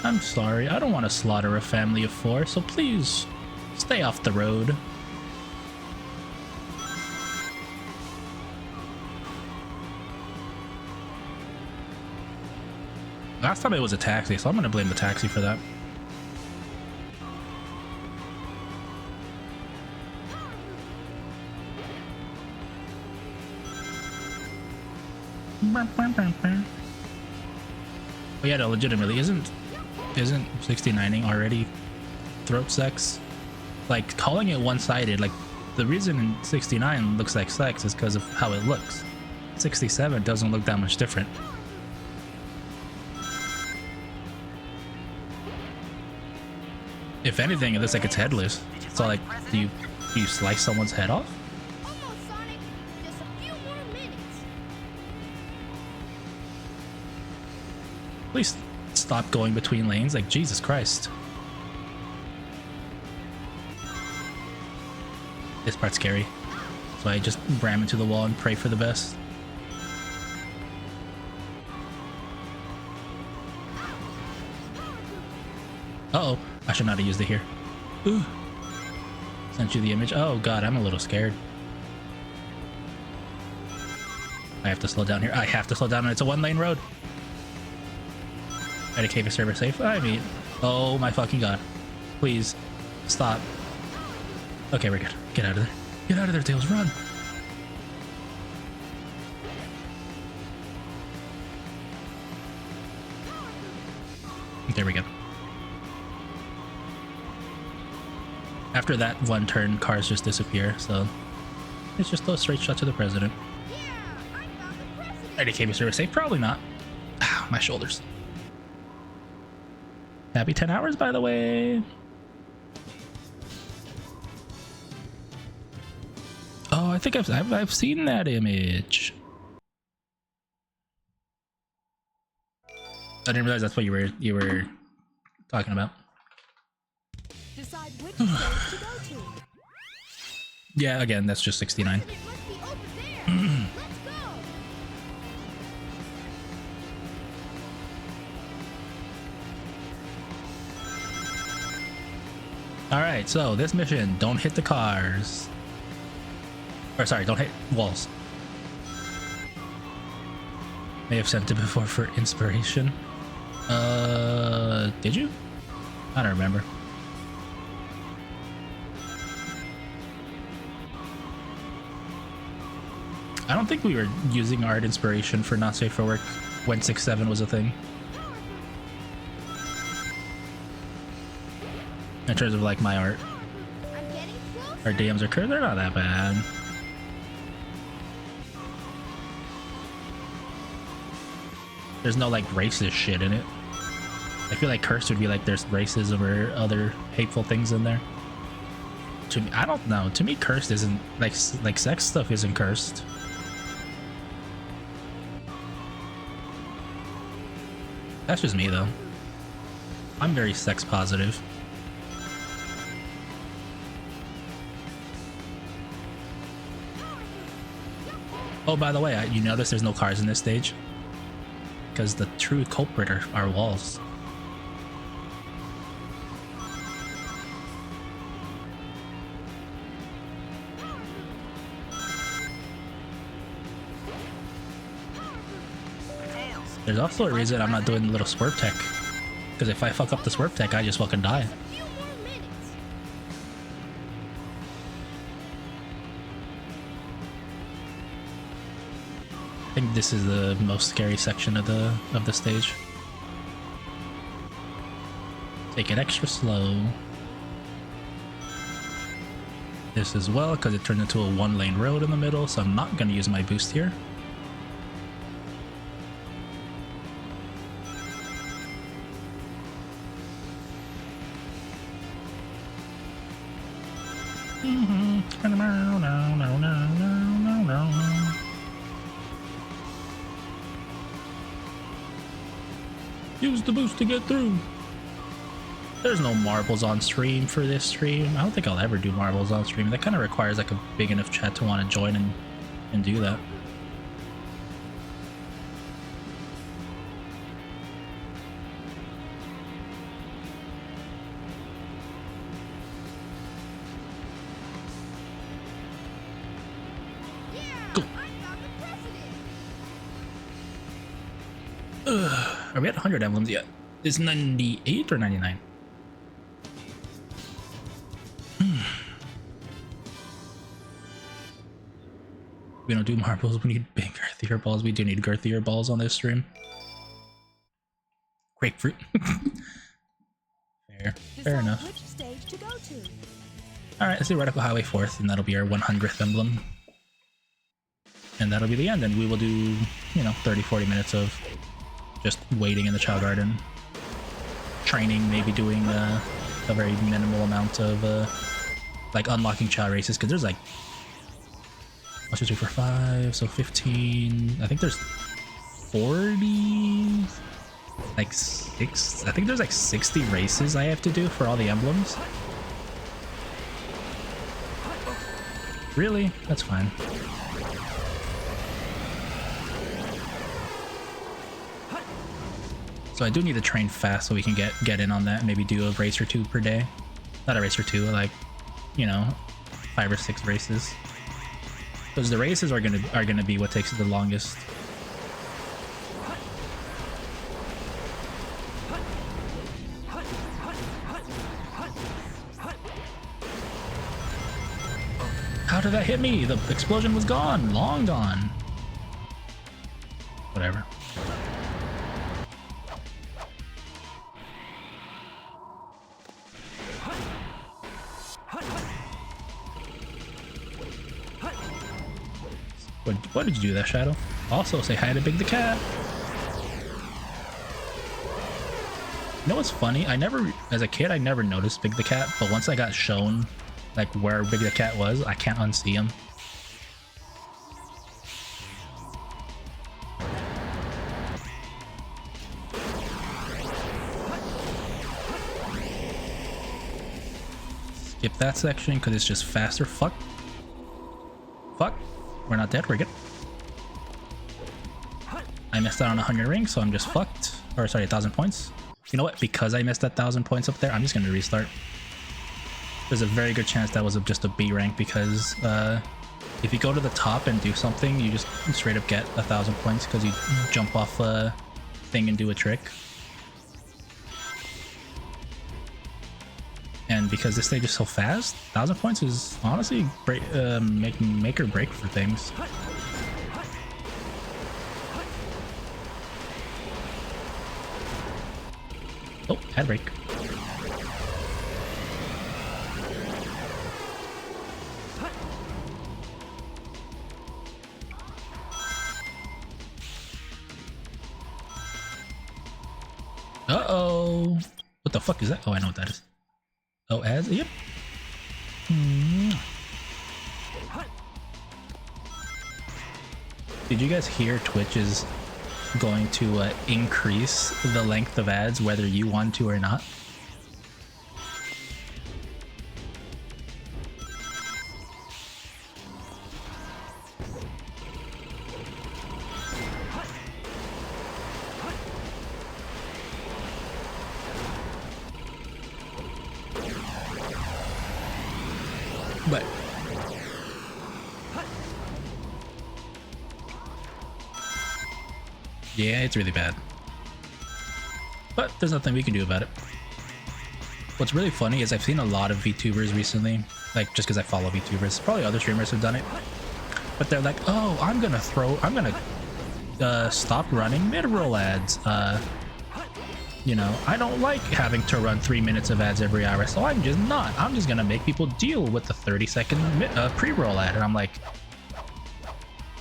I'm sorry, I don't want to slaughter a family of 4, so please stay off the road. Last time it was a taxi, so I'm gonna blame the taxi for that. But yeah, no, legitimately, isn't 69ing already throat sex? Like, calling it one-sided, like, the reason in 69 looks like sex is because of how it looks. 67 doesn't look that much different. If anything, it looks like it's headless. So, like, do you slice someone's head off? Almost, Sonic. Just a few more minutes. Please stop going between lanes, like, Jesus Christ. This part's scary. So I just ram into the wall and pray for the best. Uh-oh, I should not have used it here. Ooh. Sent you the image. Oh god, I'm a little scared. I have to slow down here. I have to slow down. It's a 1-lane road. Try to keep a server safe. I mean, oh my fucking god. Please, stop. Okay, we're good. Get out of there. Get out of there, Tails. Run. There we go. After that one turn, cars just disappear, so it's just a straight shot to the president. Yeah, I found the president. Ready, KB service safe? Probably not. Ow, my shoulders. Happy 10 hours, by the way. Oh, I think I've seen that image. I didn't realize that's what you were talking about. Decide which stage to go to. Yeah, again, that's just 69. President must be over there. Let's go. All right, so this mission, don't hit the cars. Or sorry, don't hit walls. May have sent it before for inspiration. Did you? I don't remember. I don't think we were using art inspiration for Not Safe for Work when 6.7 was a thing. In terms of like my art. Our DMs are curved, they're not that bad. There's no like racist shit in it. I feel like cursed would be like there's racism or other hateful things in there. To me, I don't know. To me, cursed isn't like sex stuff isn't cursed. That's just me though. I'm very sex positive. Oh, by the way, you notice there's no cars in this stage? Because the true culprit are walls. There's also a reason I'm not doing the little swerve tech. Because if I fuck up the swerve tech, I just fucking die. I think this is the most scary section of the stage. Take it extra slow. This as well, because it turned into a one-lane road in the middle, so I'm not going to use my boost here. Use the boost to get through. There's no marbles on stream for this stream. I don't think I'll ever do marbles on stream. That kind of requires like a big enough chat to want to join and do that. Are we at 100 emblems yet? Is 98 or 99? We don't do marbles, we need big girthier balls. We do need girthier balls on this stream. Grapefruit. Fair enough. Which stage to go to? Alright, let's do Radical Highway 4th, and that'll be our 100th emblem. And that'll be the end, and we will do, you know, 30-40 minutes of just waiting in the Chow Garden. Training, maybe doing a very minimal amount of, like, unlocking Chow races, because there's like 1, 2, 3, 4, 5, so 15, I think there's 40, like 6, I think there's like 60 races I have to do for all the emblems. Really? That's fine. So I do need to train fast so we can get in on that, maybe do a race or 2 per day. Not a race or 2, like, you know, 5 or 6 races. Because the races are gonna be what takes the longest. How did that hit me? The explosion was gone, long gone. Whatever. What did you do there, Shadow? Also, say hi to Big the Cat. You know what's funny? As a kid, I never noticed Big the Cat, but once I got shown, like, where Big the Cat was, I can't unsee him. Skip that section, because it's just faster. Fuck. Fuck. We're not dead, we're good. I missed out on 100 rings, so I'm just fucked. Or sorry, 1,000 points. You know what? Because I missed that 1,000 points up there, I'm just gonna restart. there's a very good chance that was just a B rank because if you go to the top and do something, you just straight up get 1,000 points because you jump off a thing and do a trick. And because this stage is so fast, 1,000 points is honestly make or break for things. Oh, ad break. Uh-oh. What the fuck is that? Oh, I know what that is. Oh, ads? Yep. Did you guys hear Twitch is going to increase the length of ads whether you want to or not? But yeah, it's really bad. But there's nothing we can do about it. What's really funny is I've seen a lot of VTubers recently, like just because I follow VTubers, probably other streamers have done it, but they're like, oh, I'm gonna stop running mid-roll ads. You know, I don't like having to run 3 minutes of ads every hour, so I'm just gonna make people deal with the 30-second pre-roll ad. And I'm like,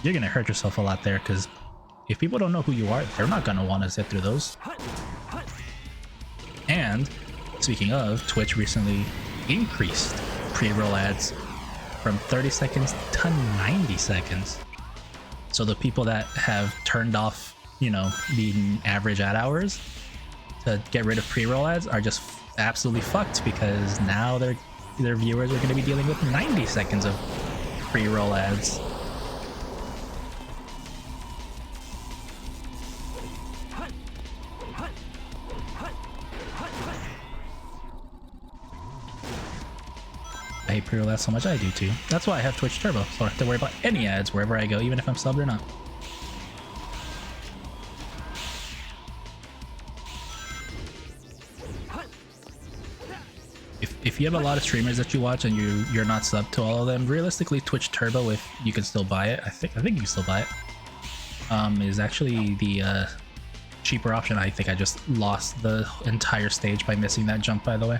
you're gonna hurt yourself a lot there, because if people don't know who you are, they're not gonna want to sit through those. And speaking of, Twitch recently increased pre-roll ads from 30 seconds to 90 seconds. So the people that have turned off, you know, the average ad hours to get rid of pre-roll ads are just absolutely fucked, because now their viewers are going to be dealing with 90 seconds of pre-roll ads. I hate pre-roll ads so much. I do too. That's why I have Twitch Turbo, so I don't have to worry about any ads wherever I go, even if I'm subbed or not. If you have a lot of streamers that you watch and you're not subbed to all of them, realistically Twitch Turbo, if you can still buy it, I think you can still buy it, is actually the cheaper option. I think I just lost the entire stage by missing that jump, by the way.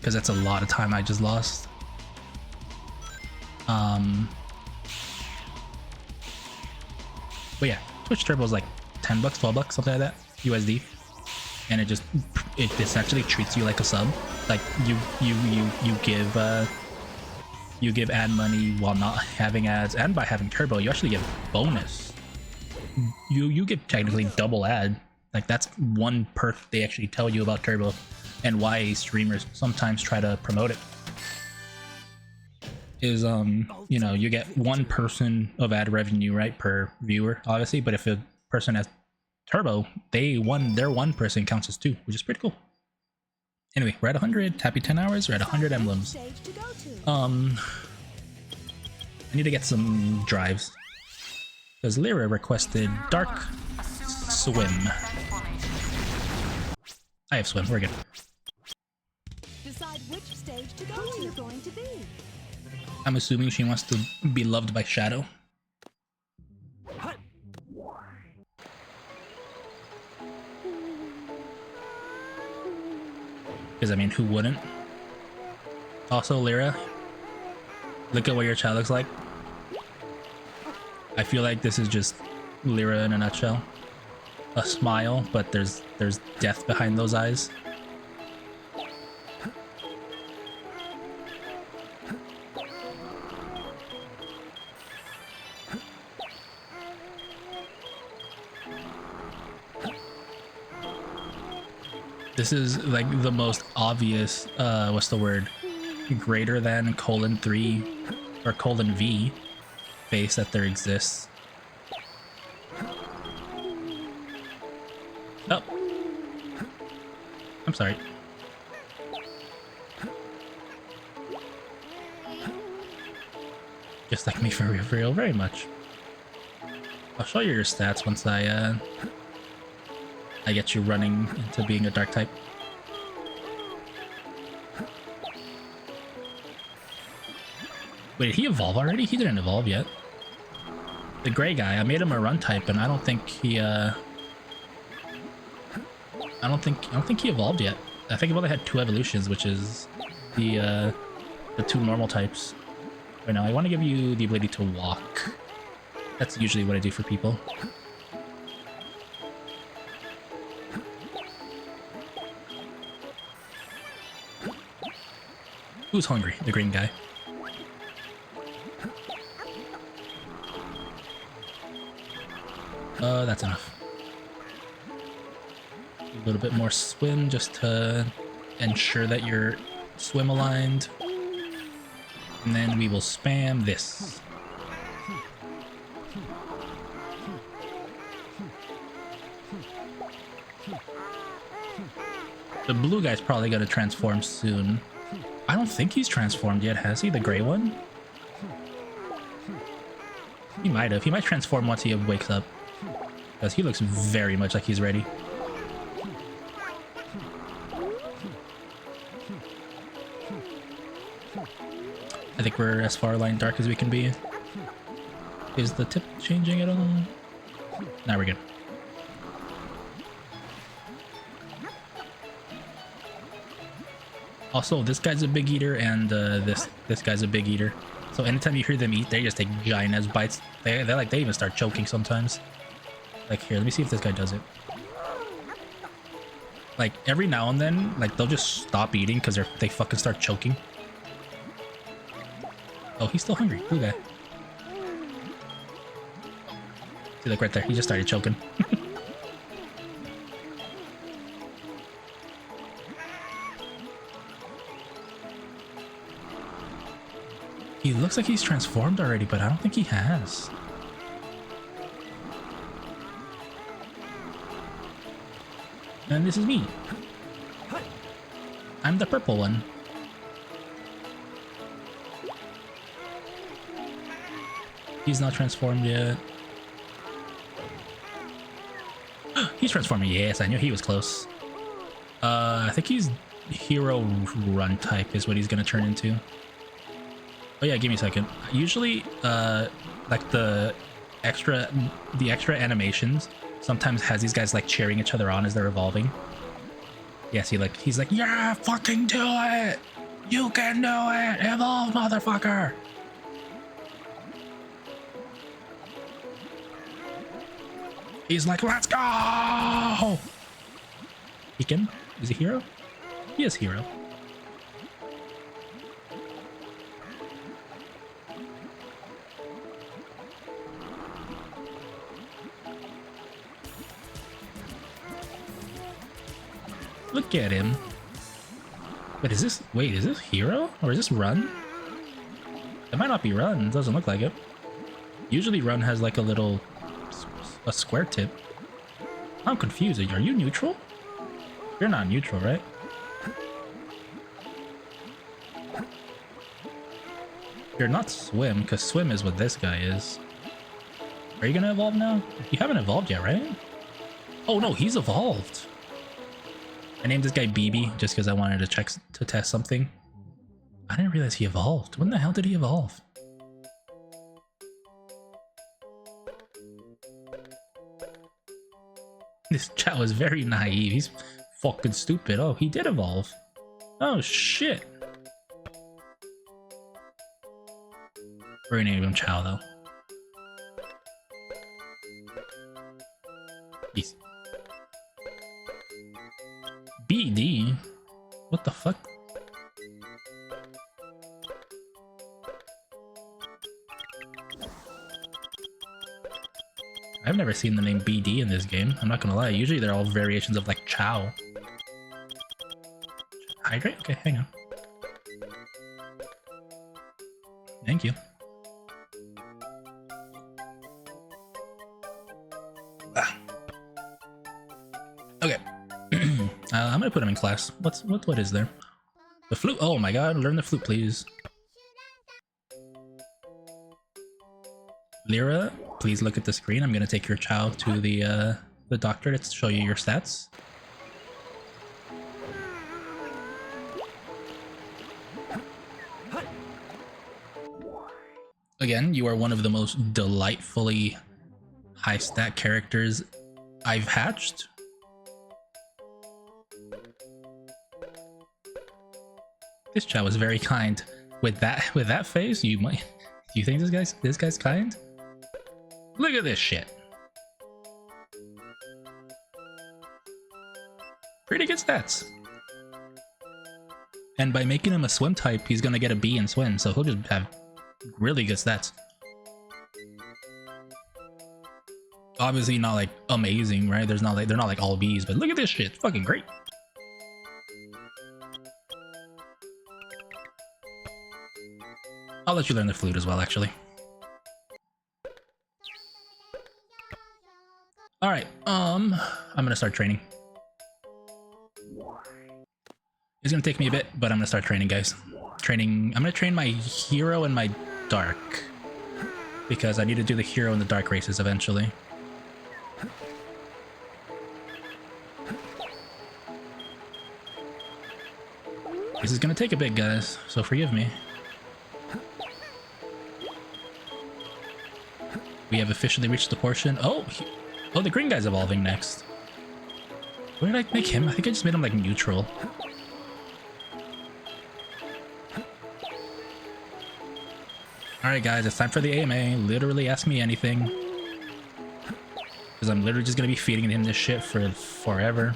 Because that's a lot of time I just lost. But yeah, Twitch Turbo is like 10 bucks, 12 bucks, something like that, USD. And it essentially treats you like a sub. Like you give ad money while not having ads, and by having Turbo, you actually get bonus. You get technically double ad. Like that's one perk they actually tell you about Turbo, and why streamers sometimes try to promote it. Is you know, you get 1 person of ad revenue, right, per viewer, obviously, but if a person has Turbo, their 1 person counts as 2, which is pretty cool. Anyway, we're at 100. Happy 10 hours. We're at 100 emblems. I need to get some drives because Lyra requested Dark Swim. I have Swim. We're good. Decide which stage to go to. Who are you going to be? I'm assuming she wants to be loved by Shadow. Because, I mean, who wouldn't? Also, Lyra, look at what your child looks like. I feel like this is just Lyra in a nutshell. A smile, but there's death behind those eyes. This is like the most obvious, what's the word? Greater than :3 or :V face that there exists. I'm sorry. Just like me for real, very much. I'll show you your stats once I get you running into being a dark type. Wait, did he evolve already? He didn't evolve yet. The gray guy, I made him a run type, and I don't think he I don't think he evolved yet. I think he only had 2 evolutions, which is the 2 normal types. Right now, I want to give you the ability to walk. That's usually what I do for people. Who's hungry? The green guy. That's enough. A little bit more swim just to ensure that you're swim aligned. And then we will spam this. The blue guy's probably gonna transform soon. I don't think he's transformed yet, has he? The gray one? He might have. He might transform once he wakes up. Because he looks very much like he's ready. I think we're as far line dark as we can be. Is the tip changing at all? Now we're good. Also, this guy's a big eater, and this guy's a big eater. So anytime you hear them eat, they just take giant ass bites. They even start choking sometimes. Like here, let me see if this guy does it. Like every now and then, like they'll just stop eating because they fucking start choking. Oh, he's still hungry. Blue guy. See, look right there. He just started choking. He looks like he's transformed already, but I don't think he has. And this is me. I'm the purple one. He's not transformed yet. He's transforming. Yes, I knew he was close. I think he's hero run type is what he's gonna turn into. Oh yeah, give me a second. Usually, like the extra animations sometimes has these guys like cheering each other on as they're evolving. Yeah, see, like he's like, yeah, fucking do it! You can do it! Evolve, motherfucker! He's like, let's go! Beacon? Is he hero? He is hero. Look at him. Wait, is this hero? Or is this run? It might not be run, it doesn't look like it. Usually run has like a square tip. I'm confused. Are you neutral? You're not neutral, right? You're not swim, because swim is what this guy is. Are you gonna evolve now? You haven't evolved yet, right? Oh no, he's evolved. I named this guy BB just because I wanted to test something. I didn't realize he evolved. When the hell did he evolve? This chat was very naive. He's fucking stupid. Oh, he did evolve. Oh shit. We're gonna name him Chow though. Easy. BD? What the fuck? I've never seen the name BD in this game. I'm not gonna lie. Usually they're all variations of like Chow. Hydrate? Okay, hang on. Thank you. Okay. I'm gonna put him in class. What is there? The flute. Oh my god, learn the flute, please. Lyra, please look at the screen. I'm gonna take your child to the doctor to show you your stats. Again, you are one of the most delightfully high stat characters I've hatched. This child was very kind. With that face, you might. Do you think this guy's kind? Look at this shit. Pretty good stats. And by making him a swim type, he's gonna get a B in swim, so he'll just have really good stats. Obviously not like amazing, right? They're not like all B's, but look at this shit. It's fucking great. I'll let you learn the flute as well, actually. Alright, I'm gonna start training. It's gonna take me a bit, but I'm gonna start training, guys. I'm gonna train my hero and my dark. Because I need to do the hero and the dark races eventually. This is gonna take a bit, guys, so forgive me. We have officially reached the portion. Oh, the green guy's evolving next. What did I make him? I think I just made him like neutral. Alright guys, it's time for the AMA. Literally ask me anything. Because I'm literally just gonna be feeding him this shit for forever.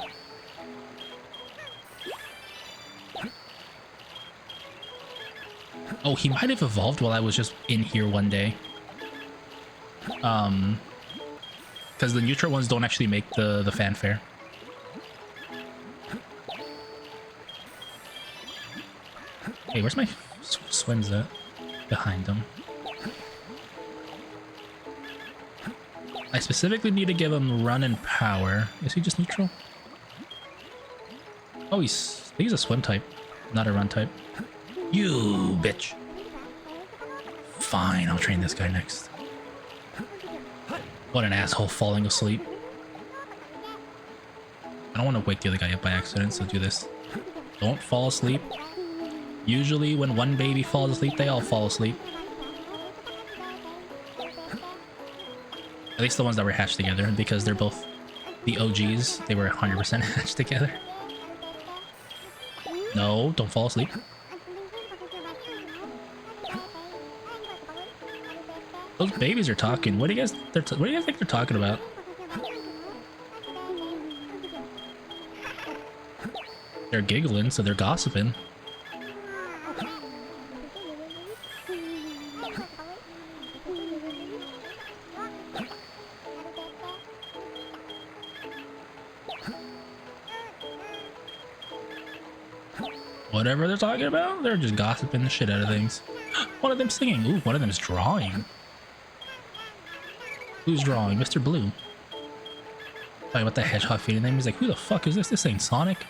Oh, he might have evolved while I was just in here one day. Because the neutral ones don't actually make the fanfare. Hey, where's my swims at? Behind them. I specifically need to give him run and power. Is he just neutral? Oh, he's a swim type, not a run type. You bitch. Fine, I'll train this guy next. What an asshole falling asleep. I don't want to wake the other guy up by accident, so do this. Don't fall asleep. Usually when one baby falls asleep, they all fall asleep. At least the ones that were hatched together, because they're both the OGs. They were 100% hatched together. No, don't fall asleep. Those babies are talking. What do you guys think they're talking about? They're giggling, so they're gossiping. Whatever they're talking about, they're just gossiping the shit out of things. One of them singing. Ooh, one of them's drawing. Who's drawing? Mr. Blue. Talking about the hedgehog feeding them. He's like, who the fuck is this? This ain't Sonic.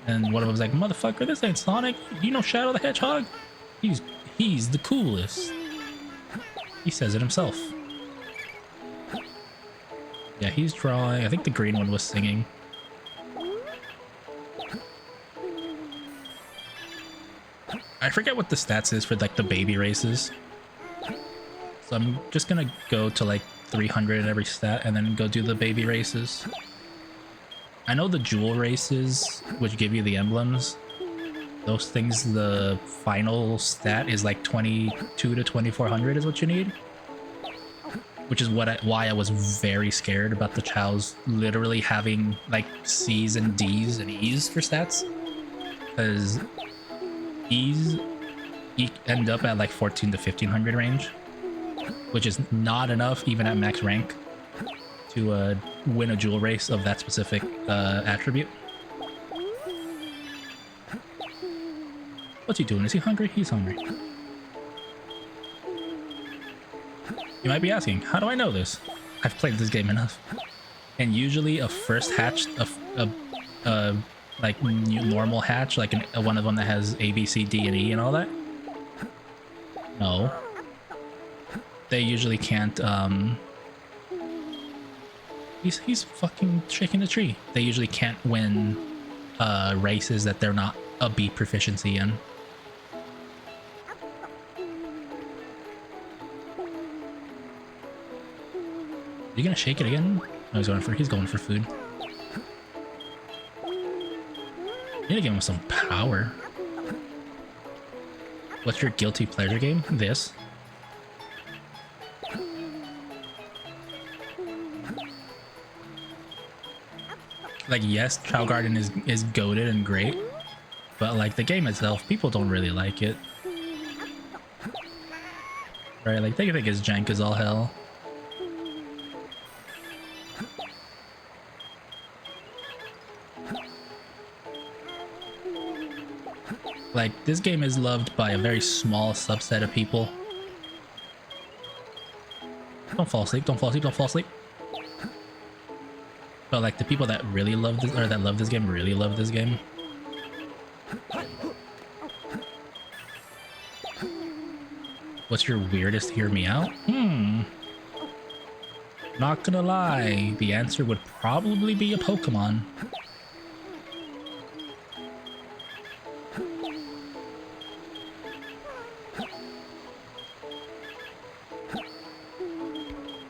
And one of them's like, motherfucker, this ain't Sonic. You know Shadow the Hedgehog? He's the coolest. He says it himself. Yeah, he's drawing. I think the green one was singing. I forget what the stats is for like the baby races. So I'm just gonna go to like 300 at every stat and then go do the baby races. I know the jewel races, which give you the emblems. Those things, the final stat is like 22 to 2400 is what you need. Which is why I was very scared about the Chows literally having like C's and D's and E's for stats. Because E's end up at like 14 to 1500 range, which is not enough even at max rank to win a jewel race of that specific attribute. What's he doing? Is he hungry? He's hungry. You might be asking, how do I know this? I've played this game enough. And usually a first hatch, like normal hatch, like one of them that has A, B, C, D, and E and all that. No, they usually can't. He's fucking shaking the tree. They usually can't win races that they're not a B proficiency in. You gonna shake it again? Oh, he's going for food. You need to give him some power. What's your guilty pleasure game? This. Like, yes, Chow Garden is goated and great, but like the game itself, people don't really like it. Right? Like they think it's jank as all hell. Like, this game is loved by a very small subset of people. Don't fall asleep, don't fall asleep, don't fall asleep. But like the people that really love this, or that love this game, really love this game. What's your weirdest hear me out? Not gonna lie, the answer would probably be a Pokemon.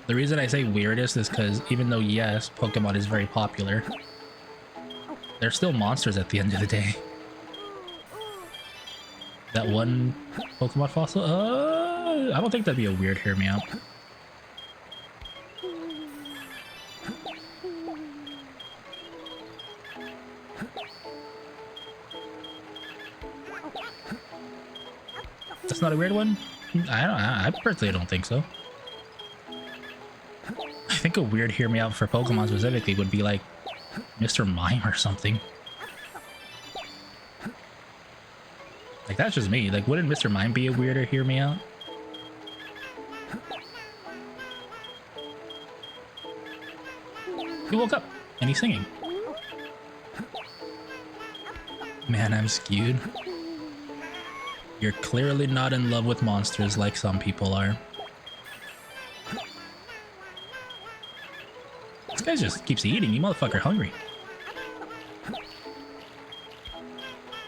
The reason I say weirdest is because even though, yes, Pokemon is very popular, they're still monsters at the end of the day. That one Pokemon fossil? I don't think that'd be a weird hear me out. That's not a weird one? I personally don't think so. I think a weird hear me out for Pokemon specifically would be like Mr. Mime or something. Like, that's just me. Like, wouldn't Mr. Mime be a weirder hear me out? He woke up and he's singing. Man, I'm skewed. You're clearly not in love with monsters like some people are. This guy just keeps eating. You motherfucker hungry.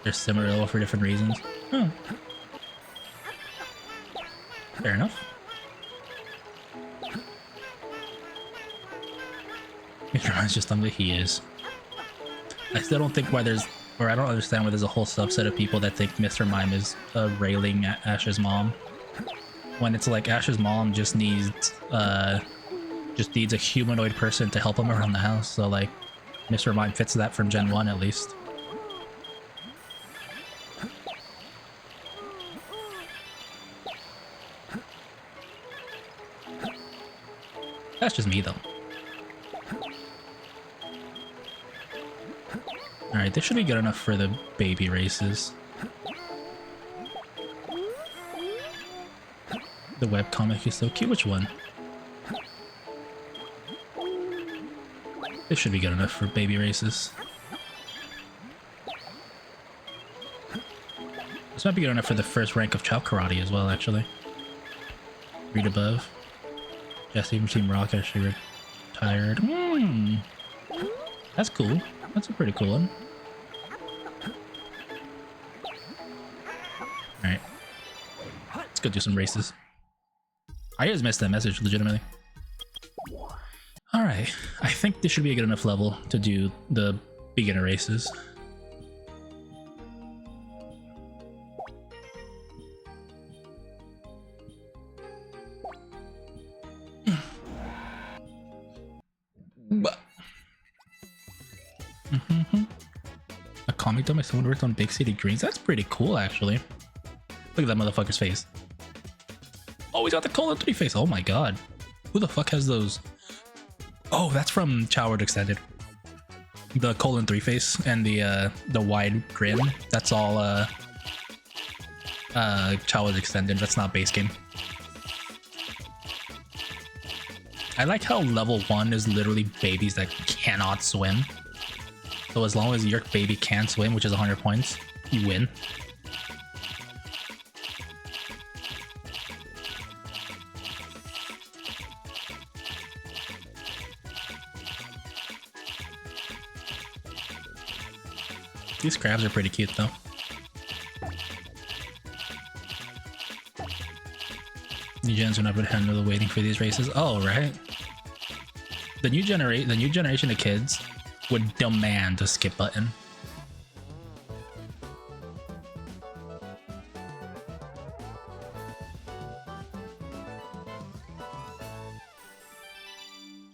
They're similar for different reasons. Huh. Fair enough. Mr. Mime's just hungry. He is. I still don't think why there's, or I don't understand why there's a whole subset of people that think Mr. Mime is railing at Ash's mom. When it's like Ash's mom just needs a humanoid person to help him around the house. So like, Mr. Mime fits that from Gen 1 at least. That's just me though. Alright, this should be good enough for the baby races. The webcomic is so cute. Which one? This should be good enough for baby races. This might be good enough for the first rank of Chow Karate as well, actually. Read above. Jesse from Team Rocket actually retired. That's cool. That's a pretty cool one. Alright. Let's go do some races. I just missed that message, legitimately. Alright. I think this should be a good enough level to do the beginner races. A comic done by someone who worked on Big City Greens. That's pretty cool, actually. Look at that motherfucker's face. Oh, he's got the colon 3 face. Oh my god. Who the fuck has those? Oh, that's from Choward Extended. The colon 3 face and the wide grin. That's all Choward Extended. That's not base game. I like how level 1 is literally babies that cannot swim. So as long as your baby can swim, which is 100 points, you win. These crabs are pretty cute though. New gens would never handle the waiting for these races. Oh, right. The new generation of kids would demand a skip button.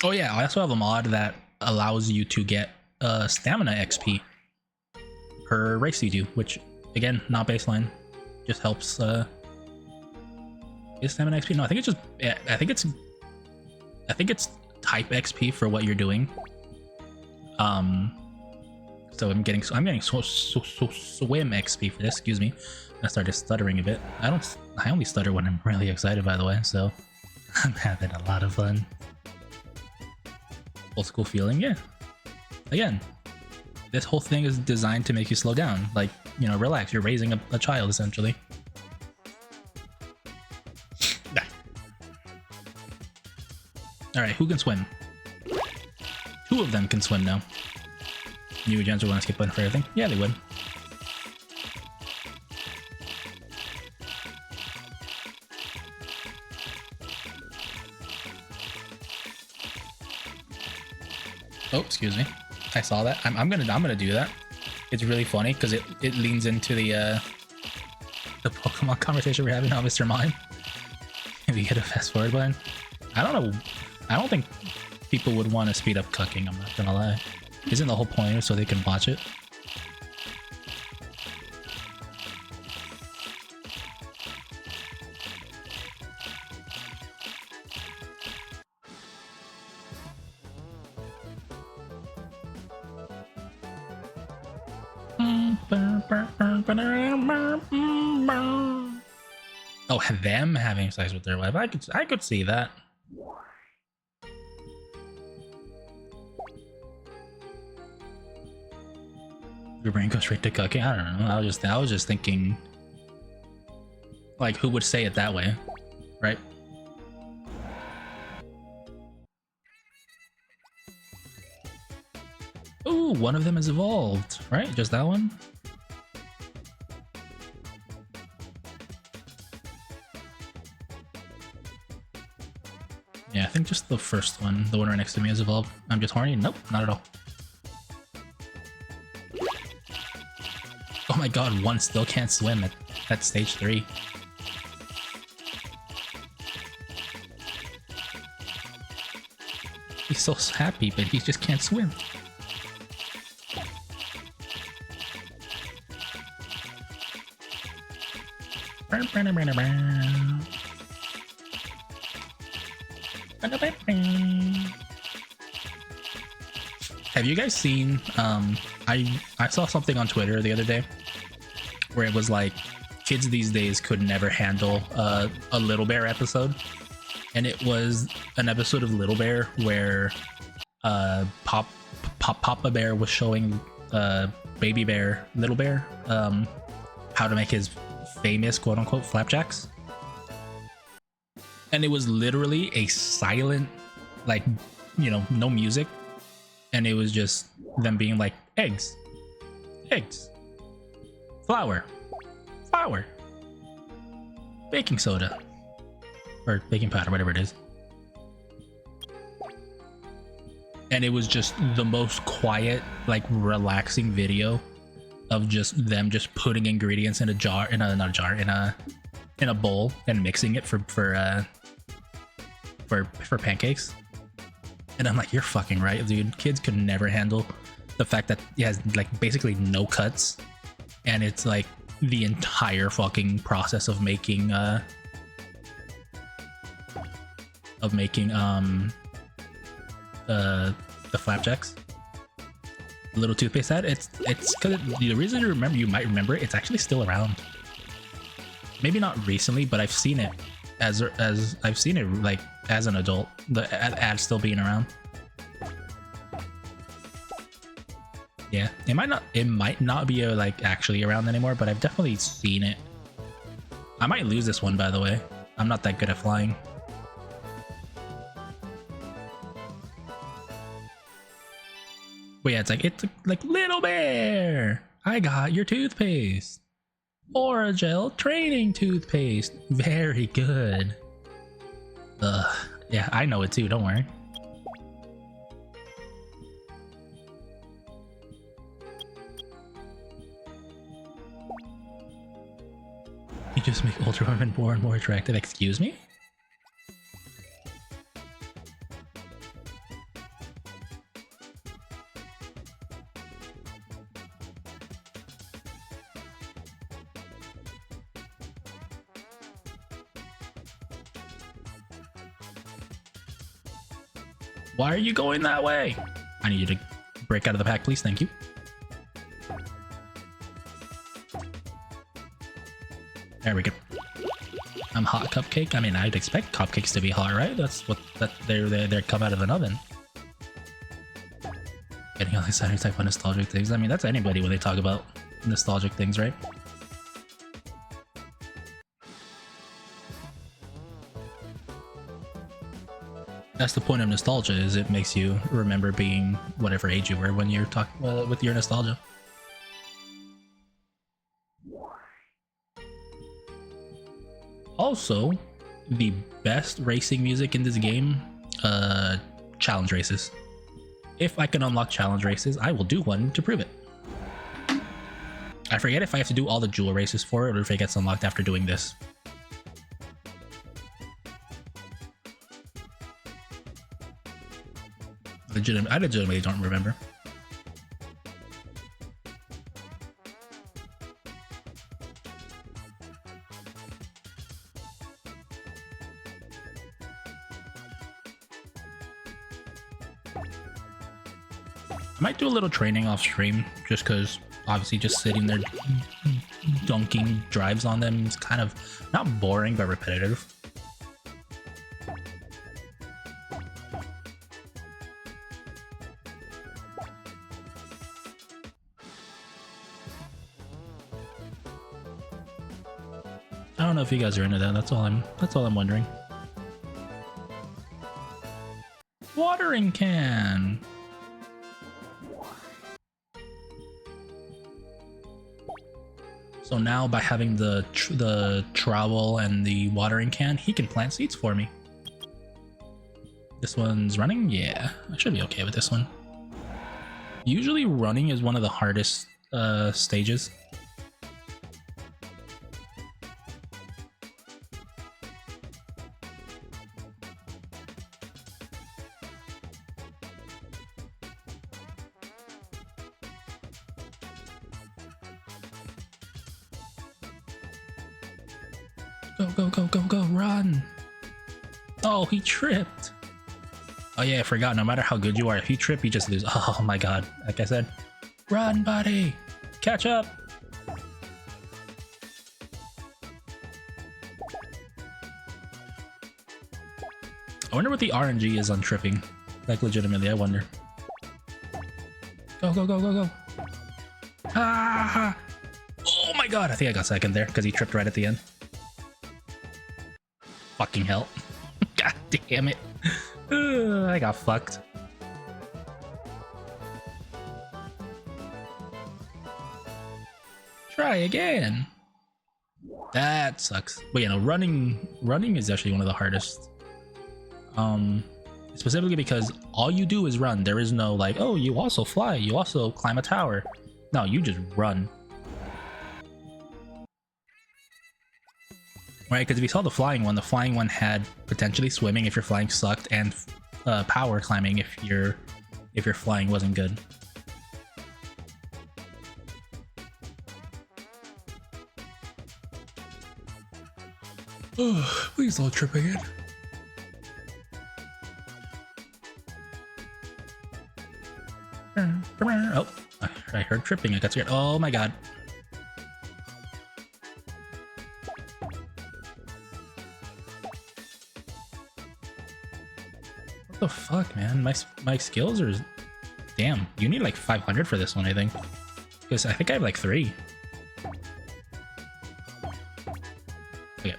Oh yeah, I also have a mod that allows you to get stamina XP per race you do, which again, not baseline, just helps is stamina XP? No, I think it's just I think it's type XP for what you're doing. So I'm getting swim XP for this. Excuse me. I started stuttering a bit. I only stutter when I'm really excited, by the way, so I'm having a lot of fun. Old school feeling, yeah. Again, this whole thing is designed to make you slow down. Like, you know, relax. You're raising a child, essentially. Alright, who can swim? 2 of them can swim now. New gens would want to skip button for everything? Yeah, they would. Oh, excuse me. I saw that. I'm gonna do that. It's really funny because it leans into the Pokemon conversation we're having on Mr. Mime. If you get a fast forward button. I don't know. I don't think people would want to speed up cucking, I'm not gonna lie. Isn't the whole point so they can watch it? Oh, them having sex with their wife. I could see that. Your brain goes straight to cucking. I don't know. I was just thinking, like, who would say it that way, right? Ooh, one of them is evolved, right? Just that one. Yeah, I think just the first one, the one right next to me, is evolved. I'm just horny. Nope, not at all. Oh my god, one still can't swim at stage 3. He's so happy, but he just can't swim. Have you guys seen I saw something on Twitter the other day where it was like kids these days could never handle a Little Bear episode, and it was an episode of Little Bear where Papa Bear was showing Baby Bear, Little Bear, how to make his famous quote unquote flapjacks, and it was literally a silent, like, you know, no music, and it was just them being like eggs, flour, baking soda, or baking powder, whatever it is. And it was just the most quiet, like, relaxing video of just them just putting ingredients in a jar, in a bowl and mixing it for pancakes. And I'm like, you're fucking right, dude. Kids could never handle the fact that it has, like, basically no cuts, and it's like the entire fucking process of making the flapjacks. Little toothpaste ad. It's because the reason you might remember it, it's actually still around. Maybe not recently, but I've seen it as I've seen it like as an adult, the ad still being around. Yeah, it might not be like actually around anymore, but I've definitely seen it. I might lose this one, by the way. I'm not that good at flying. But yeah, it's like Little Bear, I got your toothpaste. Oragel training toothpaste. Very good. Yeah, I know it too, don't worry. You just make older women more and more attractive. Excuse me? Why are you going that way? I need you to break out of the pack, please. Thank you. There we go. I'm hot cupcake. I mean, I'd expect cupcakes to be hot, right? That's what they're come out of an oven. Getting all excited type of nostalgic things. I mean, that's anybody when they talk about nostalgic things, right? That's the point of nostalgia, is it makes you remember being whatever age you were when you're talking with your nostalgia. Also, the best racing music in this game, challenge races. If I can unlock challenge races, I will do one to prove it. I forget if I have to do all the jewel races for it or if it gets unlocked after doing this. I legitimately don't remember. I might do a little training off stream, just because obviously just sitting there dunking drives on them is kind of not boring but repetitive. I don't know if you guys are into that. That's all I'm wondering. Watering can. So now by having the trowel and the watering can, he can plant seeds for me. This one's running? Yeah, I should be okay with this one. Usually running is one of the hardest stages. Go, run! Oh, he tripped! Oh yeah, I forgot, no matter how good you are, if you trip, you just lose. Oh my god, like I said, run, buddy! Catch up! I wonder what the RNG is on tripping. Like, legitimately, I wonder. Go! Ah! Oh my god, I think I got second there, because he tripped right at the end. Fucking hell. God damn it. I got fucked. Try again. That sucks. But you know, running is actually one of the hardest. Specifically because all you do is run. There is no like, oh, you also fly, you also climb a tower. No, you just run. Right, because if you saw the flying one had potentially swimming if your flying sucked, and power climbing if your flying wasn't good. Oh, please don't trip again. Oh, I heard tripping. I got scared. Oh my god. the fuck, man? My skills are... Damn, you need like 500 for this one, I think. Because I think I have like 3. Okay.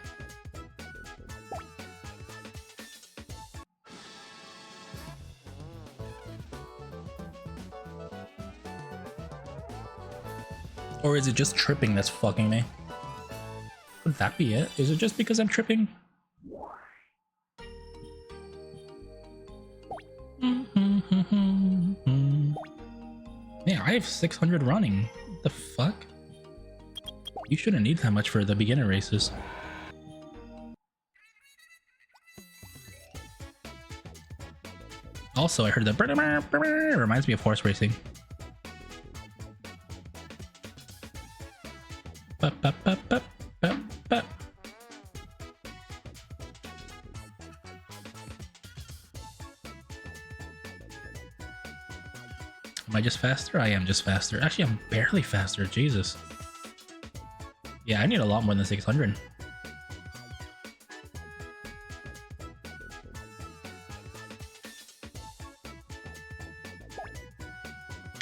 Or is it just tripping that's fucking me? Would that be it? Is it just because I'm tripping? Yeah, I have 600 running. What the fuck? You shouldn't need that much for the beginner races. Also, I heard that it reminds me of horse racing. Am I just faster? I am just faster. Actually, I'm barely faster. Jesus. Yeah, I need a lot more than 600.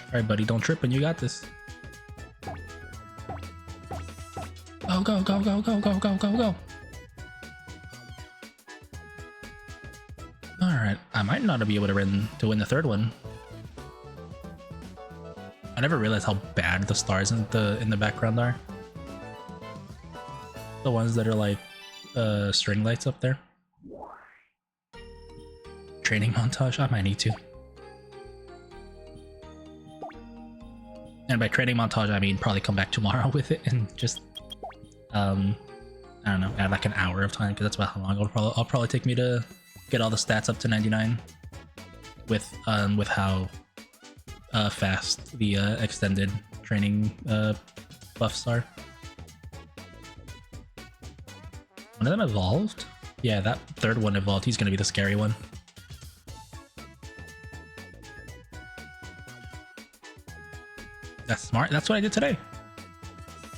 Alright, buddy, don't trip when you got this. Oh, go, go, go, go, go, go, go, go. Alright, I might not be able to win the third one. I never realized how bad the stars in the background are. The ones that are like string lights up there. Training montage, I might need to. And by training montage, I mean probably come back tomorrow with it and just I don't know, add like an hour of time, because that's about how long it'll probably take me to get all the stats up to 99 with how fast the extended training buffs are. One of them evolved? Yeah, that third one evolved. He's gonna be the scary one. That's smart. That's what I did today.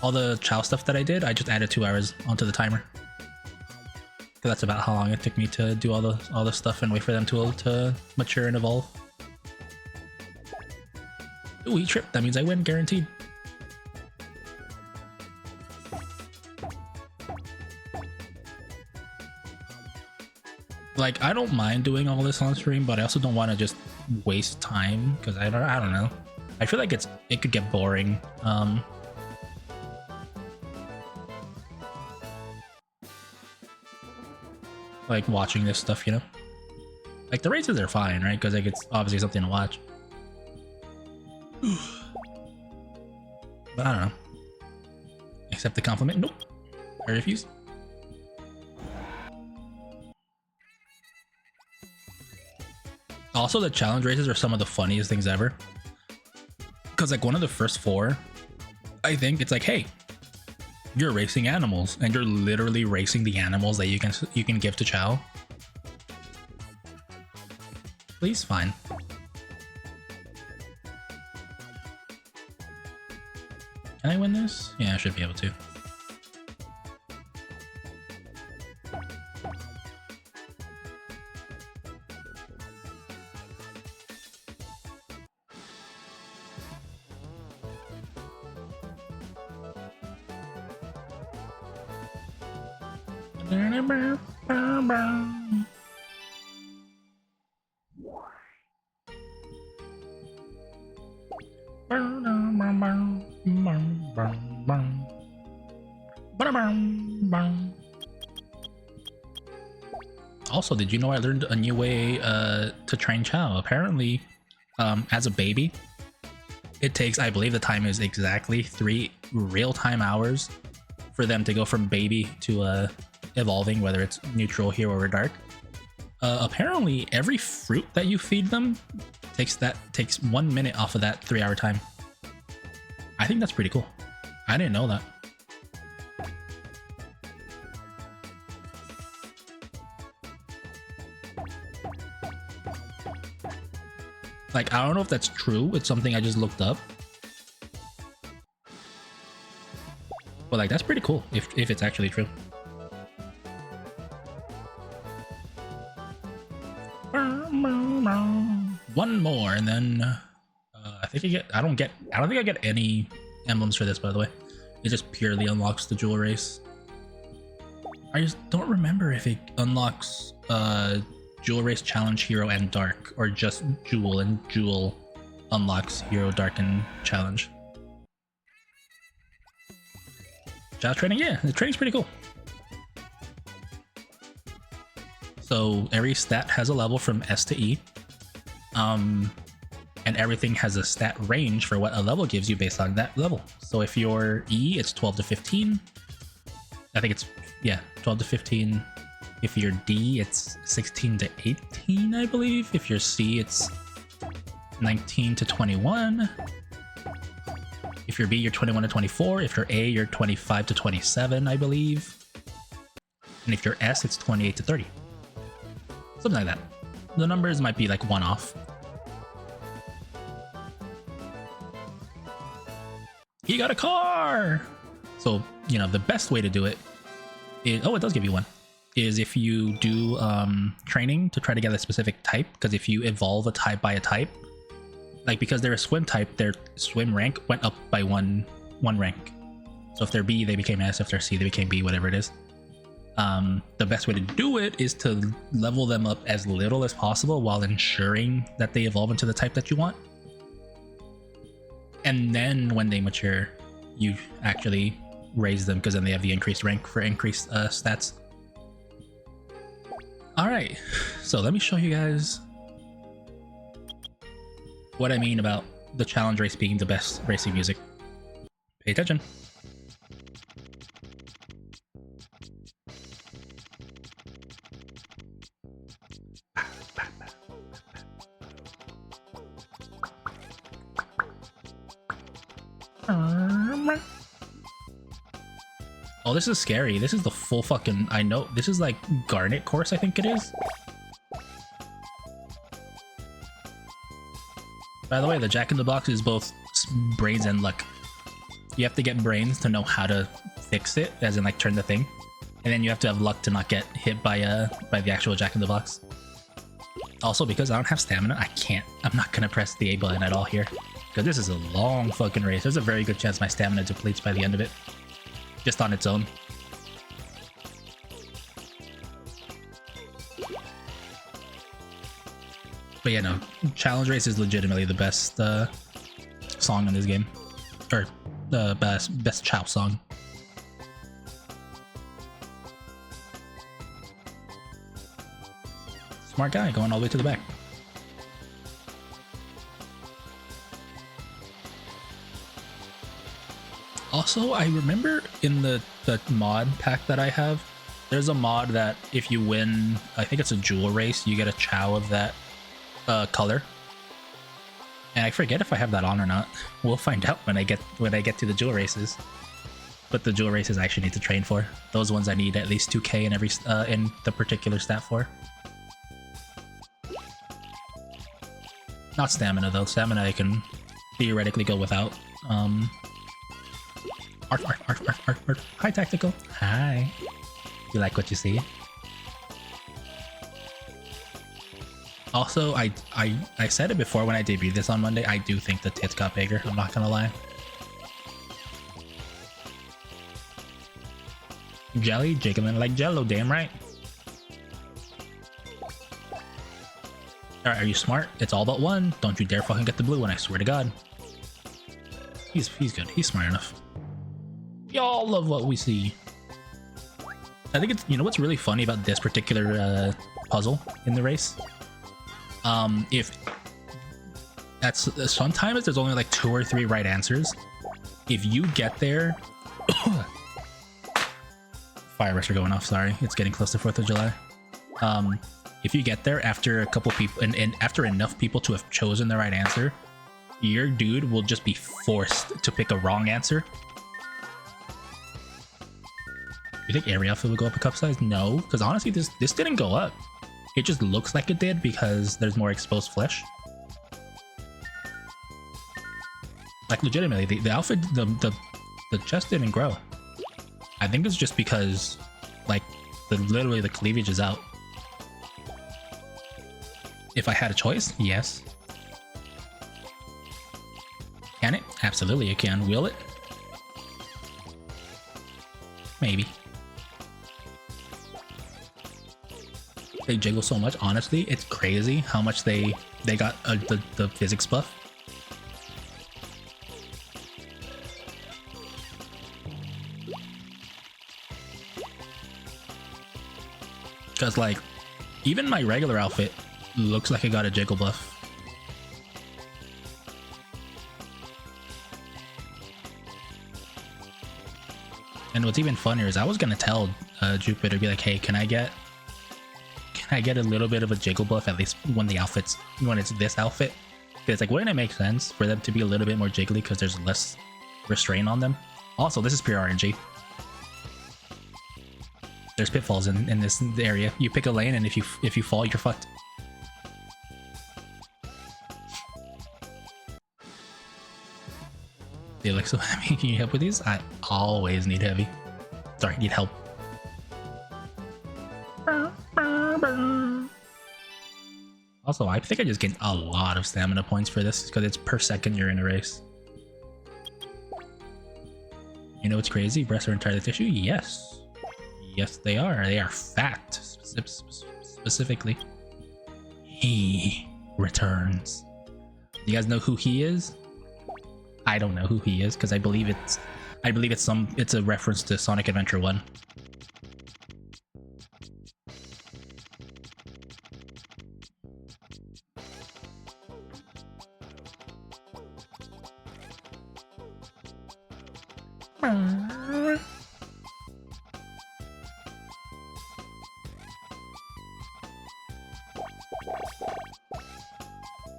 All the Chow stuff that I did, I just added 2 hours onto the timer. Because that's about how long it took me to do all the stuff and wait for them to mature and evolve. Ooh, he tripped. That means I win, guaranteed. Like, I don't mind doing all this on stream, but I also don't want to just waste time, because I don't know. I feel like it could get boring. Like watching this stuff, you know? Like the races are fine, right? Because like it's obviously something to watch. But I don't know. Accept the compliment? Nope. I refuse. Also, the challenge races are some of the funniest things ever. Because like one of the first 4, I think it's like, hey, you're racing animals, and you're literally racing the animals that you can give to Chow. Please, fine. Can I win this? Yeah, I should be able to. Also, did you know I learned a new way to train Chow? Apparently, as a baby, it takes, I believe the time is exactly 3 real-time hours for them to go from baby to evolving, whether it's neutral, hero, or dark. Apparently, every fruit that you feed them takes 1 minute off of that 3-hour time. I think that's pretty cool. I didn't know that. Like, I don't know if that's true. It's something I just looked up. But like, that's pretty cool if it's actually true. And then I think I don't think I get any emblems for this, by the way. It just purely unlocks the jewel race. I just don't remember if it unlocks jewel race, challenge, hero, and dark, or just jewel, and jewel unlocks hero, dark, and challenge. Joust training, yeah, the training's pretty cool. So every stat has a level from S to E. And everything has a stat range for what a level gives you based on that level. So if you're E, it's 12 to 15. I think it's, yeah, 12 to 15. If you're D, it's 16 to 18, I believe. If you're C, it's 19 to 21. If you're B, you're 21 to 24. If you're A, you're 25 to 27, I believe. And if you're S, it's 28 to 30. Something like that. The numbers might be like one off. He got a car! So, you know, the best way to do it is... Oh, it does give you one. Is if you do training to try to get a specific type. Because if you evolve a type by a type, like because they're a swim type, their swim rank went up by one rank. So if they're B, they became S. If they're C, they became B, whatever it is. The best way to do it is to level them up as little as possible while ensuring that they evolve into the type that you want. And then when they mature, you actually raise them because then they have the increased rank for increased stats. Alright, so let me show you guys what I mean about the challenge race being the best racing music. Pay attention. Oh, this is scary. This is the full fucking... I know. This is like Garnet course, I think it is. By the way, the Jack in the Box is both brains and luck. You have to get brains to know how to fix it, as in like turn the thing. And then you have to have luck to not get hit by the actual Jack in the Box. Also, because I don't have stamina, I'm not gonna press the A button at all here. Because this is a long fucking race. There's a very good chance my stamina depletes by the end of it. Just on its own. But yeah, no. Challenge Race is legitimately the best song in this game. Or the best Chow song. Smart guy going all the way to the back. Also, I remember in the mod pack that I have, there's a mod that if you win, I think it's a jewel race, you get a Chow of that color. And I forget if I have that on or not. We'll find out when I get to the jewel races. But the jewel races I actually need to train for. Those ones I need at least 2k in every in the particular stat for. Not stamina though. Stamina I can theoretically go without. Arf. Hi, Tactical. Hi. You like what you see? Also, I said it before when I debuted this on Monday, I do think the tits got bigger, I'm not gonna lie. Jelly jiggling like jello, damn right. Alright, are you smart? It's all but one. Don't you dare fucking get the blue one, I swear to God. He's good, he's smart enough. Y'all love what we see. I think it's, you know what's really funny about this particular puzzle in the race? If that's sometimes there's only like 2 or 3 right answers. If you get there, fireworks are going off. Sorry, it's getting close to 4th of July. If you get there after a couple people and after enough people to have chosen the right answer, your dude will just be forced to pick a wrong answer. You think area alpha will go up a cup size? No, because honestly, this didn't go up. It just looks like it did because there's more exposed flesh. Like legitimately, the outfit, the chest didn't grow. I think it's just because, like, literally the cleavage is out. If I had a choice, yes. Absolutely, you can. Will it? Maybe. They jiggle so much. Honestly, it's crazy how much they got the physics buff. Because like, even my regular outfit looks like it got a jiggle buff. And what's even funnier is I was gonna tell Jupiter, be like, hey, can I get a little bit of a jiggle buff at least when it's this outfit? Because like, wouldn't it make sense for them to be a little bit more jiggly because there's less restraint on them? Also, this is pure RNG. There's pitfalls in this area. You pick a lane, and if you fall, you're fucked. They look so heavy. Can you help with these? I always need heavy. Sorry, need help. Also, I think I just gained a lot of stamina points for this because it's per second you're in a race. You know what's crazy? Breasts are entirely tissue? Yes. Yes, they are. They are fat, specifically. He returns. You guys know who he is? I don't know who he is because I believe it's a reference to Sonic Adventure 1.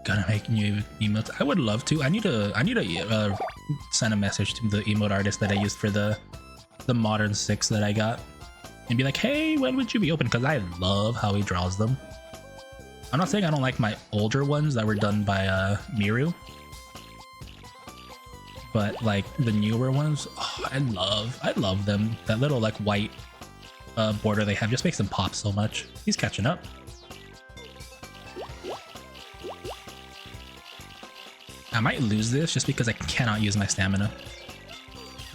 Gotta make new emotes. I would love to. I need to send a message to the emote artist that I used for the modern 6 that I got and be like, hey, when would you be open? Because I love how he draws them. I'm not saying I don't like my older ones that were done by Miru, but like the newer ones, oh, I love them. That little like white border they have just makes them pop so much. He's catching up. I might lose this just because I cannot use my stamina.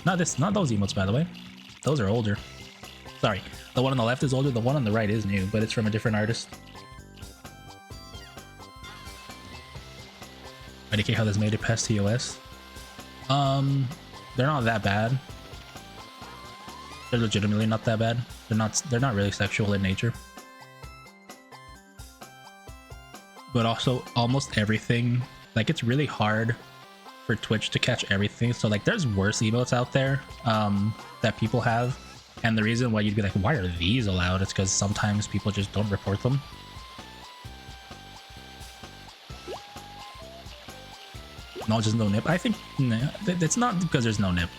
Not those emotes, by the way. Those are older. Sorry, the one on the left is older, the one on the right is new, but it's from a different artist. I indicate how this made it past TOS. They're not that bad. They're legitimately not that bad. They're not really sexual in nature. But also almost everything, like it's really hard for Twitch to catch everything. So like there's worse emotes out there that people have. And the reason why you'd be like, why are these allowed? It's because sometimes people just don't report them. Not just no nip. I think it's not because there's no nip.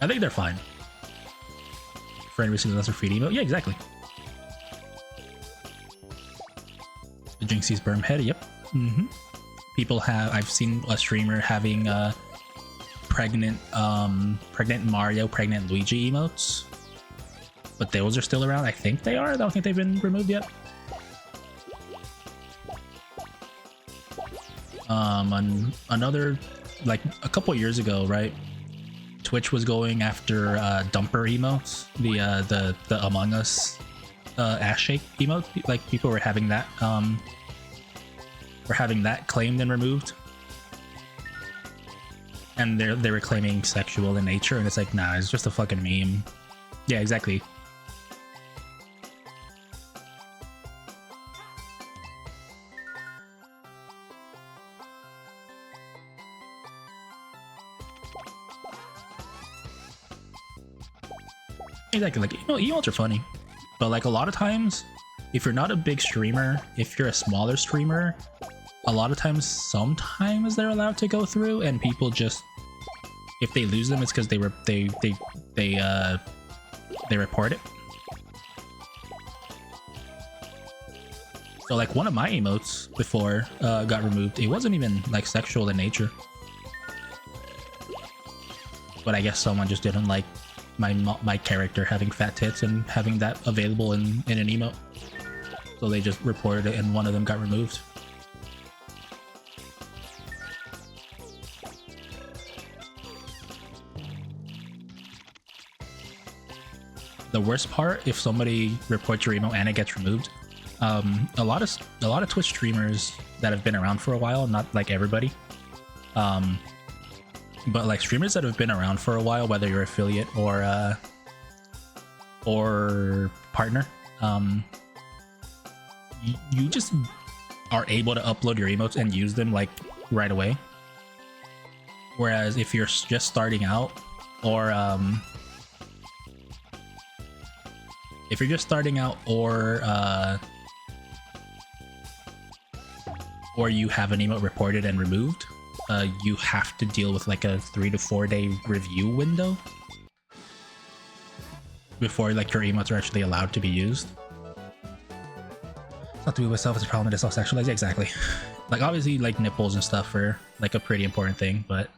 I think they're fine. Friend receives lesser feed emote. Yeah, exactly. The Jinxie sperm head. Yep. People have. I've seen a streamer having pregnant Mario, pregnant Luigi emotes, but those are still around. I think they are. I don't think they've been removed yet. Another, like a couple years ago, right? Twitch was going after dumper emotes, the Among Us ass shake emote. Like people were having that claimed and removed, and they were claiming sexual in nature, and it's like, nah, it's just a fucking meme. Yeah, exactly. Exactly, like, emotes are funny, but like a lot of times, if you're not a big streamer, if you're a smaller streamer, a lot of times, sometimes they're allowed to go through, and people just, if they lose them, it's because they report it. So like one of my emotes before got removed. It wasn't even like sexual in nature, but I guess someone just didn't like my character having fat tits and having that available in an emote, so they just reported it and one of them got removed. the worst part, if somebody reports your emote and it gets removed, a lot of Twitch streamers that have been around for a while, not like everybody, but like streamers that have been around for a while, whether you're affiliate or partner, you just are able to upload your emotes and use them like right away. Whereas if you're just starting out, or if you're just starting out, or you have an emote reported and removed, you have to deal with like a 3 to 4 day review window before like your emotes are actually allowed to be used. It's not to be with self, it's a problem, it is self-sexualized. Exactly. Like obviously like nipples and stuff are like a pretty important thing, but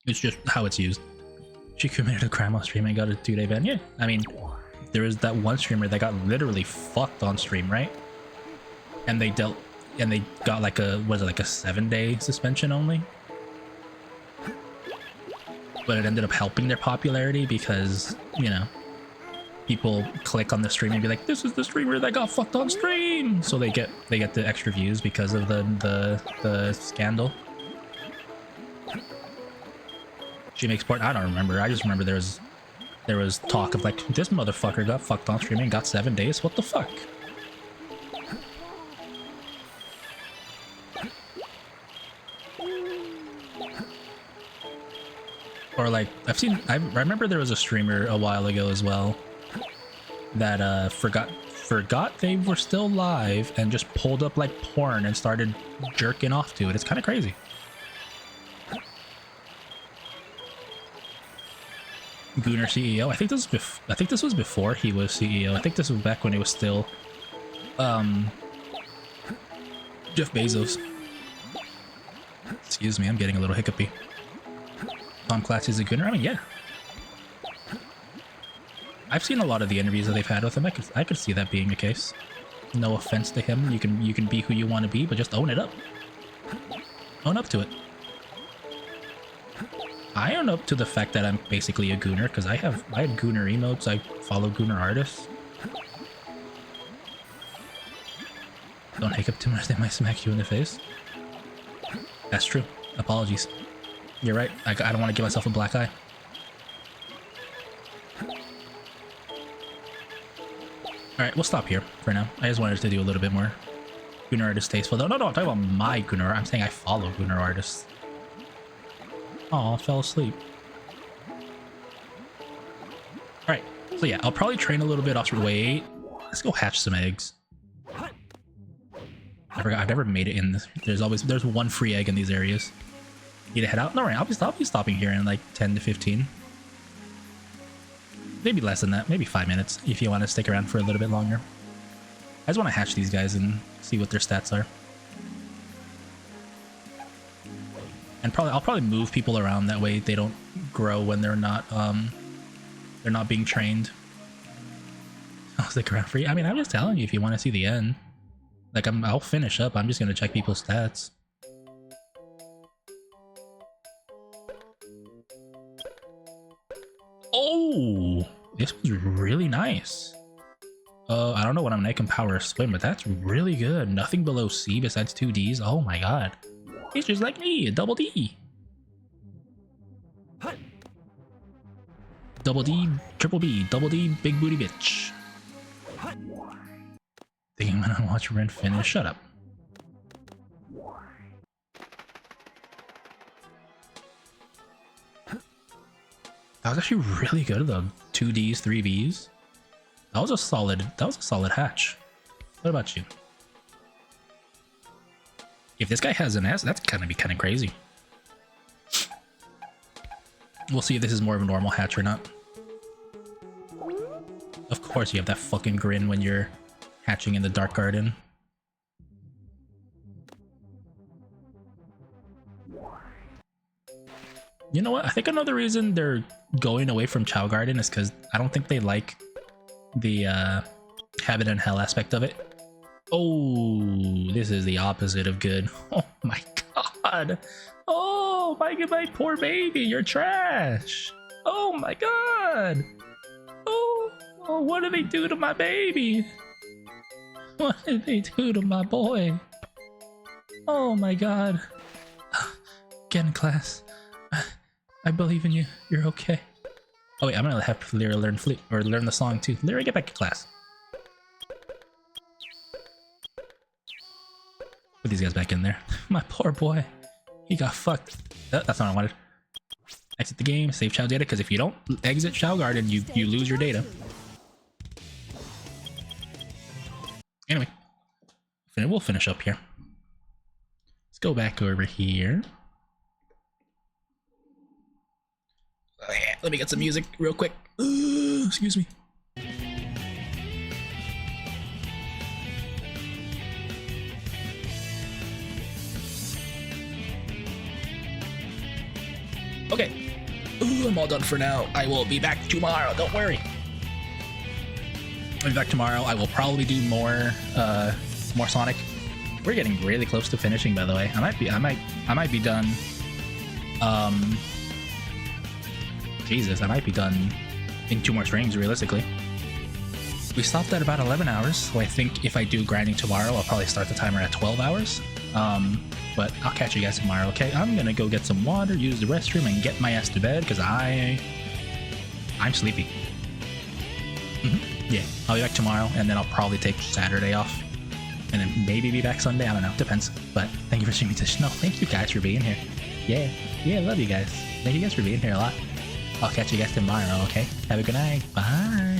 it's just how it's used. She committed a crime on stream and got a 2-day ban. Yeah, I mean, there was that one streamer that got literally fucked on stream, right? And they got like a, was it like a 7-day suspension only? But it ended up helping their popularity because, you know, people click on the stream and be like, this is the streamer that got fucked on stream, so they get the extra views because of the scandal. She makes part, I don't remember. I just remember there was talk of like, this motherfucker got fucked on stream and got 7 days. What the fuck? Or like, I remember there was a streamer a while ago as well that forgot they were still live and just pulled up like porn and started jerking off to it. It's kind of crazy. Gooner CEO. I think this was before he was CEO. I think this was back when it was still Jeff Bezos. Excuse me, I'm getting a little hiccupy. Tom Clancy's a Gooner? I mean, yeah. I've seen a lot of the interviews that they've had with him. I could see that being the case. No offense to him. You can be who you want to be, but just own it up. Own up to it. I own up to the fact that I'm basically a Gooner because I have Gooner emotes. I follow Gooner artists. Don't hiccup too much, they might smack you in the face. That's true. Apologies. You're right. I don't want to give myself a black eye. Alright, we'll stop here for now. I just wanted to do a little bit more Gooner artist tasteful. No, I'm talking about my Gooner. I'm saying I follow Gooner artists. Oh, I fell asleep. Alright, so yeah, I'll probably train a little bit off. Wait, let's go hatch some eggs. I forgot, I've never made it in this. There's one free egg in these areas. Need to head out? No, right, I'll be stopping here in like 10 to 15. Maybe less than that, maybe 5 minutes if you want to stick around for a little bit longer. I just want to hatch these guys and see what their stats are. And I'll probably move people around, that way they don't grow when they're not being trained. I'll stick around for you. I mean, I'm just telling you if you want to see the end. Like I'll finish up. I'm just gonna check people's stats. Oh, this was really nice. I don't know what I'm making power swim, but that's really good. Nothing below C besides 2 Ds. Oh my god. It's just like me, a double D. Double D, triple B, double D, big booty bitch. Thinking I'm gonna watch Ren finish. Shut up. That was actually really good though. 2 Ds, 3 Bs. That was a solid hatch. What about you? If this guy has an S, that's gonna be kind of crazy. We'll see if this is more of a normal hatch or not. Of course you have that fucking grin when you're hatching in the dark garden. You know what? I think another reason they're going away from Chow Garden is because I don't think they like the heaven and hell aspect of it. Oh, this is the opposite of good. Oh my god. Oh, my poor baby, you're trash. Oh my god! Oh, what did they do to my baby? What did they do to my boy? Oh my god. Get in class. I believe in you. You're okay. Oh wait, I'm gonna have Lyra learn flute or learn the song too. Lyra, get back to class. Put these guys back in there. My poor boy. He got fucked. That's not what I wanted. Exit the game, save child data, because if you don't exit Shao Garden, you lose your data. Anyway, we'll finish up here. Let's go back over here. Oh, yeah. Let me get some music real quick. Excuse me. Okay. I'm all done for now. I will be back tomorrow. Don't worry. I'll be back tomorrow. I will probably do more Sonic. We're getting really close to finishing, by the way. I might be done. Jesus, I might be done in 2 more streams, realistically. We stopped at about 11 hours, so I think if I do grinding tomorrow, I'll probably start the timer at 12 hours. But I'll catch you guys tomorrow, okay? I'm gonna go get some water, use the restroom, and get my ass to bed, because I'm sleepy. Yeah, I'll be back tomorrow, and then I'll probably take Saturday off. And then maybe be back Sunday, I don't know, depends. But thank you for streaming this. No, thank you guys for being here. Yeah, love you guys. Thank you guys for being here a lot. I'll catch you guys tomorrow, okay? Have a good night. Bye.